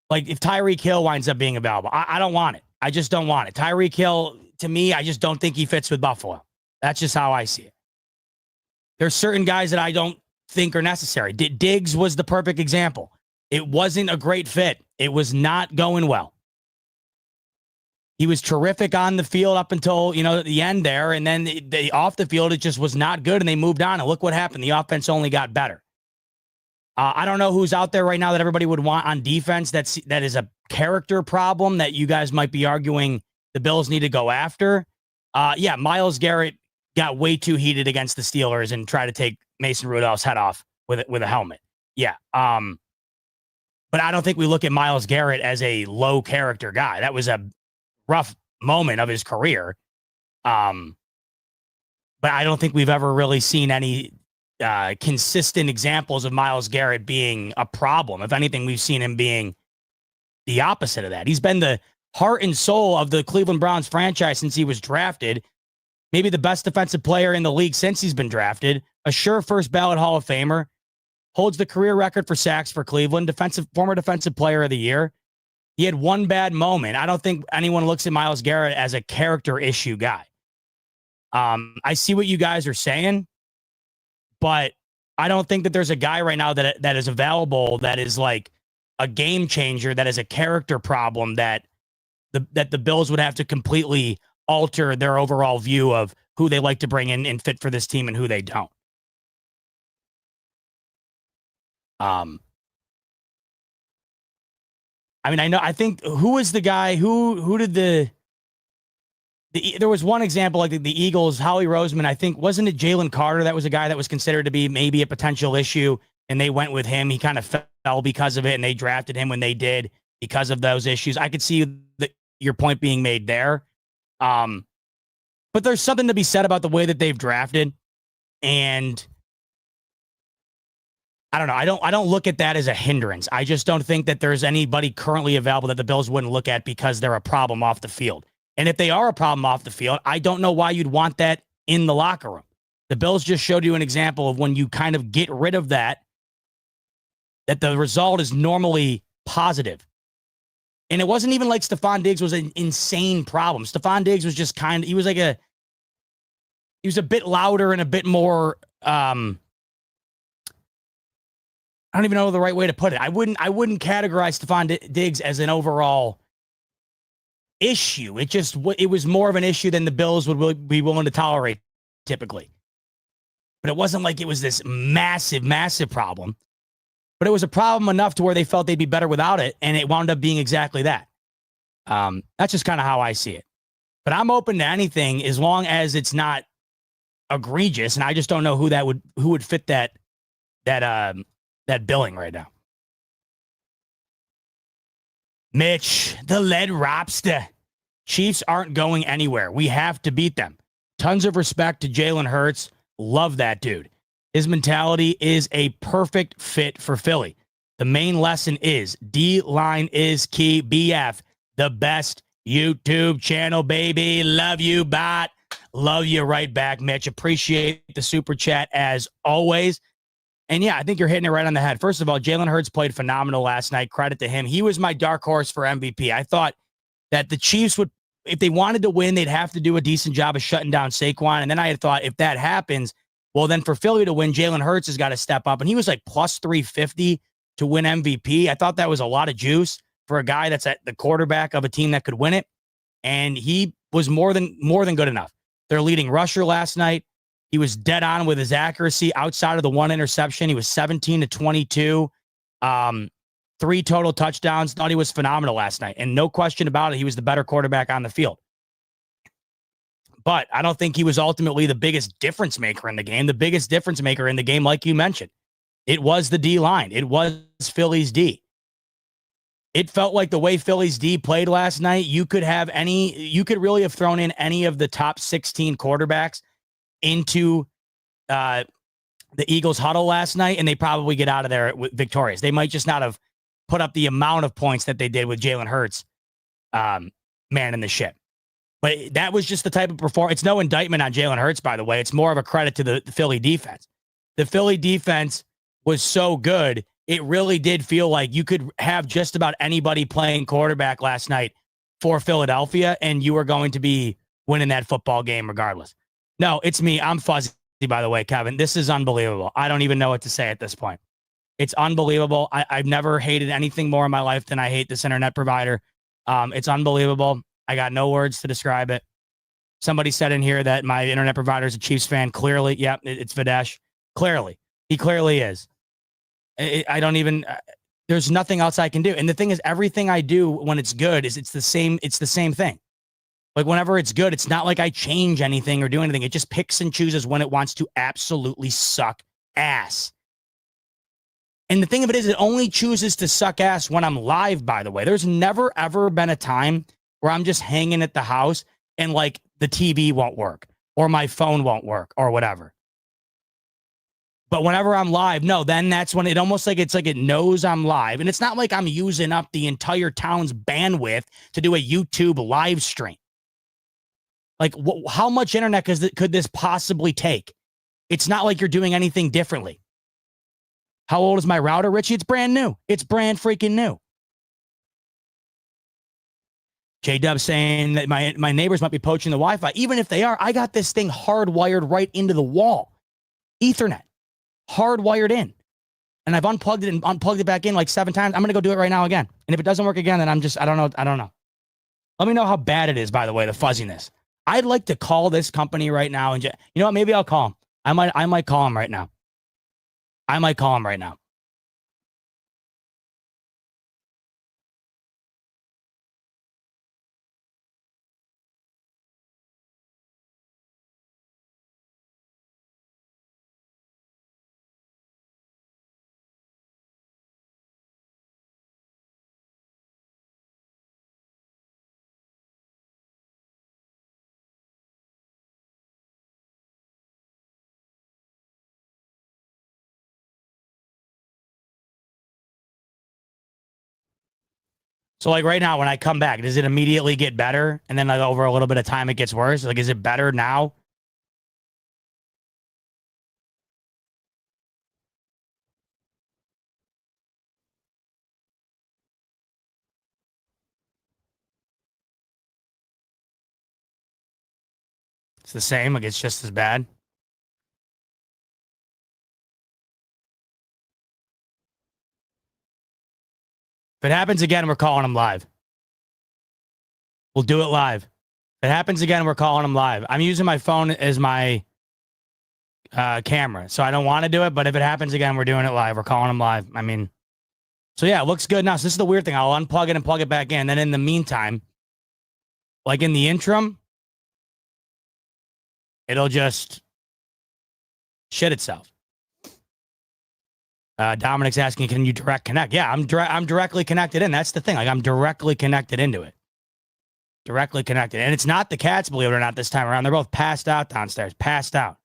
if Tyreek Hill winds up being available, I don't want it. I just don't want it. Tyreek Hill, to me, I just don't think he fits with Buffalo. That's just how I see it. There's certain guys that I don't think are necessary. Diggs was the perfect example. It wasn't a great fit. It was not going well. He was terrific on the field up until, the end there. And then off the field, it just was not good. And they moved on. And look what happened. The offense only got better. I don't know who's out there right now that everybody would want on defense. That is a character problem that you guys might be arguing the Bills need to go after. Myles Garrett got way too heated against the Steelers and tried to take Mason Rudolph's head off with a helmet. Yeah. But I don't think we look at Myles Garrett as a low character guy. That was a rough moment of his career. But I don't think we've ever really seen any consistent examples of Myles Garrett being a problem. If anything, we've seen him being the opposite of that. He's been the heart and soul of the Cleveland Browns franchise since he was drafted. Maybe the best defensive player in the league since he's been drafted. A sure first ballot Hall of Famer. Holds the career record for sacks for Cleveland. Former defensive player of the year. He had one bad moment. I don't think anyone looks at Myles Garrett as a character issue guy. I see what you guys are saying, but I don't think that there's a guy right now that is available that is like a game changer, that is a character problem that the Bills would have to completely alter their overall view of who they like to bring in and fit for this team and who they don't. I think who was the guy who did there was one example like the Eagles, Howie Roseman, I think, wasn't it Jalen Carter? That was a guy that was considered to be maybe a potential issue, and they went with him. He kind of fell because of it, and they drafted him when they did because of those issues. I could see your point being made there. But there's something to be said about the way that they've drafted, and I don't know. I don't look at that as a hindrance. I just don't think that there's anybody currently available that the Bills wouldn't look at because they're a problem off the field. And if they are a problem off the field, I don't know why you'd want that in the locker room. The Bills just showed you an example of when you kind of get rid of that the result is normally positive. And it wasn't even like Stephon Diggs was an insane problem. Stephon Diggs was just he was a bit louder and a bit more, I don't even know the right way to put it. I wouldn't categorize Stephon Diggs as an overall issue. It was more of an issue than the Bills would be willing to tolerate typically. But it wasn't like it was this massive, massive problem. But it was a problem enough to where they felt they'd be better without it, and it wound up being exactly that. That's just kind of how I see it. But I'm open to anything as long as it's not egregious, and I just don't know who would fit that billing right now. Mitch, the lead lobster. Chiefs aren't going anywhere. We have to beat them. Tons of respect to Jalen Hurts. Love that dude. His mentality is a perfect fit for Philly. The main lesson is D-line is key. BF, the best YouTube channel, baby. Love you, bot. Love you right back, Mitch. Appreciate the super chat as always. And yeah, I think you're hitting it right on the head. First of all, Jalen Hurts played phenomenal last night. Credit to him. He was my dark horse for MVP. I thought that the Chiefs would, if they wanted to win, they'd have to do a decent job of shutting down Saquon. And then I had thought if that happens, well, then for Philly to win, Jalen Hurts has got to step up. And he was like plus 350 to win MVP. I thought that was a lot of juice for a guy that's at the quarterback of a team that could win it. And he was more than good enough. Their leading rusher last night. He was dead on with his accuracy outside of the one interception. He was 17 to 22, 3 total touchdowns. Thought he was phenomenal last night. And no question about it, he was the better quarterback on the field. But I don't think he was ultimately the biggest difference maker in the game. The biggest difference maker in the game, like you mentioned, it was the D-line. It was Philly's D. It felt like the way Philly's D played last night, you could really have thrown in any of the top 16 quarterbacks into the Eagles huddle last night, and they probably get out of there victorious. They might just not have put up the amount of points that they did with Jalen Hurts, man in the ship. But that was just the type of performance. It's no indictment on Jalen Hurts, by the way. It's more of a credit to the Philly defense. The Philly defense was so good, it really did feel like you could have just about anybody playing quarterback last night for Philadelphia, and you were going to be winning that football game regardless. No, it's me. I'm fuzzy, by the way, Kevin. This is unbelievable. I don't even know what to say at this point. It's unbelievable. I've never hated anything more in my life than I hate this internet provider. It's unbelievable. I got no words to describe it. Somebody said in here that my internet provider is a Chiefs fan. Clearly, yep, it's Videsh. Clearly. He clearly is. I don't even, there's nothing else I can do. And the thing is, everything I do when it's good is it's the same thing. Like whenever it's good, it's not like I change anything or do anything. It just picks and chooses when it wants to absolutely suck ass. And the thing of it is, it only chooses to suck ass when I'm live, by the way. There's never, ever been a time where I'm just hanging at the house and like the TV won't work or my phone won't work or whatever. But whenever I'm live, no, then that's when it almost like it's like it knows I'm live. And it's not like I'm using up the entire town's bandwidth to do a YouTube live stream. Like, how much internet could this possibly take? It's not like you're doing anything differently. How old is my router, Richie? It's brand new. It's brand freaking new. J-Dub saying that my neighbors might be poaching the Wi-Fi. Even if they are, I got this thing hardwired right into the wall. Ethernet. Hardwired in. And I've unplugged it and unplugged it back in like 7 times. I'm going to go do it right now again. And if it doesn't work again, then I don't know. Let me know how bad it is, by the way, the fuzziness. I'd like to call this company right now and you know what? Maybe I'll call him. I might call him right now. So like right now, when I come back, does it immediately get better? And then like over a little bit of time, it gets worse? Like, is it better now? It's the same. Like, it's just as bad. If it happens again, we're calling them live. We'll do it live. If it happens again, we're calling them live. I'm using my phone as my camera, so I don't want to do it. But if it happens again, we're doing it live. We're calling them live. I mean, so yeah, it looks good now. So this is the weird thing. I'll unplug it and plug it back in. Then in the meantime, like in the interim, it'll just shit itself. Dominic's asking, can you direct connect? Yeah, I'm directly connected in. That's the thing. Like I'm directly connected into it. Directly connected. And it's not the cats, believe it or not, this time around. They're both passed out downstairs. Passed out.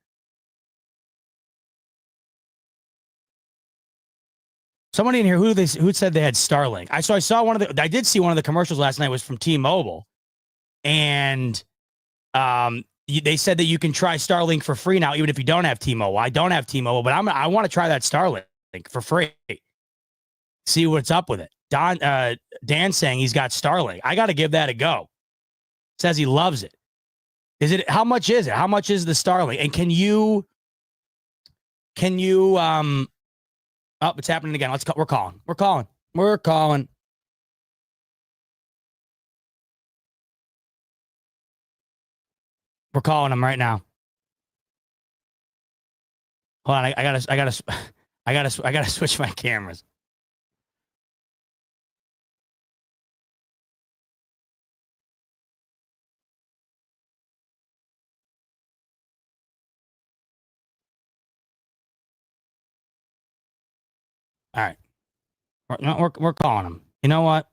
Somebody in here who said they had Starlink. I saw I did see one of the commercials last night was from T-Mobile. And they said that you can try Starlink for free now, even if you don't have T-Mobile. I don't have T-Mobile, but I want to try that Starlink for free. See what's up with it. Dan saying he's got Starlink. I got to give that a go. Says he loves it. How much is it? How much is the Starlink? And can you oh, it's happening again. We're calling. We're calling them right now. Hold on, I gotta switch my cameras. All right. We're calling them. You know what?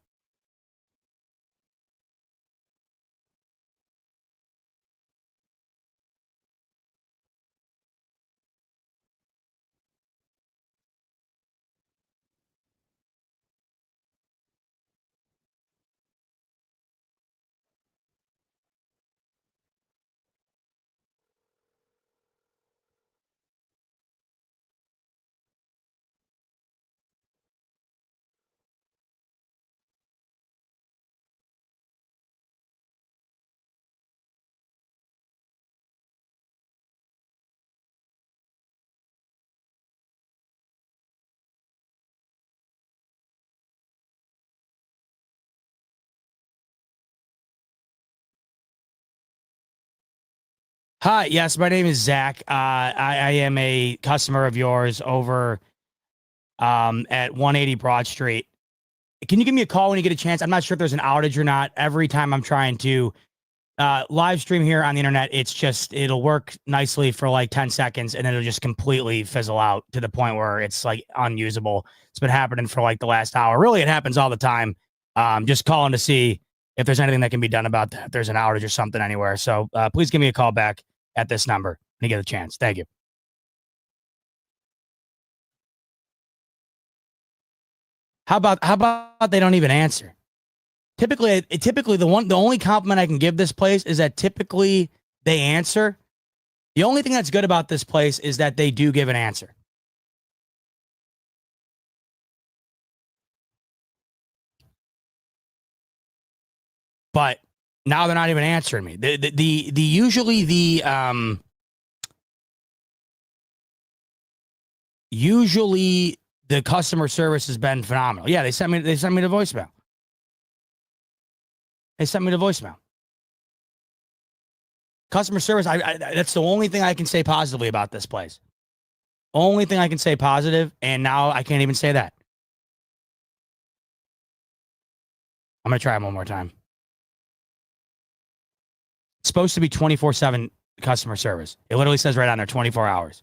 Hi, yes, my name is Zach. I am a customer of yours over at 180 Broad Street. Can you give me a call when you get a chance? I'm not sure if there's an outage or not. Every time I'm trying to live stream here on the internet, it'll work nicely for like 10 seconds and then it'll just completely fizzle out to the point where it's like unusable. It's been happening for like the last hour. Really, it happens all the time. Just calling to see if there's anything that can be done about that, if there's an outage or something anywhere. So please give me a call back at this number when you get a chance. Thank you. How about they don't even answer? Typically the only compliment I can give this place is that typically they answer. The only thing that's good about this place is that they do give an answer. But now they're not even answering me. Usually the customer service has been phenomenal. Yeah, they sent me the voicemail. They sent me the voicemail. Customer service, that's the only thing I can say positively about this place. Only thing I can say positive, and now I can't even say that. I'm going to try it one more time. It's supposed to be 24/7 customer service. It literally says right on there, 24 hours.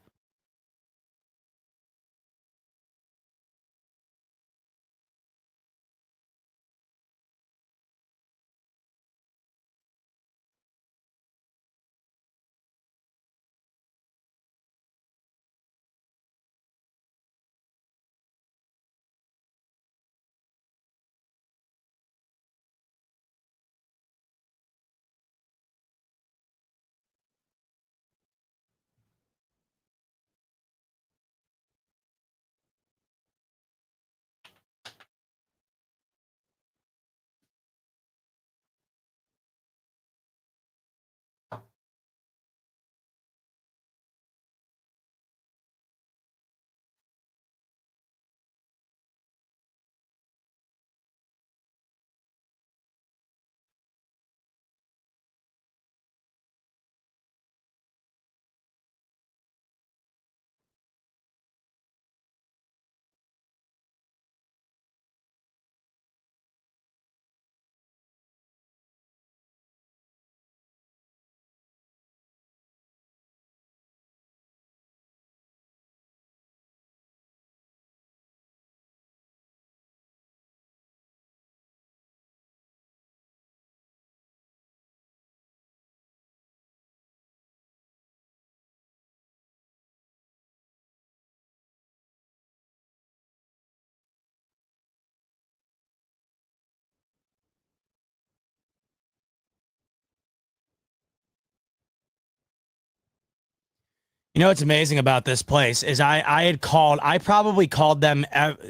You know what's amazing about this place is I probably called them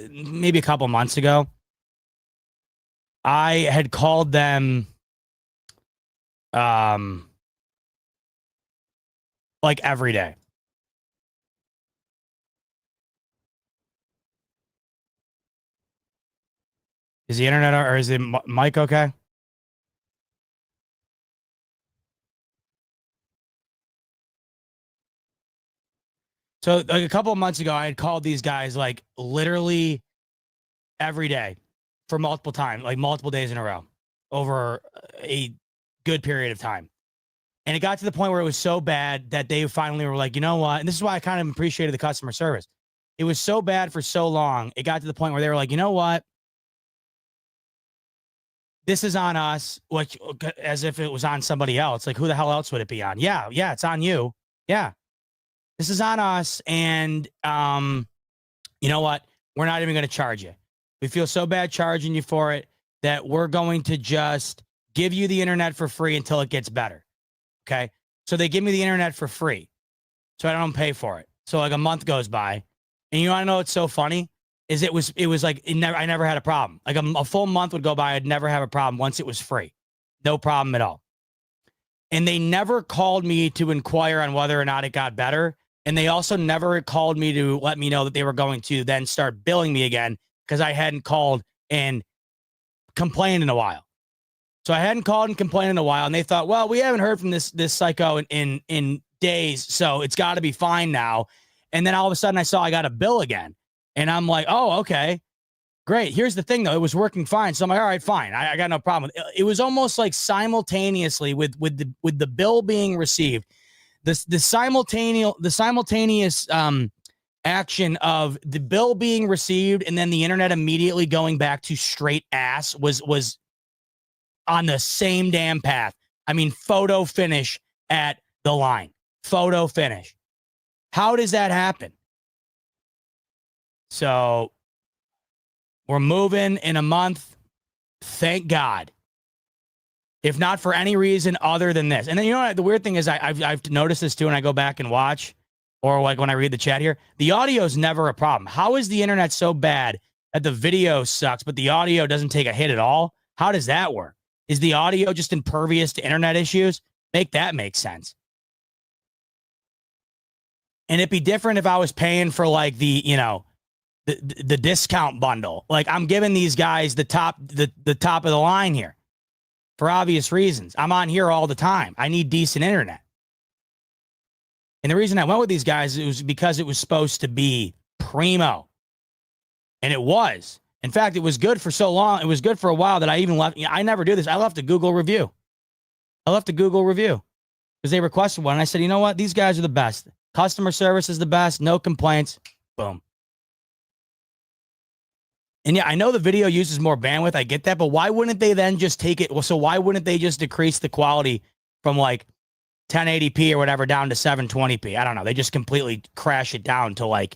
maybe a couple months ago. I had called them like every day. Is the internet or is the mic okay? So like a couple of months ago, I had called these guys like literally every day for multiple times, like multiple days in a row over a good period of time. And it got to the point where it was so bad that they finally were like, you know what? And this is why I kind of appreciated the customer service. It was so bad for so long. It got to the point where they were like, you know what? This is on us, like as if it was on somebody else. Like, who the hell else would it be on? Yeah, it's on you. Yeah. This is on us. And you know what? We're not even going to charge you. We feel so bad charging you for it that we're going to just give you the internet for free until it gets better. Okay. So they give me the internet for free. So I don't pay for it. So like a month goes by. And you want to know what's so funny? Is it was like I never had a problem. Like a full month would go by, I'd never have a problem once it was free. No problem at all. And they never called me to inquire on whether or not it got better. And they also never called me to let me know that they were going to then start billing me again because I hadn't called and complained in a while. So I hadn't called and complained in a while, and they thought, well, we haven't heard from this psycho in days, so it's got to be fine now. And then all of a sudden I saw I got a bill again, and I'm like, oh, okay, great. Here's the thing, though. It was working fine. So I'm like, all right, fine. I got no problem. It was almost like simultaneously with the bill being received, the simultaneous action of the bill being received and then the internet immediately going back to straight ass was on the same damn path. I mean, photo finish at the line. Photo finish. How does that happen? So we're moving in a month. Thank God. If not for any reason other than this. And then, you know what? The weird thing is I've noticed this too, and I go back and watch, or like when I read the chat here, the audio is never a problem. How is the internet so bad that the video sucks, but the audio doesn't take a hit at all? How does that work? Is the audio just impervious to internet issues? Make that make sense. And it'd be different if I was paying for like the discount bundle. Like I'm giving these guys the top of the line here for obvious reasons. I'm on here all the time. I need decent internet. And the reason I went with these guys was because it was supposed to be primo. And it was. In fact, it was good for so long. It was good for a while that I even left. I never do this. I left a Google review. Because they requested one. And I said, you know what? These guys are the best. Customer service is the best. No complaints. Boom. And yeah, I know the video uses more bandwidth. I get that. But why wouldn't they then just take it? Well, so why wouldn't they just decrease the quality from like 1080p or whatever down to 720p? I don't know. They just completely crash it down to like,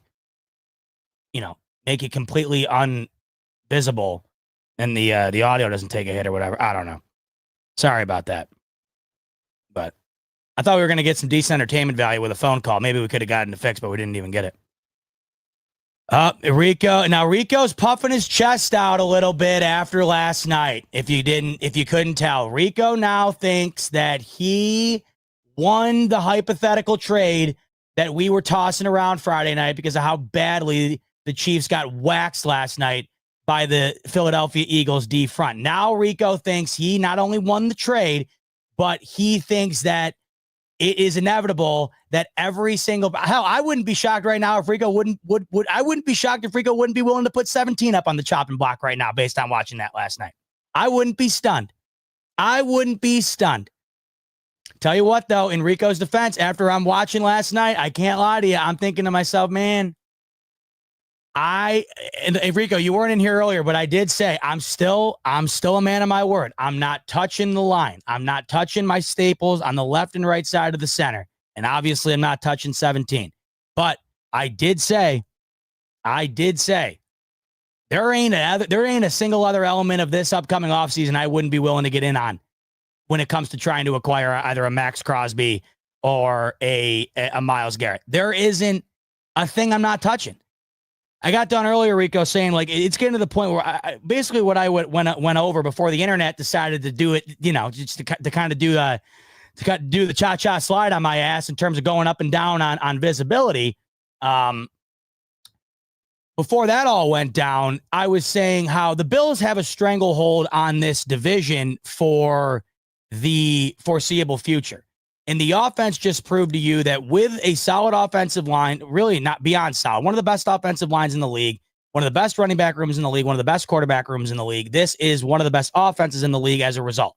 make it completely unvisible, and the audio doesn't take a hit or whatever. I don't know. Sorry about that. But I thought we were going to get some decent entertainment value with a phone call. Maybe we could have gotten it fixed, but we didn't even get it. Rico. Now Rico's puffing his chest out a little bit after last night. If you couldn't tell, Rico now thinks that he won the hypothetical trade that we were tossing around Friday night because of how badly the Chiefs got waxed last night by the Philadelphia Eagles D front. Now Rico thinks he not only won the trade, but he thinks that it is inevitable that every single I wouldn't be shocked right now if Rico I wouldn't be shocked if Rico wouldn't be willing to put 17 up on the chopping block right now based on watching that last night. I wouldn't be stunned. Tell you what, though, in Rico's defense, after I'm watching last night, I can't lie to you. I'm thinking to myself, man, Rico, you weren't in here earlier, but I did say I'm still a man of my word. I'm not touching the line. I'm not touching my staples on the left and right side of the center. And obviously I'm not touching 17. But I did say there ain't a single other element of this upcoming offseason I wouldn't be willing to get in on when it comes to trying to acquire either a Max Crosby or a Myles Garrett. There isn't a thing I'm not touching. I got done earlier, Rico, saying like it's getting to the point where basically what I went over before the internet decided to do it, just to kind of do the cha-cha slide on my ass in terms of going up and down on visibility. Before that all went down, I was saying how the Bills have a stranglehold on this division for the foreseeable future. And the offense just proved to you that with a solid offensive line, really not beyond solid, one of the best offensive lines in the league, one of the best running back rooms in the league, one of the best quarterback rooms in the league, this is one of the best offenses in the league as a result.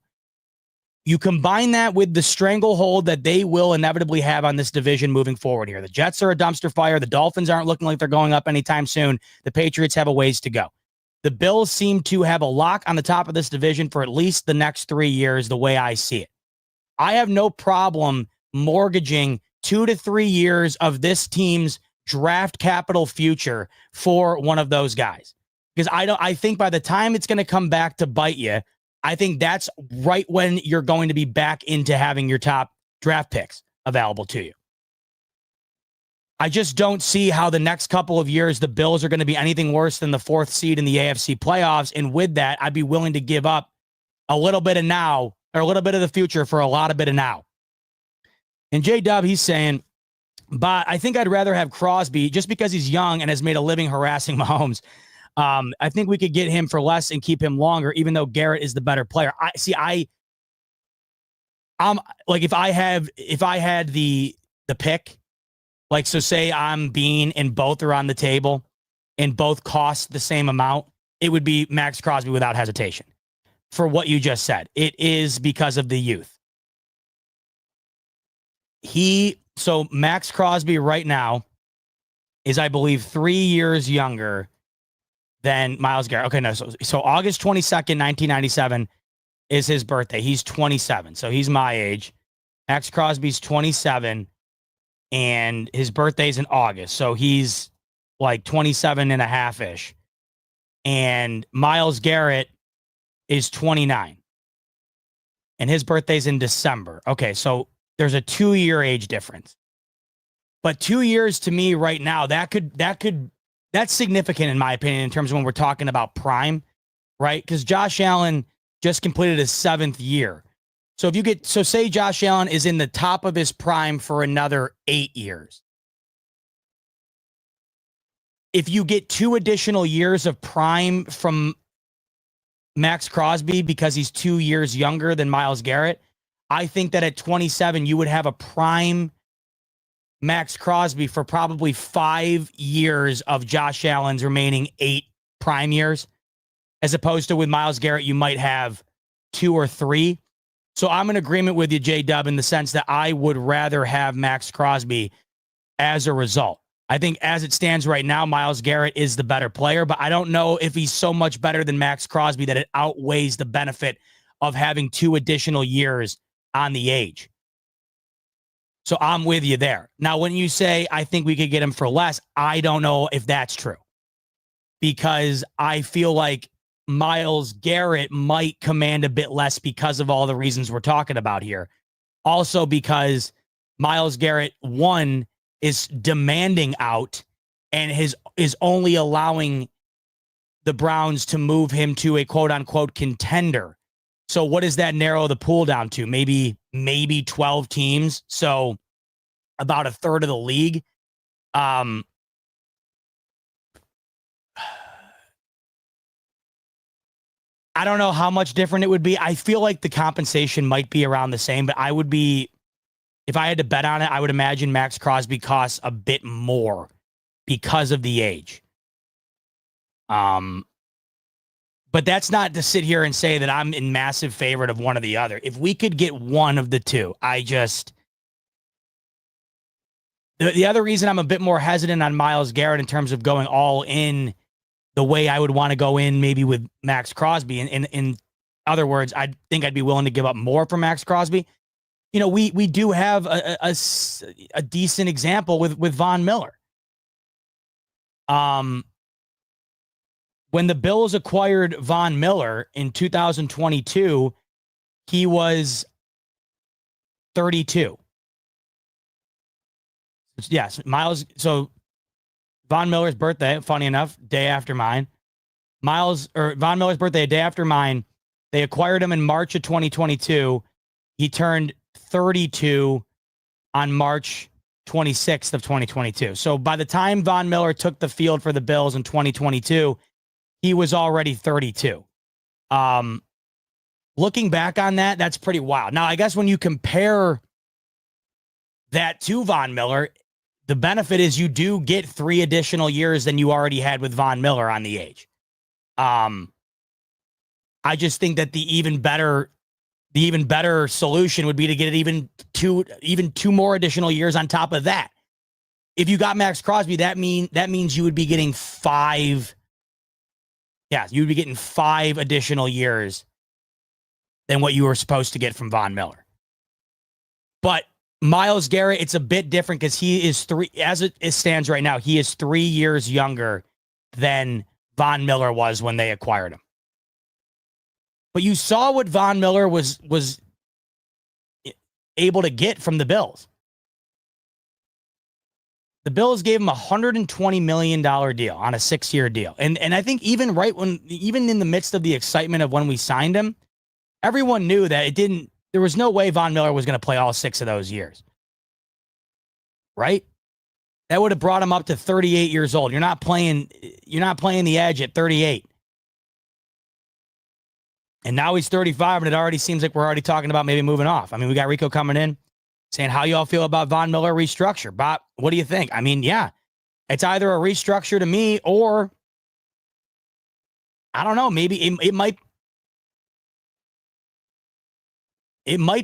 You combine that with the stranglehold that they will inevitably have on this division moving forward here. The Jets are a dumpster fire. The Dolphins aren't looking like they're going up anytime soon. The Patriots have a ways to go. The Bills seem to have a lock on the top of this division for at least the next 3 years, the way I see it. I have no problem mortgaging 2 to 3 years of this team's draft capital future for one of those guys. Because I think by the time it's going to come back to bite you, I think that's right when you're going to be back into having your top draft picks available to you. I just don't see how the next couple of years the Bills are going to be anything worse than the 4th seed in the AFC playoffs. And with that, I'd be willing to give up a little bit of now or a little bit of the future for a lot of bit of now. And J-Dub, he's saying, but I think I'd rather have Crosby just because he's young and has made a living harassing Mahomes. I think we could get him for less and keep him longer, even though Garrett is the better player. I'm like, if I had the pick, like, so say I'm Bean and both are on the table and both cost the same amount, it would be Max Crosby without hesitation for what you just said. It is because of the youth. So Max Crosby right now is, I believe, 3 years younger than Myles Garrett. Okay, no. So August 22nd, 1997 is his birthday. He's 27. So he's my age. Max Crosby's 27 and his birthday's in August. So he's like 27 and a half-ish. And Myles Garrett is 29. And his birthday's in December. Okay, so there's a 2-year age difference. But 2 years to me right now, that's significant in my opinion in terms of when we're talking about prime, right? Because Josh Allen just completed his 7th year. So say Josh Allen is in the top of his prime for another 8 years. If you get 2 additional years of prime from Max Crosby because he's 2 years younger than Myles Garrett, I think that at 27, you would have a prime Max Crosby for probably 5 years of Josh Allen's remaining 8 prime years, as opposed to with Myles Garrett, you might have 2 or 3. So I'm in agreement with you, J-Dub, in the sense that I would rather have Max Crosby as a result. I think as it stands right now, Myles Garrett is the better player, but I don't know if he's so much better than Max Crosby that it outweighs the benefit of having 2 additional years on the age. So I'm with you there. Now, when you say, I think we could get him for less, I don't know if that's true, because I feel like Myles Garrett might command a bit less because of all the reasons we're talking about here. Also because Myles Garrett, one, is demanding out and is only allowing the Browns to move him to a quote-unquote contender. So what does that narrow the pool down to? Maybe 12 teams. So about a third of the league. I don't know how much different it would be. I feel like the compensation might be around the same, but if I had to bet on it, I would imagine Max Crosby costs a bit more because of the age. But that's not to sit here and say that I'm in massive favor of one or the other. If we could get one of the two, the other reason I'm a bit more hesitant on Myles Garrett in terms of going all in the way I would want to go in maybe with Max Crosby. In other words, I think I'd be willing to give up more for Max Crosby. You know, we do have a decent example with Von Miller. When the Bills acquired Von Miller in 2022, he was 32. Yes, Myles. So Von Miller's birthday, funny enough, day after mine. Von Miller's birthday, a day after mine. They acquired him in March of 2022. He turned 32 on March 26th of 2022. So by the time Von Miller took the field for the Bills in 2022, he was already 32. Looking back on that, that's pretty wild. Now, I guess when you compare that to Von Miller, the benefit is you do get 3 additional years than you already had with Von Miller on the age. I just think that the even better solution would be to get even two more additional years on top of that. If you got Max Crosby, that means you would be getting 5. Yeah, you would be getting 5 additional years than what you were supposed to get from Von Miller. But Myles Garrett, it's a bit different because he is 3, as it stands right now, he is 3 years younger than Von Miller was when they acquired him. But you saw what Von Miller was able to get from the Bills. The Bills gave him a $120 million deal on a 6-year deal. And I think even in the midst of the excitement of when we signed him, everyone knew that there was no way Von Miller was going to play all 6 of those years. Right? That would have brought him up to 38 years old. You're not playing the edge at 38. And now he's 35, and it already seems like we're already talking about maybe moving off. I mean, we got Rico coming in saying, how y'all feel about Von Miller restructure? Bob, what do you think? I mean, yeah, it's either a restructure to me or, I don't know, maybe it might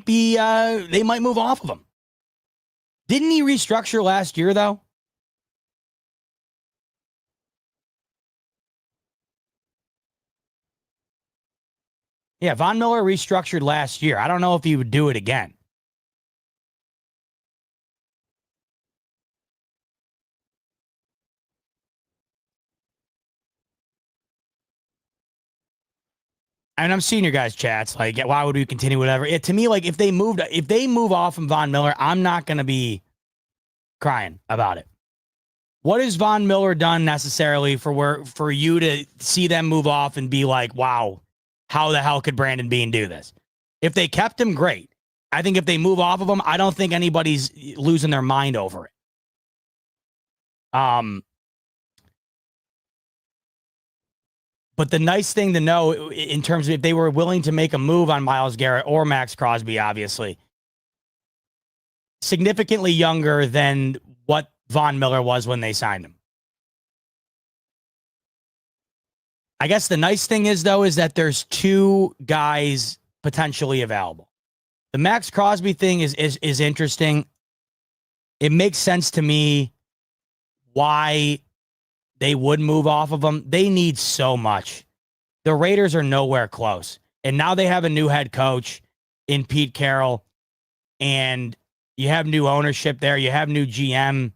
be, they might move off of him. Didn't he restructure last year, though? Yeah, Von Miller restructured last year. I don't know if he would do it again. And I'm seeing your guys' chats. Like, why would we continue whatever? To me, like, if they move off from Von Miller, I'm not going to be crying about it. What has Von Miller done necessarily for you to see them move off and be like, wow, how the hell could Brandon Beane do this? If they kept him, great. I think if they move off of him, I don't think anybody's losing their mind over it. But the nice thing to know in terms of if they were willing to make a move on Myles Garrett or Max Crosby, obviously, significantly younger than what Von Miller was when they signed him. I guess the nice thing is, though, is that there's two guys potentially available. The Max Crosby thing is interesting. It makes sense to me why they would move off of him. They need so much. The Raiders are nowhere close. And now they have a new head coach in Pete Carroll. And you have new ownership there. You have new GM,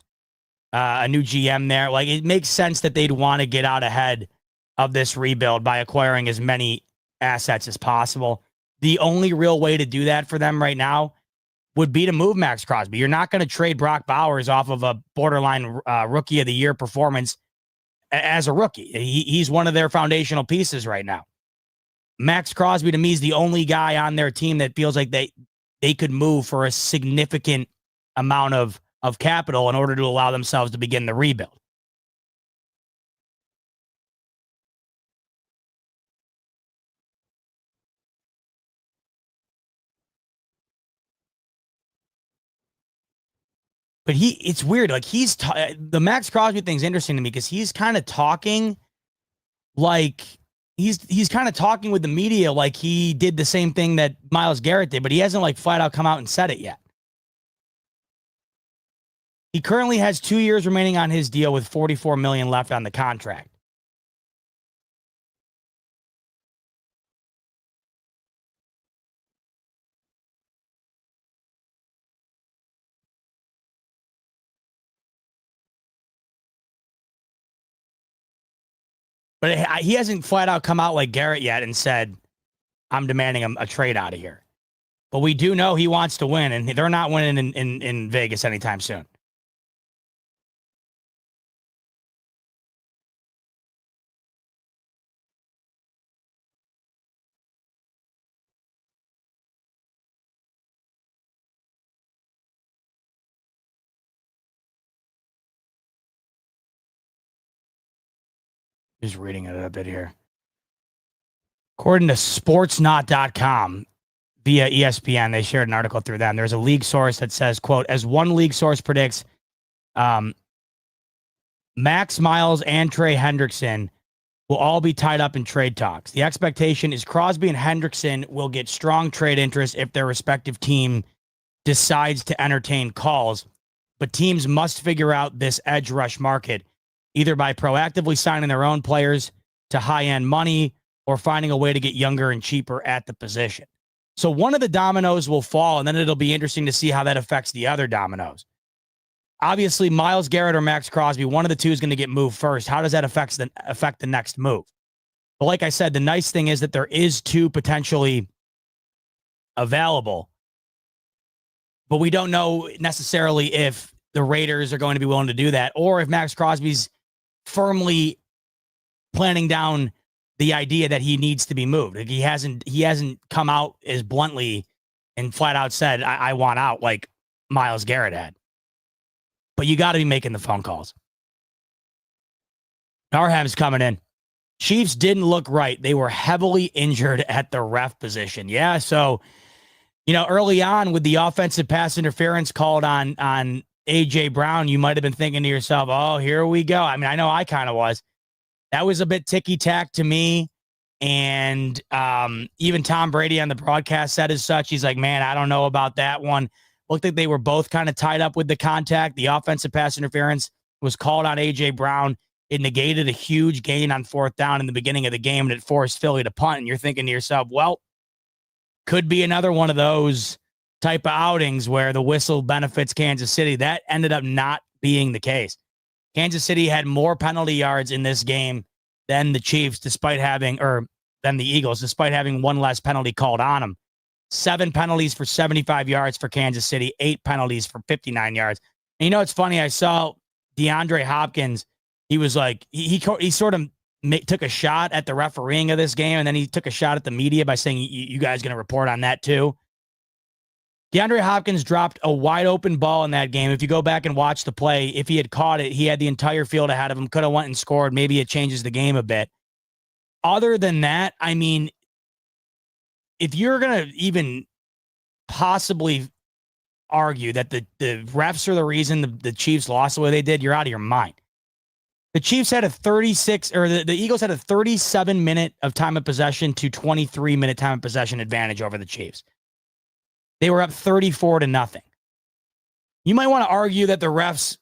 a new GM there. Like, it makes sense that they'd want to get out ahead of this rebuild by acquiring as many assets as possible. The only real way to do that for them right now would be to move Max Crosby. You're not going to trade Brock Bowers off of a borderline rookie of the year performance as a rookie. He's one of their foundational pieces right now. Max Crosby, to me, is the only guy on their team that feels like they could move for a significant amount of capital in order to allow themselves to begin the rebuild. But it's weird. Like, the Max Crosby thing's interesting to me because he's kind of talking like he's kind of talking with the media like he did the same thing that Myles Garrett did, but he hasn't like flat out come out and said it yet. He currently has 2 years remaining on his deal with $44 million left on the contract. But he hasn't flat out come out like Garrett yet and said, I'm demanding a trade out of here. But we do know he wants to win, and they're not winning in Vegas anytime soon. Just reading it a bit here. According to sportsnot.com, via ESPN, they shared an article through them. There's a league source that says, quote, as one league source predicts, Max, Myles, and Trey Hendrickson will all be tied up in trade talks. The expectation is Crosby and Hendrickson will get strong trade interest if their respective team decides to entertain calls, but teams must figure out this edge rush market either by proactively signing their own players to high-end money or finding a way to get younger and cheaper at the position. So one of the dominoes will fall, and then it'll be interesting to see how that affects the other dominoes. Obviously, Myles Garrett or Max Crosby, one of the two is going to get moved first. How does that affect the next move? But like I said, the nice thing is that there is two potentially available, but we don't know necessarily if the Raiders are going to be willing to do that or if Max Crosby's firmly planning down the idea that he needs to be moved. Like, he hasn't come out as bluntly and flat out said, I want out like Myles Garrett had. but you got to be making the phone calls. Arham's coming in. Chiefs didn't look right. They were heavily injured at the ref position. Yeah, so, early on with the offensive pass interference called on A.J. Brown, you might have been thinking to yourself, oh, here we go. I mean, I know I kind of was. That was a bit ticky-tack to me. And even Tom Brady on the broadcast said as such. He's like, man, I don't know about that one. Looked like they were both kind of tied up with the contact. The offensive pass interference was called on A.J. Brown. It negated a huge gain on fourth down in the beginning of the game, and it forced Philly to punt. And you're thinking to yourself, well, could be another one of those type of outings where the whistle benefits Kansas City. That ended up not being the case. Kansas City had more penalty yards in this game than the Chiefs, than the Eagles, despite having one less penalty called on them. 7 penalties for 75 yards for Kansas City, 8 penalties for 59 yards. And it's funny. I saw DeAndre Hopkins. He was like, he sort of took a shot at the refereeing of this game, and then he took a shot at the media by saying, you guys going to report on that too? DeAndre Hopkins dropped a wide open ball in that game. If you go back and watch the play, if he had caught it, he had the entire field ahead of him, could have went and scored. Maybe it changes the game a bit. Other than that, I mean, if you're going to even possibly argue that the refs are the reason the Chiefs lost the way they did, you're out of your mind. The Chiefs had the Eagles had a 37-minute of time of possession to 23-minute time of possession advantage over the Chiefs. They were up 34-0. You might want to argue that the refs,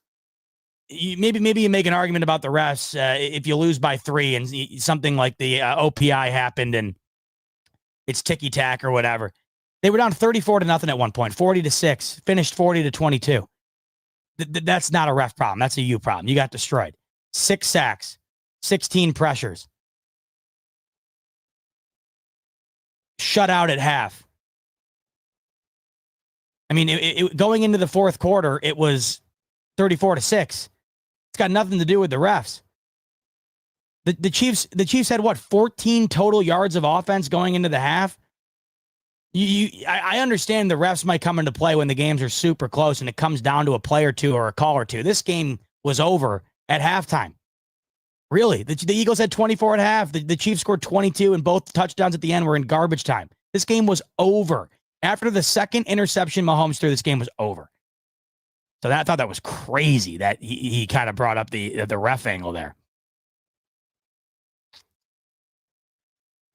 maybe you make an argument about the refs if you lose by 3 and something like the OPI happened and it's ticky-tack or whatever. They were down 34-0 at one point, 40-6, finished 40-22. That's not a ref problem. That's a you problem. You got destroyed. 6 sacks, 16 pressures. Shut out at half. I mean, going into the fourth quarter, it was 34-6. It's got nothing to do with the refs. The Chiefs had what, 14 total yards of offense going into the half? I understand the refs might come into play when the games are super close and it comes down to a play or two or a call or two. This game was over at halftime. Really, the Eagles had 24 at half. The Chiefs scored 22, and both touchdowns at the end were in garbage time. This game was over. After the second interception Mahomes threw, this game was over. So I thought that was crazy that he kind of brought up the ref angle there.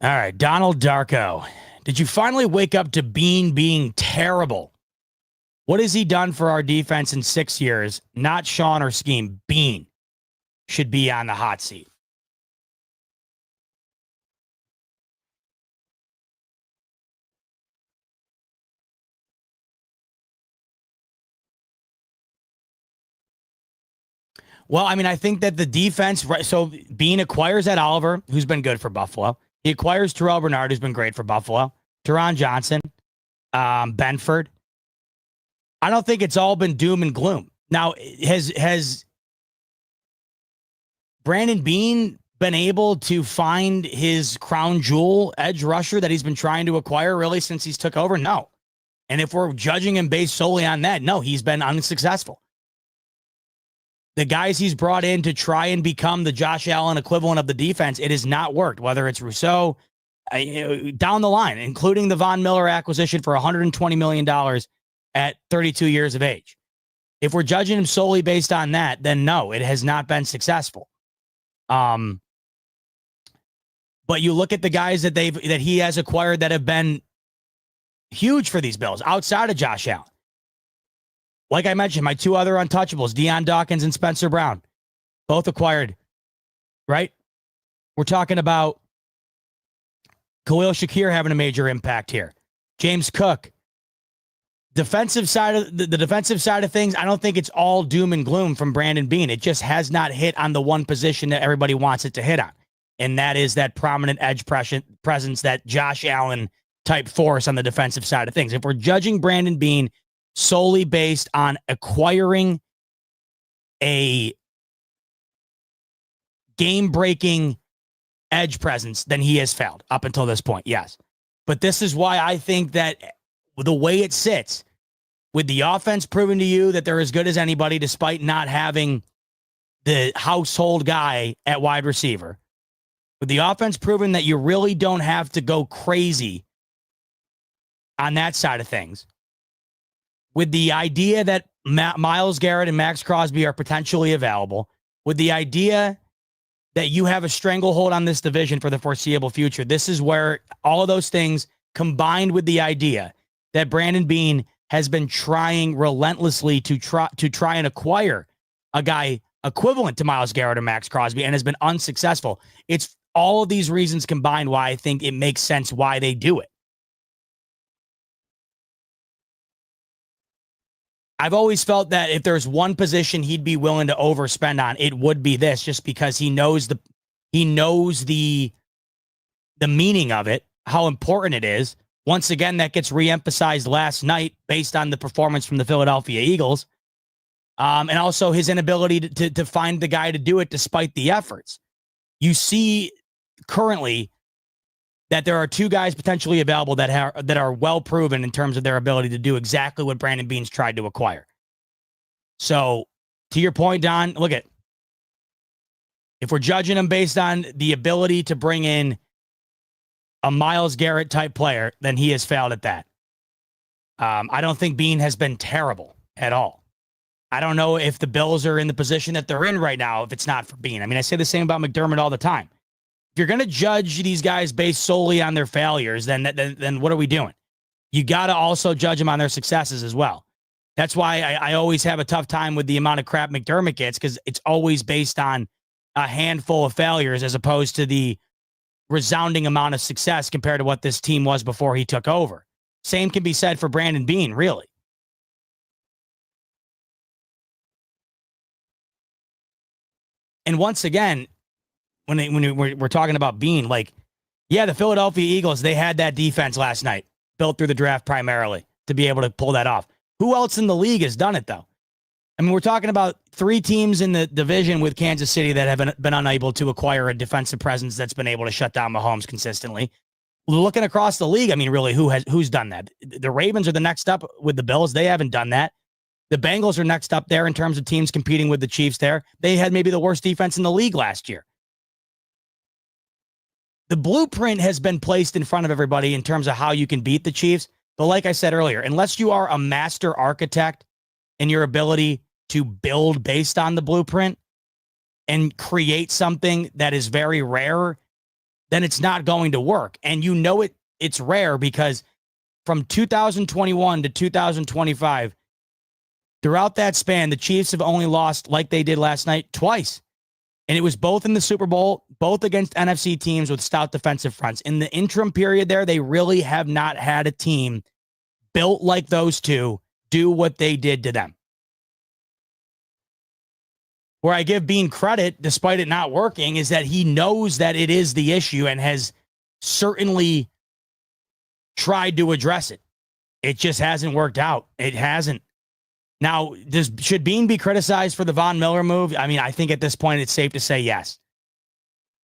All right, Donald Darko. Did you finally wake up to Bean being terrible? What has he done for our defense in 6 years? Not Sean or scheme. Bean should be on the hot seat. Well, I mean, I think that the defense, right? So Bean acquires Ed Oliver, who's been good for Buffalo. He acquires Terrell Bernard, who's been great for Buffalo. Teron Johnson, Benford. I don't think it's all been doom and gloom. Now, has Brandon Bean been able to find his crown jewel edge rusher that he's been trying to acquire really since he's took over? No. And if we're judging him based solely on that, no, he's been unsuccessful. The guys he's brought in to try and become the Josh Allen equivalent of the defense, it has not worked, whether it's Rousseau, down the line, including the Von Miller acquisition for $120 million at 32 years of age. If we're judging him solely based on that, then no, it has not been successful. But you look at the guys that he has acquired that have been huge for these Bills outside of Josh Allen. Like I mentioned, my 2 other untouchables, Deion Dawkins and Spencer Brown, both acquired, right? We're talking about Khalil Shakir having a major impact here. James Cook. Defensive side of the defensive side of things, I don't think it's all doom and gloom from Brandon Bean. It just has not hit on the one position that everybody wants it to hit on. And that is that prominent edge presence, that Josh Allen type force on the defensive side of things. If we're judging Brandon Bean solely based on acquiring a game-breaking edge presence, then he has failed up until this point, yes. But this is why I think that the way it sits, with the offense proving to you that they're as good as anybody despite not having the household guy at wide receiver, with the offense proving that you really don't have to go crazy on that side of things, with the idea that Myles Garrett and Max Crosby are potentially available, with the idea that you have a stranglehold on this division for the foreseeable future, this is where all of those things combined with the idea that Brandon Beane has been trying relentlessly to try and acquire a guy equivalent to Myles Garrett or Max Crosby and has been unsuccessful. It's all of these reasons combined why I think it makes sense why they do it. I've always felt that if there's one position he'd be willing to overspend on, it would be this, just because he knows the meaning of it, how important it is. Once again, that gets reemphasized last night based on the performance from the Philadelphia Eagles. And also his inability to find the guy to do it despite the efforts. You see currently that there are two guys potentially available that are well proven in terms of their ability to do exactly what Brandon Beane's tried to acquire. So to your point, Don, look at, if we're judging him based on the ability to bring in a Myles Garrett type player, then he has failed at that. I don't think Beane has been terrible at all. I don't know if the Bills are in the position that they're in right now if it's not for Beane. I mean, I say the same about McDermott all the time. If you're going to judge these guys based solely on their failures, then what are we doing? You got to also judge them on their successes as well. That's why I always have a tough time with the amount of crap McDermott gets, because it's always based on a handful of failures as opposed to the resounding amount of success compared to what this team was before he took over. Same can be said for Brandon Beane, really. And once again, when we're talking about Beane, like, yeah, the Philadelphia Eagles, they had that defense last night, built through the draft primarily to be able to pull that off. Who else in the league has done it, though? I mean, we're talking about three teams in the division with Kansas City that have been unable to acquire a defensive presence that's been able to shut down Mahomes consistently. Looking across the league, I mean, really, who's done that? The Ravens are the next up with the Bills. They haven't done that. The Bengals are next up there in terms of teams competing with the Chiefs there. They had maybe the worst defense in the league last year. The blueprint has been placed in front of everybody in terms of how you can beat the Chiefs. But like I said earlier, unless you are a master architect in your ability to build based on the blueprint and create something that is very rare, then it's not going to work. And you know it's rare because from 2021 to 2025, throughout that span, the Chiefs have only lost, like they did last night, twice. And it was both in the Super Bowl, both against NFC teams with stout defensive fronts. In the interim period there, they really have not had a team built like those two do what they did to them. Where I give Beane credit, despite it not working, is that he knows that it is the issue and has certainly tried to address it. It just hasn't worked out. It hasn't. Now, should Beane be criticized for the Von Miller move? I mean, I think at this point it's safe to say yes.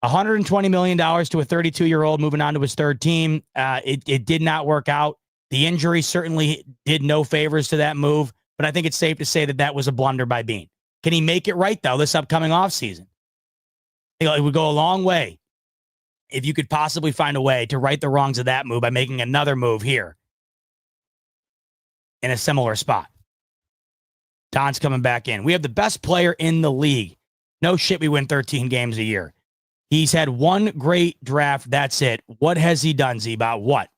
$120 million to a 32-year-old moving on to his third team. It did not work out. The injury certainly did no favors to that move, but I think it's safe to say that was a blunder by Beane. Can he make it right, though, this upcoming offseason? It would go a long way if you could possibly find a way to right the wrongs of that move by making another move here in a similar spot. Don's coming back in. We have the best player in the league. No shit, we win 13 games a year. He's had one great draft. That's it. What has he done, Z? About what?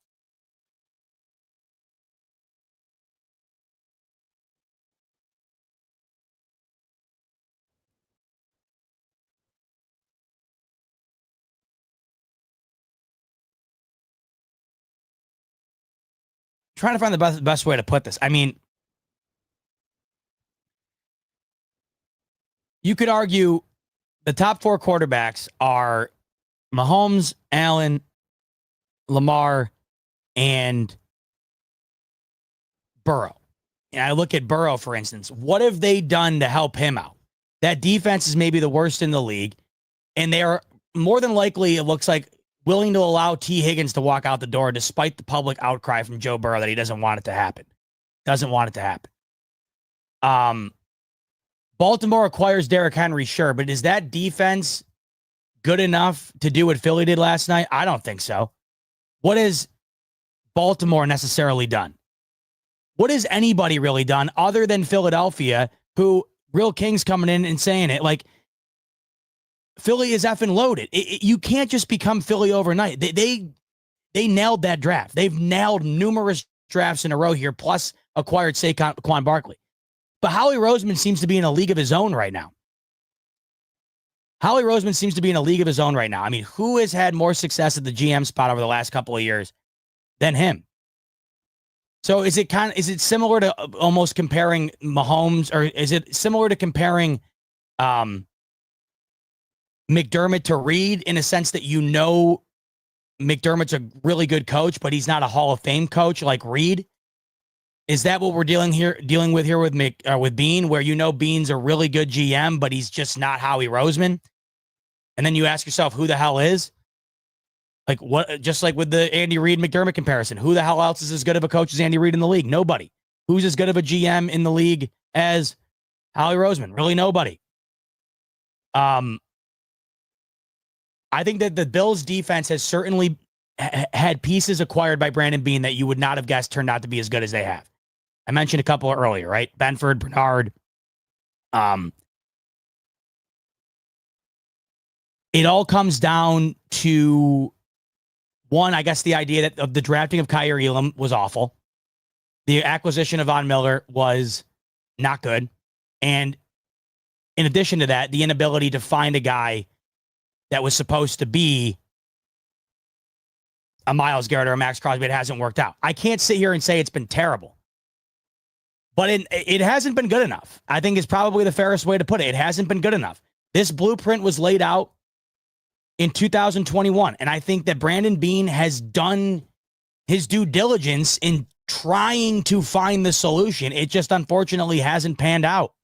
Trying to find the best way to put this. I mean, you could argue the top four quarterbacks are Mahomes, Allen, Lamar, and Burrow. And I look at Burrow, for instance. What have they done to help him out? That defense is maybe the worst in the league, and they are more than likely, it looks like, willing to allow T. Higgins to walk out the door despite the public outcry from Joe Burrow that he doesn't want it to happen. Doesn't want it to happen. Baltimore acquires Derrick Henry, sure, but is that defense good enough to do what Philly did last night? I don't think so. What has Baltimore necessarily done? What has anybody really done other than Philadelphia, who Real King's coming in and saying it? Like, Philly is effing loaded. You can't just become Philly overnight. They nailed that draft. They've nailed numerous drafts in a row here, plus acquired Saquon Barkley. But Howie Roseman seems to be in a league of his own right now. I mean, who has had more success at the GM spot over the last couple of years than him? So is it similar to almost comparing Mahomes, or is it similar to comparing McDermott to Reed in a sense that McDermott's a really good coach, but he's not a Hall of Fame coach like Reed? Is that what we're dealing with here with Bean, where Bean's a really good GM, but he's just not Howie Roseman? And then you ask yourself, who the hell is? Like what? Just like with the Andy Reid McDermott comparison, who the hell else is as good of a coach as Andy Reid in the league? Nobody. Who's as good of a GM in the league as Howie Roseman? Really nobody. I think that the Bills defense has certainly had pieces acquired by Brandon Beane that you would not have guessed turned out to be as good as they have. I mentioned a couple earlier, right? Benford, Bernard. It all comes down to one, I guess the idea of the drafting of Kyer Elam was awful. The acquisition of Von Miller was not good. And in addition to that, the inability to find a guy that was supposed to be a Myles Garrett or a Max Crosby, it hasn't worked out. I can't sit here and say it's been terrible, but it hasn't been good enough. I think is probably the fairest way to put it. It hasn't been good enough. This blueprint was laid out in 2021, and I think that Brandon Beane has done his due diligence in trying to find the solution. It just unfortunately hasn't panned out.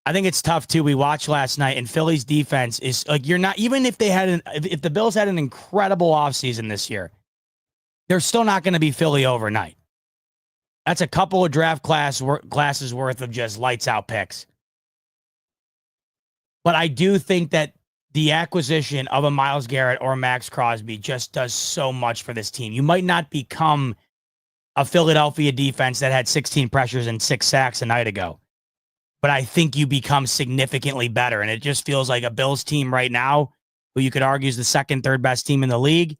I think it's tough too. We watched last night, and Philly's defense is like, you're not, even if if the Bills had an incredible offseason this year, they're still not going to be Philly overnight. That's a couple of draft classes worth of just lights out picks. But I do think that the acquisition of a Myles Garrett or a Max Crosby just does so much for this team. You might not become a Philadelphia defense that had 16 pressures and 6 sacks a night ago, but I think you become significantly better. And it just feels like a Bills team right now, who you could argue is the second, third best team in the league,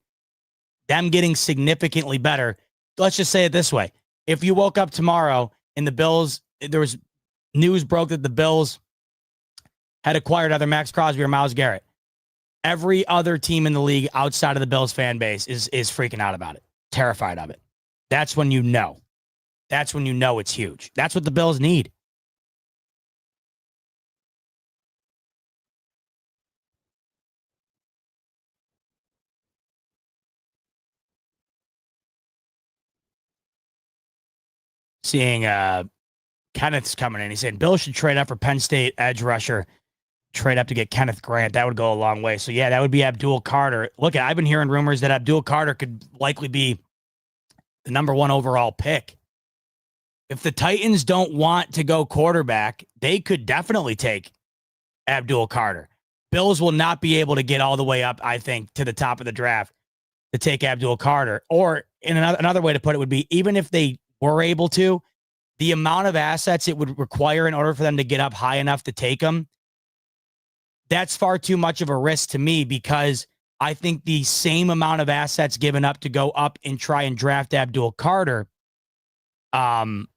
them getting significantly better. Let's just say it this way. If you woke up tomorrow and the Bills, there was news broke that the Bills had acquired either Max Crosby or Myles Garrett, every other team in the league outside of the Bills fan base is freaking out about it, terrified of it. That's when you know. That's when you know it's huge. That's what the Bills need. Seeing Kenneth's coming in. He said Bill should trade up for Penn State edge rusher, trade up to get Kenneth Grant. That would go a long way. So, yeah, that would be Abdul Carter. Look, I've been hearing rumors that Abdul Carter could likely be the number 1 overall pick. If the Titans don't want to go quarterback, they could definitely take Abdul Carter. Bills will not be able to get all the way up, I think, to the top of the draft to take Abdul Carter. Or in another way to put it would be, even if they were able to, the amount of assets it would require in order for them to get up high enough to take them, that's far too much of a risk to me, because I think the same amount of assets given up to go up and try and draft Abdul Carter, the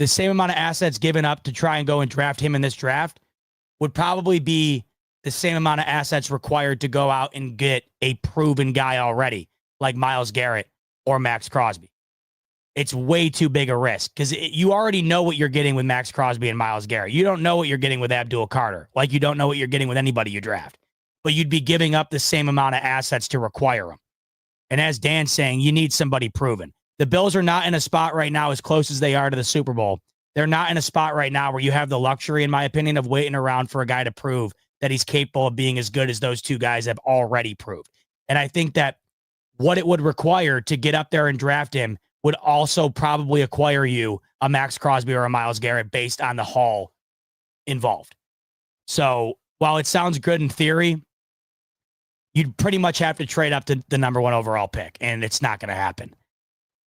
same amount of assets given up to try and go and draft him in this draft would probably be the same amount of assets required to go out and get a proven guy already, like Myles Garrett or Max Crosby. It's way too big a risk, because you already know what you're getting with Max Crosby and Myles Garrett. You don't know what you're getting with Abdul Carter, like you don't know what you're getting with anybody you draft. But you'd be giving up the same amount of assets to require them. And as Dan's saying, you need somebody proven. The Bills are not in a spot right now as close as they are to the Super Bowl. They're not in a spot right now where you have the luxury, in my opinion, of waiting around for a guy to prove that he's capable of being as good as those two guys have already proved. And I think that what it would require to get up there and draft him would also probably acquire you a Max Crosby or a Myles Garrett based on the haul involved. So while it sounds good in theory, you'd pretty much have to trade up to the number 1 overall pick, and it's not going to happen.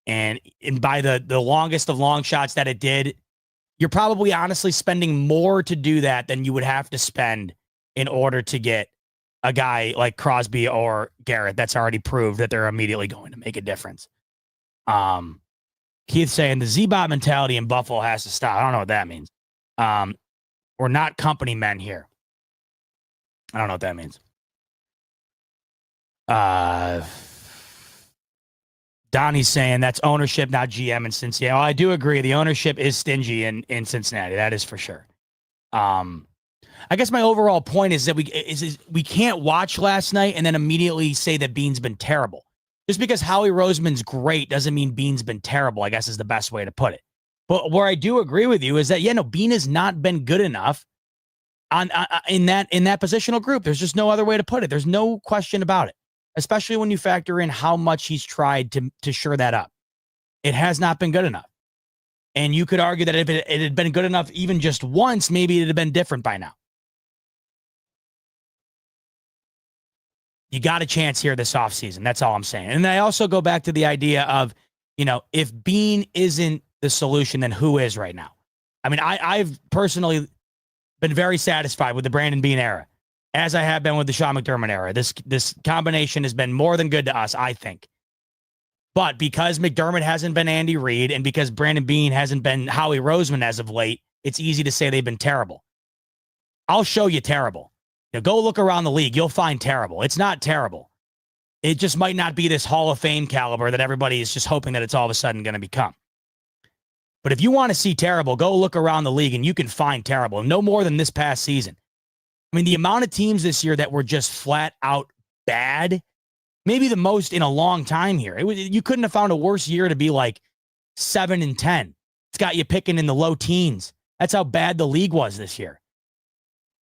And by the longest of long shots that it did, you're probably honestly spending more to do that than you would have to spend in order to get a guy like Crosby or Garrett that's already proved that they're immediately going to make a difference. Keith saying the Z-Bot mentality in Buffalo has to stop. I don't know what that means. We're not company men here. I don't know what that means. Donnie's saying that's ownership, not GM in Cincinnati. Well, I do agree. The ownership is stingy in Cincinnati. That is for sure. I guess my overall point is that we can't watch last night and then immediately say that Bean's been terrible. Just because Howie Roseman's great doesn't mean Bean's been terrible, I guess is the best way to put it. But where I do agree with you is that, Bean has not been good enough in that positional group. There's just no other way to put it. There's no question about it, especially when you factor in how much he's tried to shore that up. It has not been good enough. And you could argue that if it had been good enough even just once, maybe it'd have been different by now. You got a chance here this offseason. That's all I'm saying. And I also go back to the idea of, if Bean isn't the solution, then who is right now? I mean, I've personally been very satisfied with the Brandon Bean era, as I have been with the Sean McDermott era. This combination has been more than good to us, I think. But because McDermott hasn't been Andy Reid and because Brandon Bean hasn't been Howie Roseman as of late, it's easy to say they've been terrible. I'll show you terrible. Go look around the league. You'll find terrible. It's not terrible. It just might not be this Hall of Fame caliber that everybody is just hoping that it's all of a sudden going to become. But if you want to see terrible, go look around the league and you can find terrible. No more than this past season. I mean, the amount of teams this year that were just flat out bad, maybe the most in a long time here. You couldn't have found a worse year to be like 7-10. It's got you picking in the low teens. That's how bad the league was this year.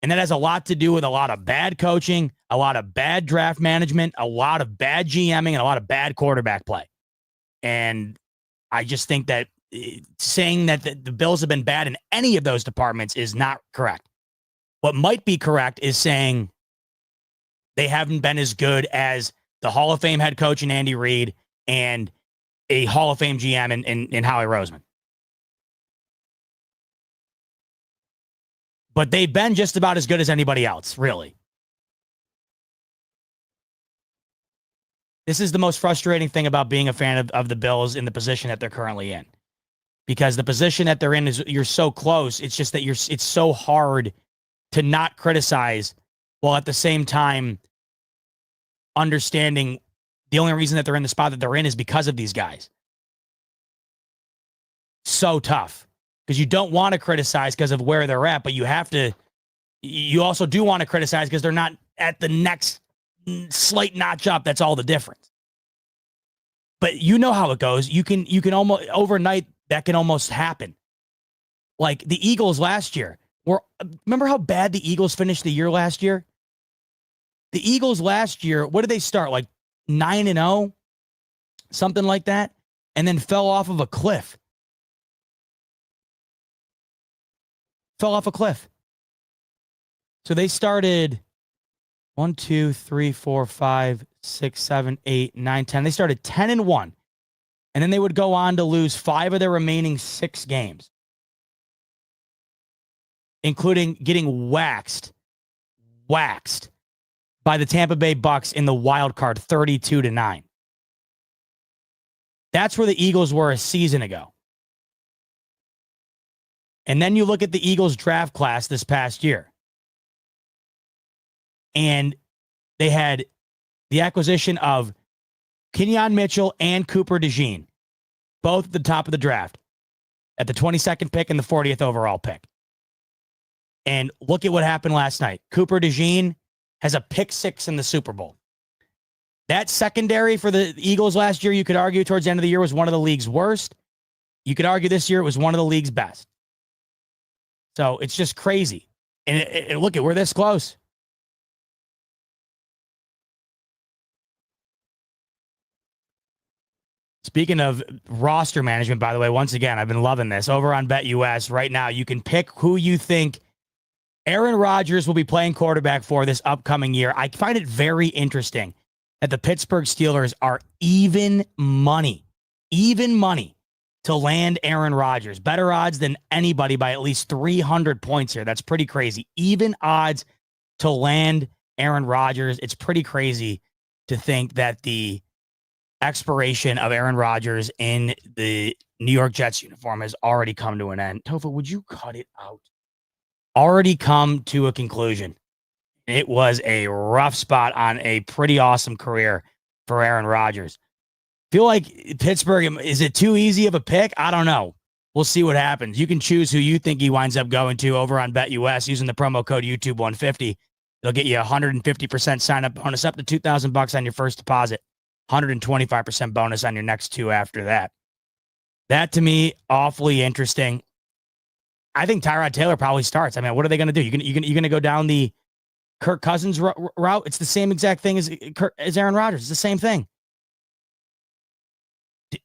And that has a lot to do with a lot of bad coaching, a lot of bad draft management, a lot of bad GMing, and a lot of bad quarterback play. And I just think that saying that the Bills have been bad in any of those departments is not correct. What might be correct is saying they haven't been as good as the Hall of Fame head coach in Andy Reid and a Hall of Fame GM in Howie Roseman. But they've been just about as good as anybody else, really. This is the most frustrating thing about being a fan of the Bills in the position that they're currently in. Because the position that they're in is you're so close. It's just that it's so hard to not criticize while at the same time understanding the only reason that they're in the spot that they're in is because of these guys. So tough. Because you don't want to criticize because of where they're at, but you also do want to criticize because they're not at the next slight notch up. That's all the difference. But you know how it goes. You can almost overnight that can almost happen. Like the Eagles last year. Remember how bad the Eagles finished the year last year? The Eagles last year, what did they start? Like 9-0? Something like that? And then fell off of a cliff. Fell off a cliff. So they started 1, 2, 3, 4, 5, 6, 7, 8, 9, 10. They started 10-1. And then they would go on to lose 5 of their remaining 6 games, including getting waxed by the Tampa Bay Bucks in the wild card 32-9. That's where the Eagles were a season ago. And then you look at the Eagles draft class this past year. And they had the acquisition of Kenyon Mitchell and Cooper DeJean, both at the top of the draft, at the 22nd pick and the 40th overall pick. And look at what happened last night. Cooper DeJean has a pick 6 in the Super Bowl. That secondary for the Eagles last year, you could argue towards the end of the year was one of the league's worst. You could argue this year it was one of the league's best. So it's just crazy. And look, we're this close. Speaking of roster management, by the way, once again, I've been loving this. Over on BetUS right now, you can pick who you think Aaron Rodgers will be playing quarterback for this upcoming year. I find it very interesting that the Pittsburgh Steelers are even money to land Aaron Rodgers. Better odds than anybody by at least 300 points here. That's pretty crazy. Even odds to land Aaron Rodgers. It's pretty crazy to think that the expiration of Aaron Rodgers in the New York Jets uniform has already come to an end. Topher, would you cut it out? Already come to a conclusion. It was a rough spot on a pretty awesome career for Aaron Rodgers. Feel like Pittsburgh, is it too easy of a pick? I don't know. We'll see what happens. You can choose who you think he winds up going to over on BetUS using the promo code YouTube150. It'll get you 150% sign up bonus up to $2,000 on your first deposit. 125% bonus on your next two after that. That to me, awfully interesting. I think Tyrod Taylor probably starts. I mean, what are they going to do? You're going to go down the Kirk Cousins route? It's the same exact thing as Aaron Rodgers. It's the same thing.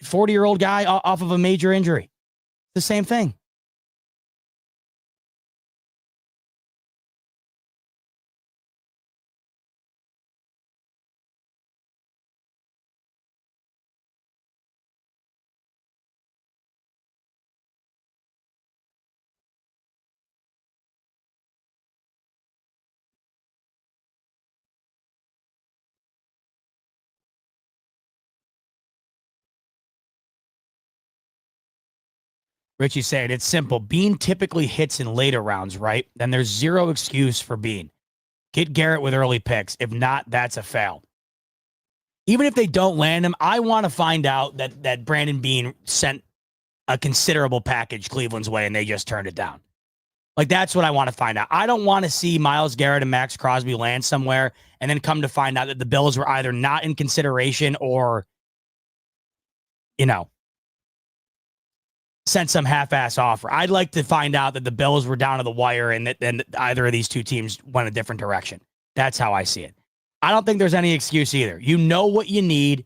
40-year-old guy off of a major injury. The same thing. Richie said, it's simple. Bean typically hits in later rounds, right? Then there's zero excuse for Bean. Get Garrett with early picks. If not, that's a fail. Even if they don't land him, I want to find out that Brandon Bean sent a considerable package Cleveland's way and they just turned it down. Like, that's what I want to find out. I don't want to see Myles Garrett and Max Crosby land somewhere and then come to find out that the Bills were either not in consideration or, sent some half-ass offer. I'd like to find out that the Bills were down to the wire and that either of these two teams went a different direction. That's how I see it. I don't think there's any excuse either. You know what you need.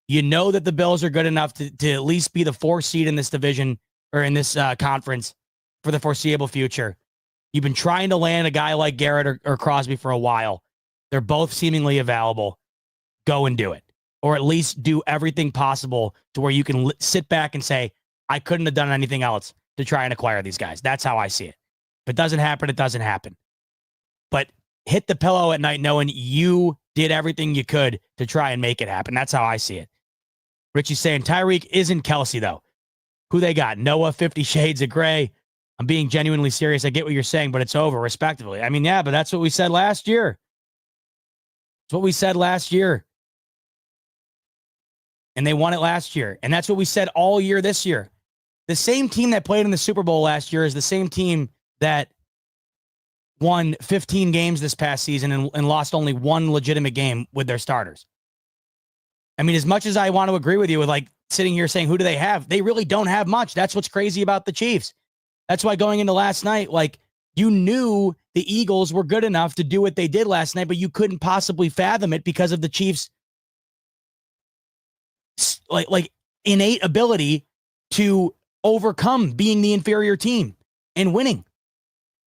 You know that the Bills are good enough to at least be the 4th seed in this division or in this conference for the foreseeable future. You've been trying to land a guy like Garrett or Crosby for a while. They're both seemingly available. Go and do it. Or at least do everything possible to where you can sit back and say, I couldn't have done anything else to try and acquire these guys. That's how I see it. If it doesn't happen, it doesn't happen. But hit the pillow at night knowing you did everything you could to try and make it happen. That's how I see it. Richie's saying Tyreek isn't Kelsey, though. Who they got? Noah, 50 Shades of Gray. I'm being genuinely serious. I get what you're saying, but it's over, respectively. I mean, yeah, but that's what we said last year. That's what we said last year. And they won it last year. And that's what we said all year this year. The same team that played in the Super Bowl last year is the same team that won 15 games this past season and lost only one legitimate game with their starters. I mean, as much as I want to agree with you with like sitting here saying, who do they have? They really don't have much. That's what's crazy about the Chiefs. That's why going into last night, like, you knew the Eagles were good enough to do what they did last night, but you couldn't possibly fathom it because of the Chiefs' like innate ability to overcome being the inferior team and winning.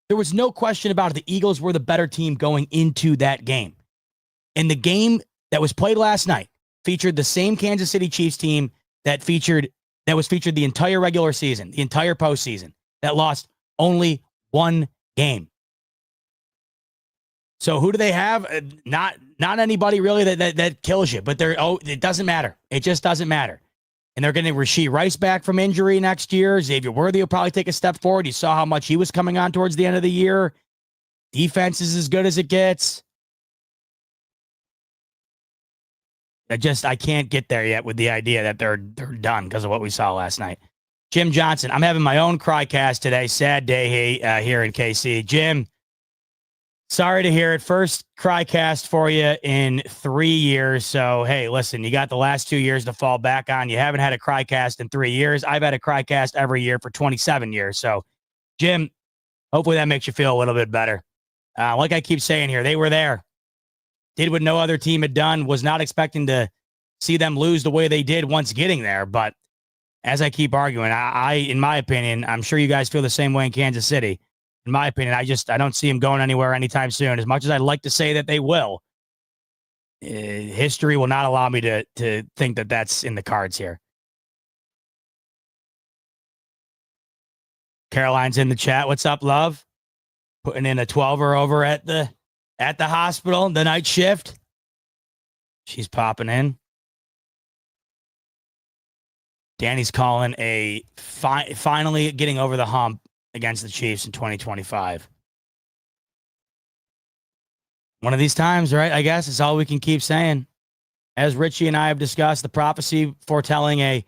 There was no question about it. The Eagles were the better team going into that game. And the game that was played last night featured the same Kansas City Chiefs team that was featured the entire regular season, the entire postseason, that lost only one game. So who do they have? Not anybody really that kills you, but it doesn't matter. It just doesn't matter. And they're getting Rashee Rice back from injury next year. Xavier Worthy will probably take a step forward. You saw how much he was coming on towards the end of the year. Defense is as good as it gets. I can't get there yet with the idea that they're done because of what we saw last night. Jim Johnson, I'm having my own cry cast today. Sad day here in KC. Jim, Sorry to hear it. First cry cast for you in 3 years. So, hey, listen, you got the last 2 years to fall back on. You haven't had a cry cast in 3 years. I've had a cry cast every year for 27 years. So, Jim, hopefully that makes you feel a little bit better. Like I keep saying here, they were there. Did what no other team had done. Was not expecting to see them lose the way they did once getting there. But as I keep arguing, I in my opinion, I'm sure you guys feel the same way in Kansas City. In my opinion, I don't see them going anywhere anytime soon. As much as I'd like to say that they will, history will not allow me to think that that's in the cards here. Caroline's in the chat. What's up, love? Putting in a 12er over at the hospital, the night shift. She's popping in. Danny's calling a finally getting over the hump against the Chiefs in 2025. One of these times, right? I guess it's all we can keep saying. As Richie and I have discussed, the prophecy foretelling a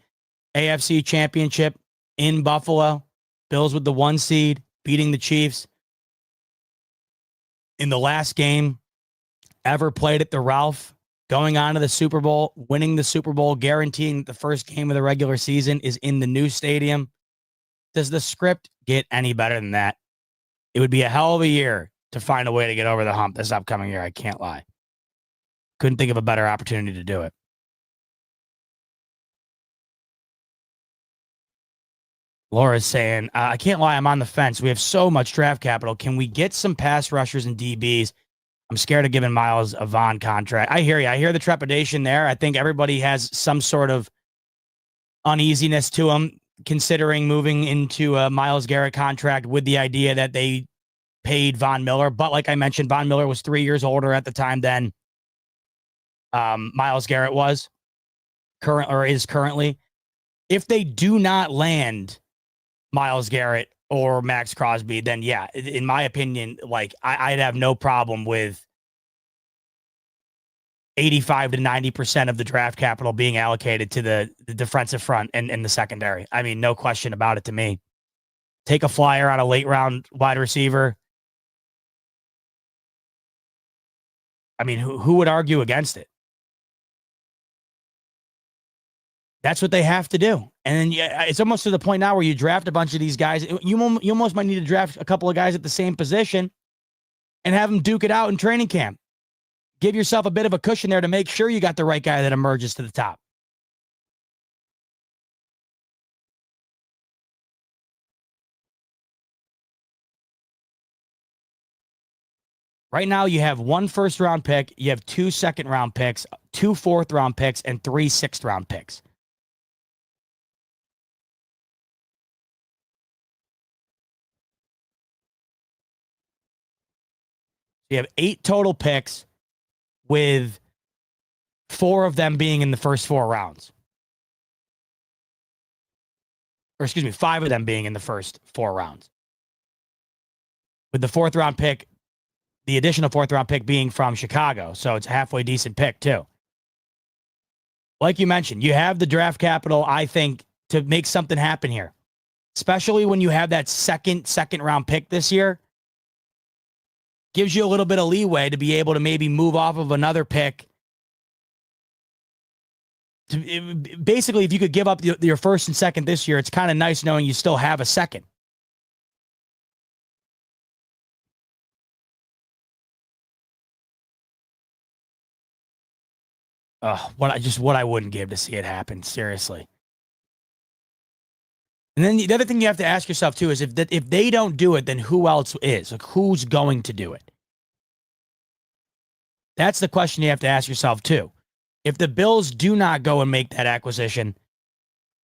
AFC championship in Buffalo. Bills with the 1 seed, beating the Chiefs in the last game ever played at the Ralph, going on to the Super Bowl, winning the Super Bowl, guaranteeing that the first game of the regular season is in the new stadium. Does the script get any better than that? It would be a hell of a year to find a way to get over the hump this upcoming year. I can't lie. Couldn't think of a better opportunity to do it. Laura's saying, I can't lie, I'm on the fence. We have so much draft capital. Can we get some pass rushers and DBs? I'm scared of giving Miles a Vaughn contract. I hear you. I hear the trepidation there. I think everybody has some sort of uneasiness to him, considering moving into a Myles Garrett contract with the idea that they paid Von Miller. But like I mentioned, Von Miller was 3 years older at the time than Myles Garrett was is currently. If they do not land Myles Garrett or Max Crosby, then yeah, in my opinion, like I'd have no problem with 85 to 90% of the draft capital being allocated to the defensive front and the secondary. I mean, no question about it to me. Take a flyer on a late round wide receiver. I mean, who would argue against it? That's what they have to do. And then it's almost to the point now where you draft a bunch of these guys. You almost might need to draft a couple of guys at the same position and have them duke it out in training camp. Give yourself a bit of a cushion there to make sure you got the right guy that emerges to the top. Right now, you have 1 first-round pick, you have 2 second-round picks, 2 fourth-round picks, and 3 sixth-round picks. You have 8 total picks, with 4 of them being in the first 4 rounds. Or excuse me, 5 of them being in the first 4 rounds. With the 4th-round pick, the additional 4th-round pick being from Chicago. So it's a halfway decent pick, too. Like you mentioned, you have the draft capital, I think, to make something happen here. Especially when you have that second-round pick this year. Gives you a little bit of leeway to be able to maybe move off of another pick. Basically, if you could give up your first and second this year, it's kind of nice knowing you still have a second. What I wouldn't give to see it happen, seriously. And then the other thing you have to ask yourself too is if they don't do it, then who else is? Like, who's going to do it? That's the question you have to ask yourself too. If the Bills do not go and make that acquisition,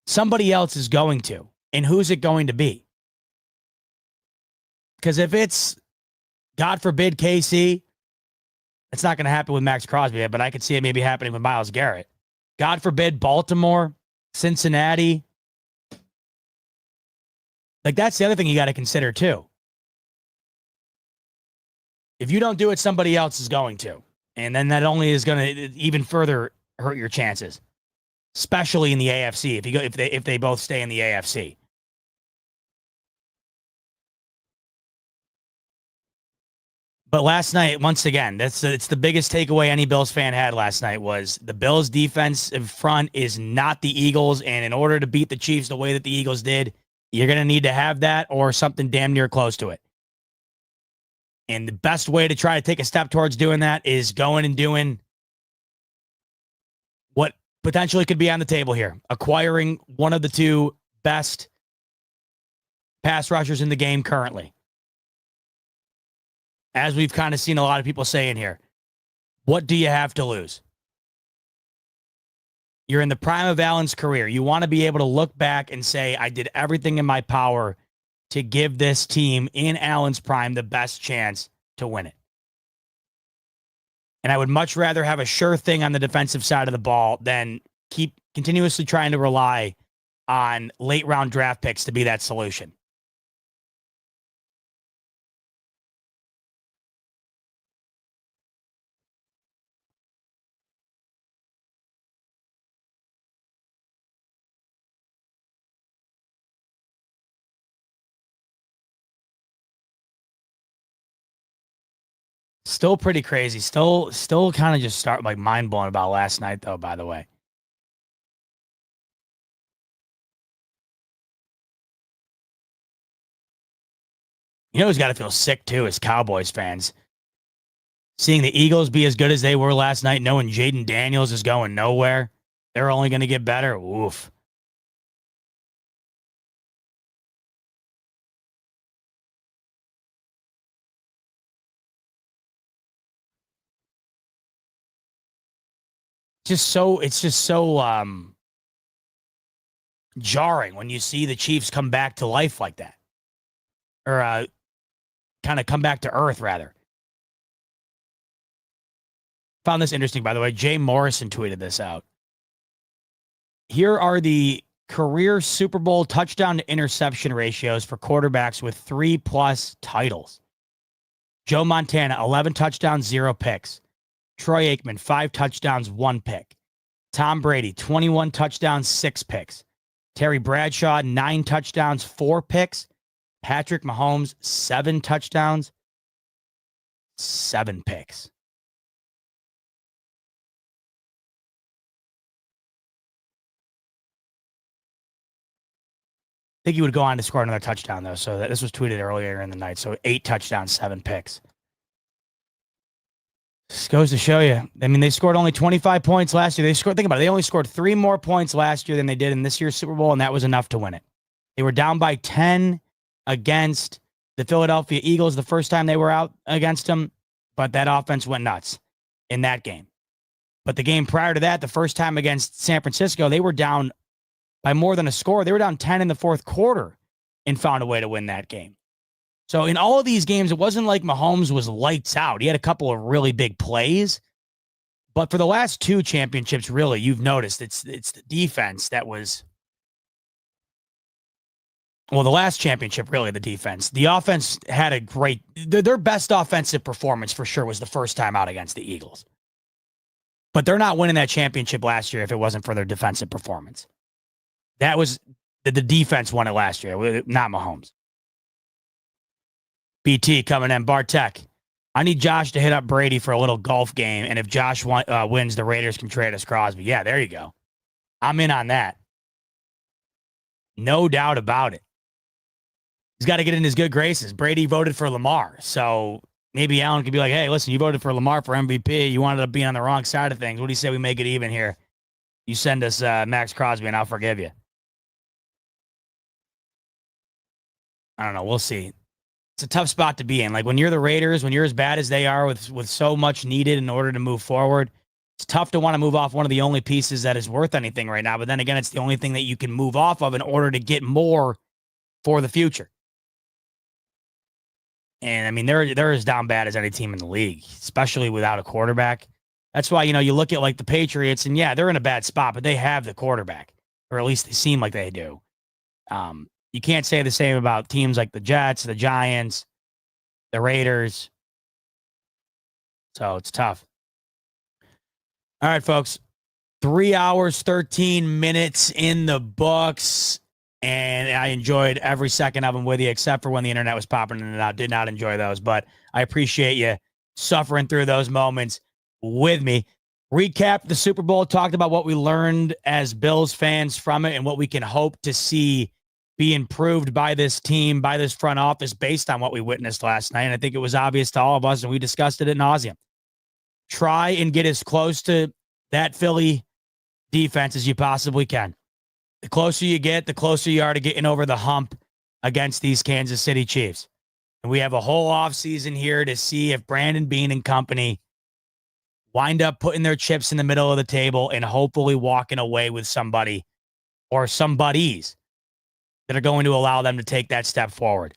somebody else is going to. And who's it going to be? Because if it's, God forbid, KC, it's not going to happen with Max Crosby, but I could see it maybe happening with Myles Garrett. God forbid, Baltimore, Cincinnati. Like, that's the other thing you got to consider, too. If you don't do it, somebody else is going to. And then that only is going to even further hurt your chances, especially in the AFC, if they both stay in the AFC. But last night, once again, it's the biggest takeaway any Bills fan had last night was the Bills' defensive front is not the Eagles, and in order to beat the Chiefs the way that the Eagles did, you're going to need to have that or something damn near close to it. And the best way to try to take a step towards doing that is going and doing what potentially could be on the table here, acquiring one of the two best pass rushers in the game currently. As we've kind of seen a lot of people saying here, what do you have to lose? You're in the prime of Allen's career. You want to be able to look back and say, I did everything in my power to give this team in Allen's prime the best chance to win it. And I would much rather have a sure thing on the defensive side of the ball than keep continuously trying to rely on late round draft picks to be that solution. Still pretty crazy. Still kind of just start like mind blown about last night, though, by the way. You know who's got to feel sick, too, is Cowboys fans. Seeing the Eagles be as good as they were last night, knowing Jaden Daniels is going nowhere. They're only going to get better. Oof. It's just so jarring when you see the Chiefs come back to life like that. Or kind of come back to earth, rather. Found this interesting, by the way. Jay Morrison tweeted this out. Here are the career Super Bowl touchdown to interception ratios for quarterbacks with 3+ titles. Joe Montana, 11 touchdowns, 0 picks. Troy Aikman, 5 touchdowns, 1 pick. Tom Brady, 21 touchdowns, 6 picks. Terry Bradshaw, 9 touchdowns, 4 picks. Patrick Mahomes, 7 touchdowns, 7 picks. I think he would go on to score another touchdown, though. So this was tweeted earlier in the night. So 8 touchdowns, 7 picks. This goes to show you. I mean, they scored only 25 points last year. Think about it. They only scored 3 more points last year than they did in this year's Super Bowl, and that was enough to win it. They were down by 10 against the Philadelphia Eagles the first time they were out against them, but that offense went nuts in that game. But the game prior to that, the first time against San Francisco, they were down by more than a score. They were down 10 in the fourth quarter and found a way to win that game. So in all of these games, it wasn't like Mahomes was lights out. He had a couple of really big plays. But for the last 2 championships, really, you've noticed it's the defense that was... Well, the last championship, really, the defense. The offense had a great... Their best offensive performance, for sure, was the first time out against the Eagles. But they're not winning that championship last year if it wasn't for their defensive performance. That was... The defense won it last year, not Mahomes. BT coming in. Bartek, I need Josh to hit up Brady for a little golf game, and if Josh wins, the Raiders can trade us Crosby. Yeah, there you go. I'm in on that. No doubt about it. He's got to get in his good graces. Brady voted for Lamar, so maybe Allen could be like, hey, listen, you voted for Lamar for MVP. You wanted to be on the wrong side of things. What do you say we make it even here? You send us Max Crosby, and I'll forgive you. I don't know. We'll see. It's a tough spot to be in. Like when you're the Raiders, when you're as bad as they are with so much needed in order to move forward, it's tough to want to move off one of the only pieces that is worth anything right now. But then again, it's the only thing that you can move off of in order to get more for the future. And I mean, they're as down bad as any team in the league, especially without a quarterback. That's why, you look at like the Patriots and yeah, they're in a bad spot, but they have the quarterback, or at least they seem like they do. You can't say the same about teams like the Jets, the Giants, the Raiders. So it's tough. All right, folks. 3 hours, 13 minutes in the books. And I enjoyed every second of them with you, except for when the internet was popping in and out. Did not enjoy those, but I appreciate you suffering through those moments with me. Recapped the Super Bowl, talked about what we learned as Bills fans from it and what we can hope to see be improved by this team, by this front office, based on what we witnessed last night. And I think it was obvious to all of us, and we discussed it ad nauseum. Try and get as close to that Philly defense as you possibly can. The closer you get, the closer you are to getting over the hump against these Kansas City Chiefs. And we have a whole offseason here to see if Brandon Beane and company wind up putting their chips in the middle of the table and hopefully walking away with somebody or somebodies that are going to allow them to take that step forward.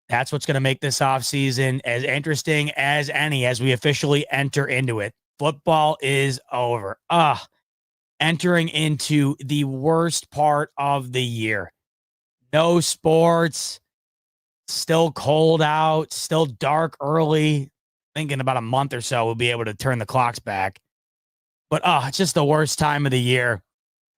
That's what's going to make this offseason as interesting as any as we officially enter into it. Football is over. Entering into the worst part of the year. No sports, still cold out, still dark early. Thinking about a month or so, we'll be able to turn the clocks back. But it's just the worst time of the year.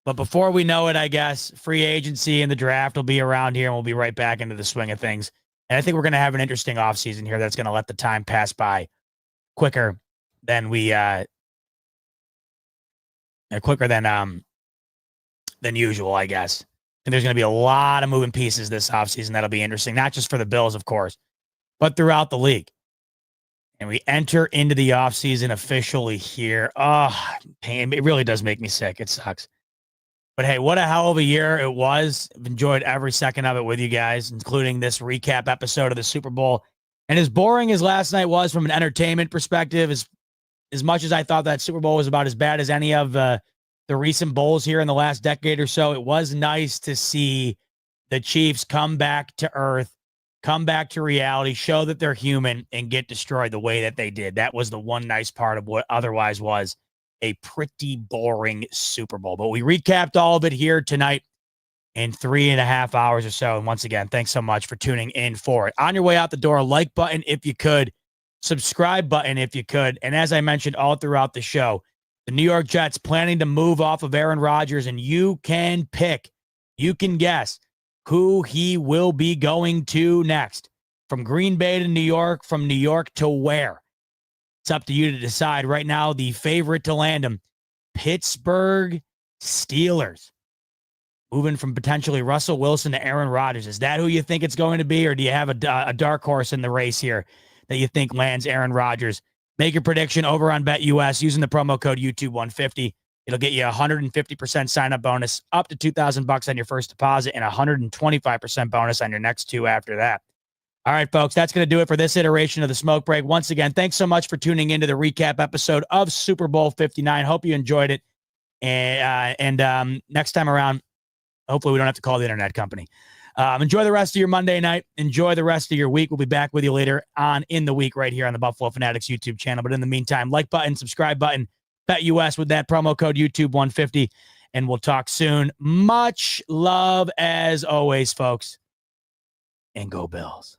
But before we know it, I guess, free agency and the draft will be around here, and we'll be right back into the swing of things. And I think we're going to have an interesting offseason here that's going to let the time pass by quicker than than usual, I guess. And there's going to be a lot of moving pieces this offseason that'll be interesting, not just for the Bills, of course, but throughout the league. And we enter into the offseason officially here. Pain. It really does make me sick. It sucks. But hey, what a hell of a year it was. I've enjoyed every second of it with you guys, including this recap episode of the Super Bowl. And as boring as last night was from an entertainment perspective, as much as I thought that Super Bowl was about as bad as any of the recent bowls here in the last decade or so, it was nice to see the Chiefs come back to earth, come back to reality, show that they're human, and get destroyed the way that they did. That was the one nice part of what otherwise was a pretty boring Super Bowl. But we recapped all of it here tonight in 3.5 hours or so. And once again, thanks so much for tuning in for it. On your way out the door, like button if you could, subscribe button if you could. And as I mentioned all throughout the show, the New York Jets planning to move off of Aaron Rodgers, and you can pick, you can guess who he will be going to next. From Green Bay to New York, from New York to where? It's up to you to decide. Right now, the favorite to land him, Pittsburgh Steelers. Moving from potentially Russell Wilson to Aaron Rodgers. Is that who you think it's going to be, or do you have a dark horse in the race here that you think lands Aaron Rodgers? Make your prediction over on BetUS using the promo code YouTube150. It'll get you a 150% sign-up bonus, up to $2,000 on your first deposit, and a 125% bonus on your next two after that. All right, folks, that's going to do it for this iteration of the Smoke Break. Once again, thanks so much for tuning into the recap episode of Super Bowl 59. Hope you enjoyed it. And next time around, hopefully we don't have to call the internet company. Enjoy the rest of your Monday night. Enjoy the rest of your week. We'll be back with you later on in the week right here on the Buffalo Fanatics YouTube channel. But in the meantime, like button, subscribe button, BetUS with that promo code YouTube150, and we'll talk soon. Much love as always, folks, and go Bills.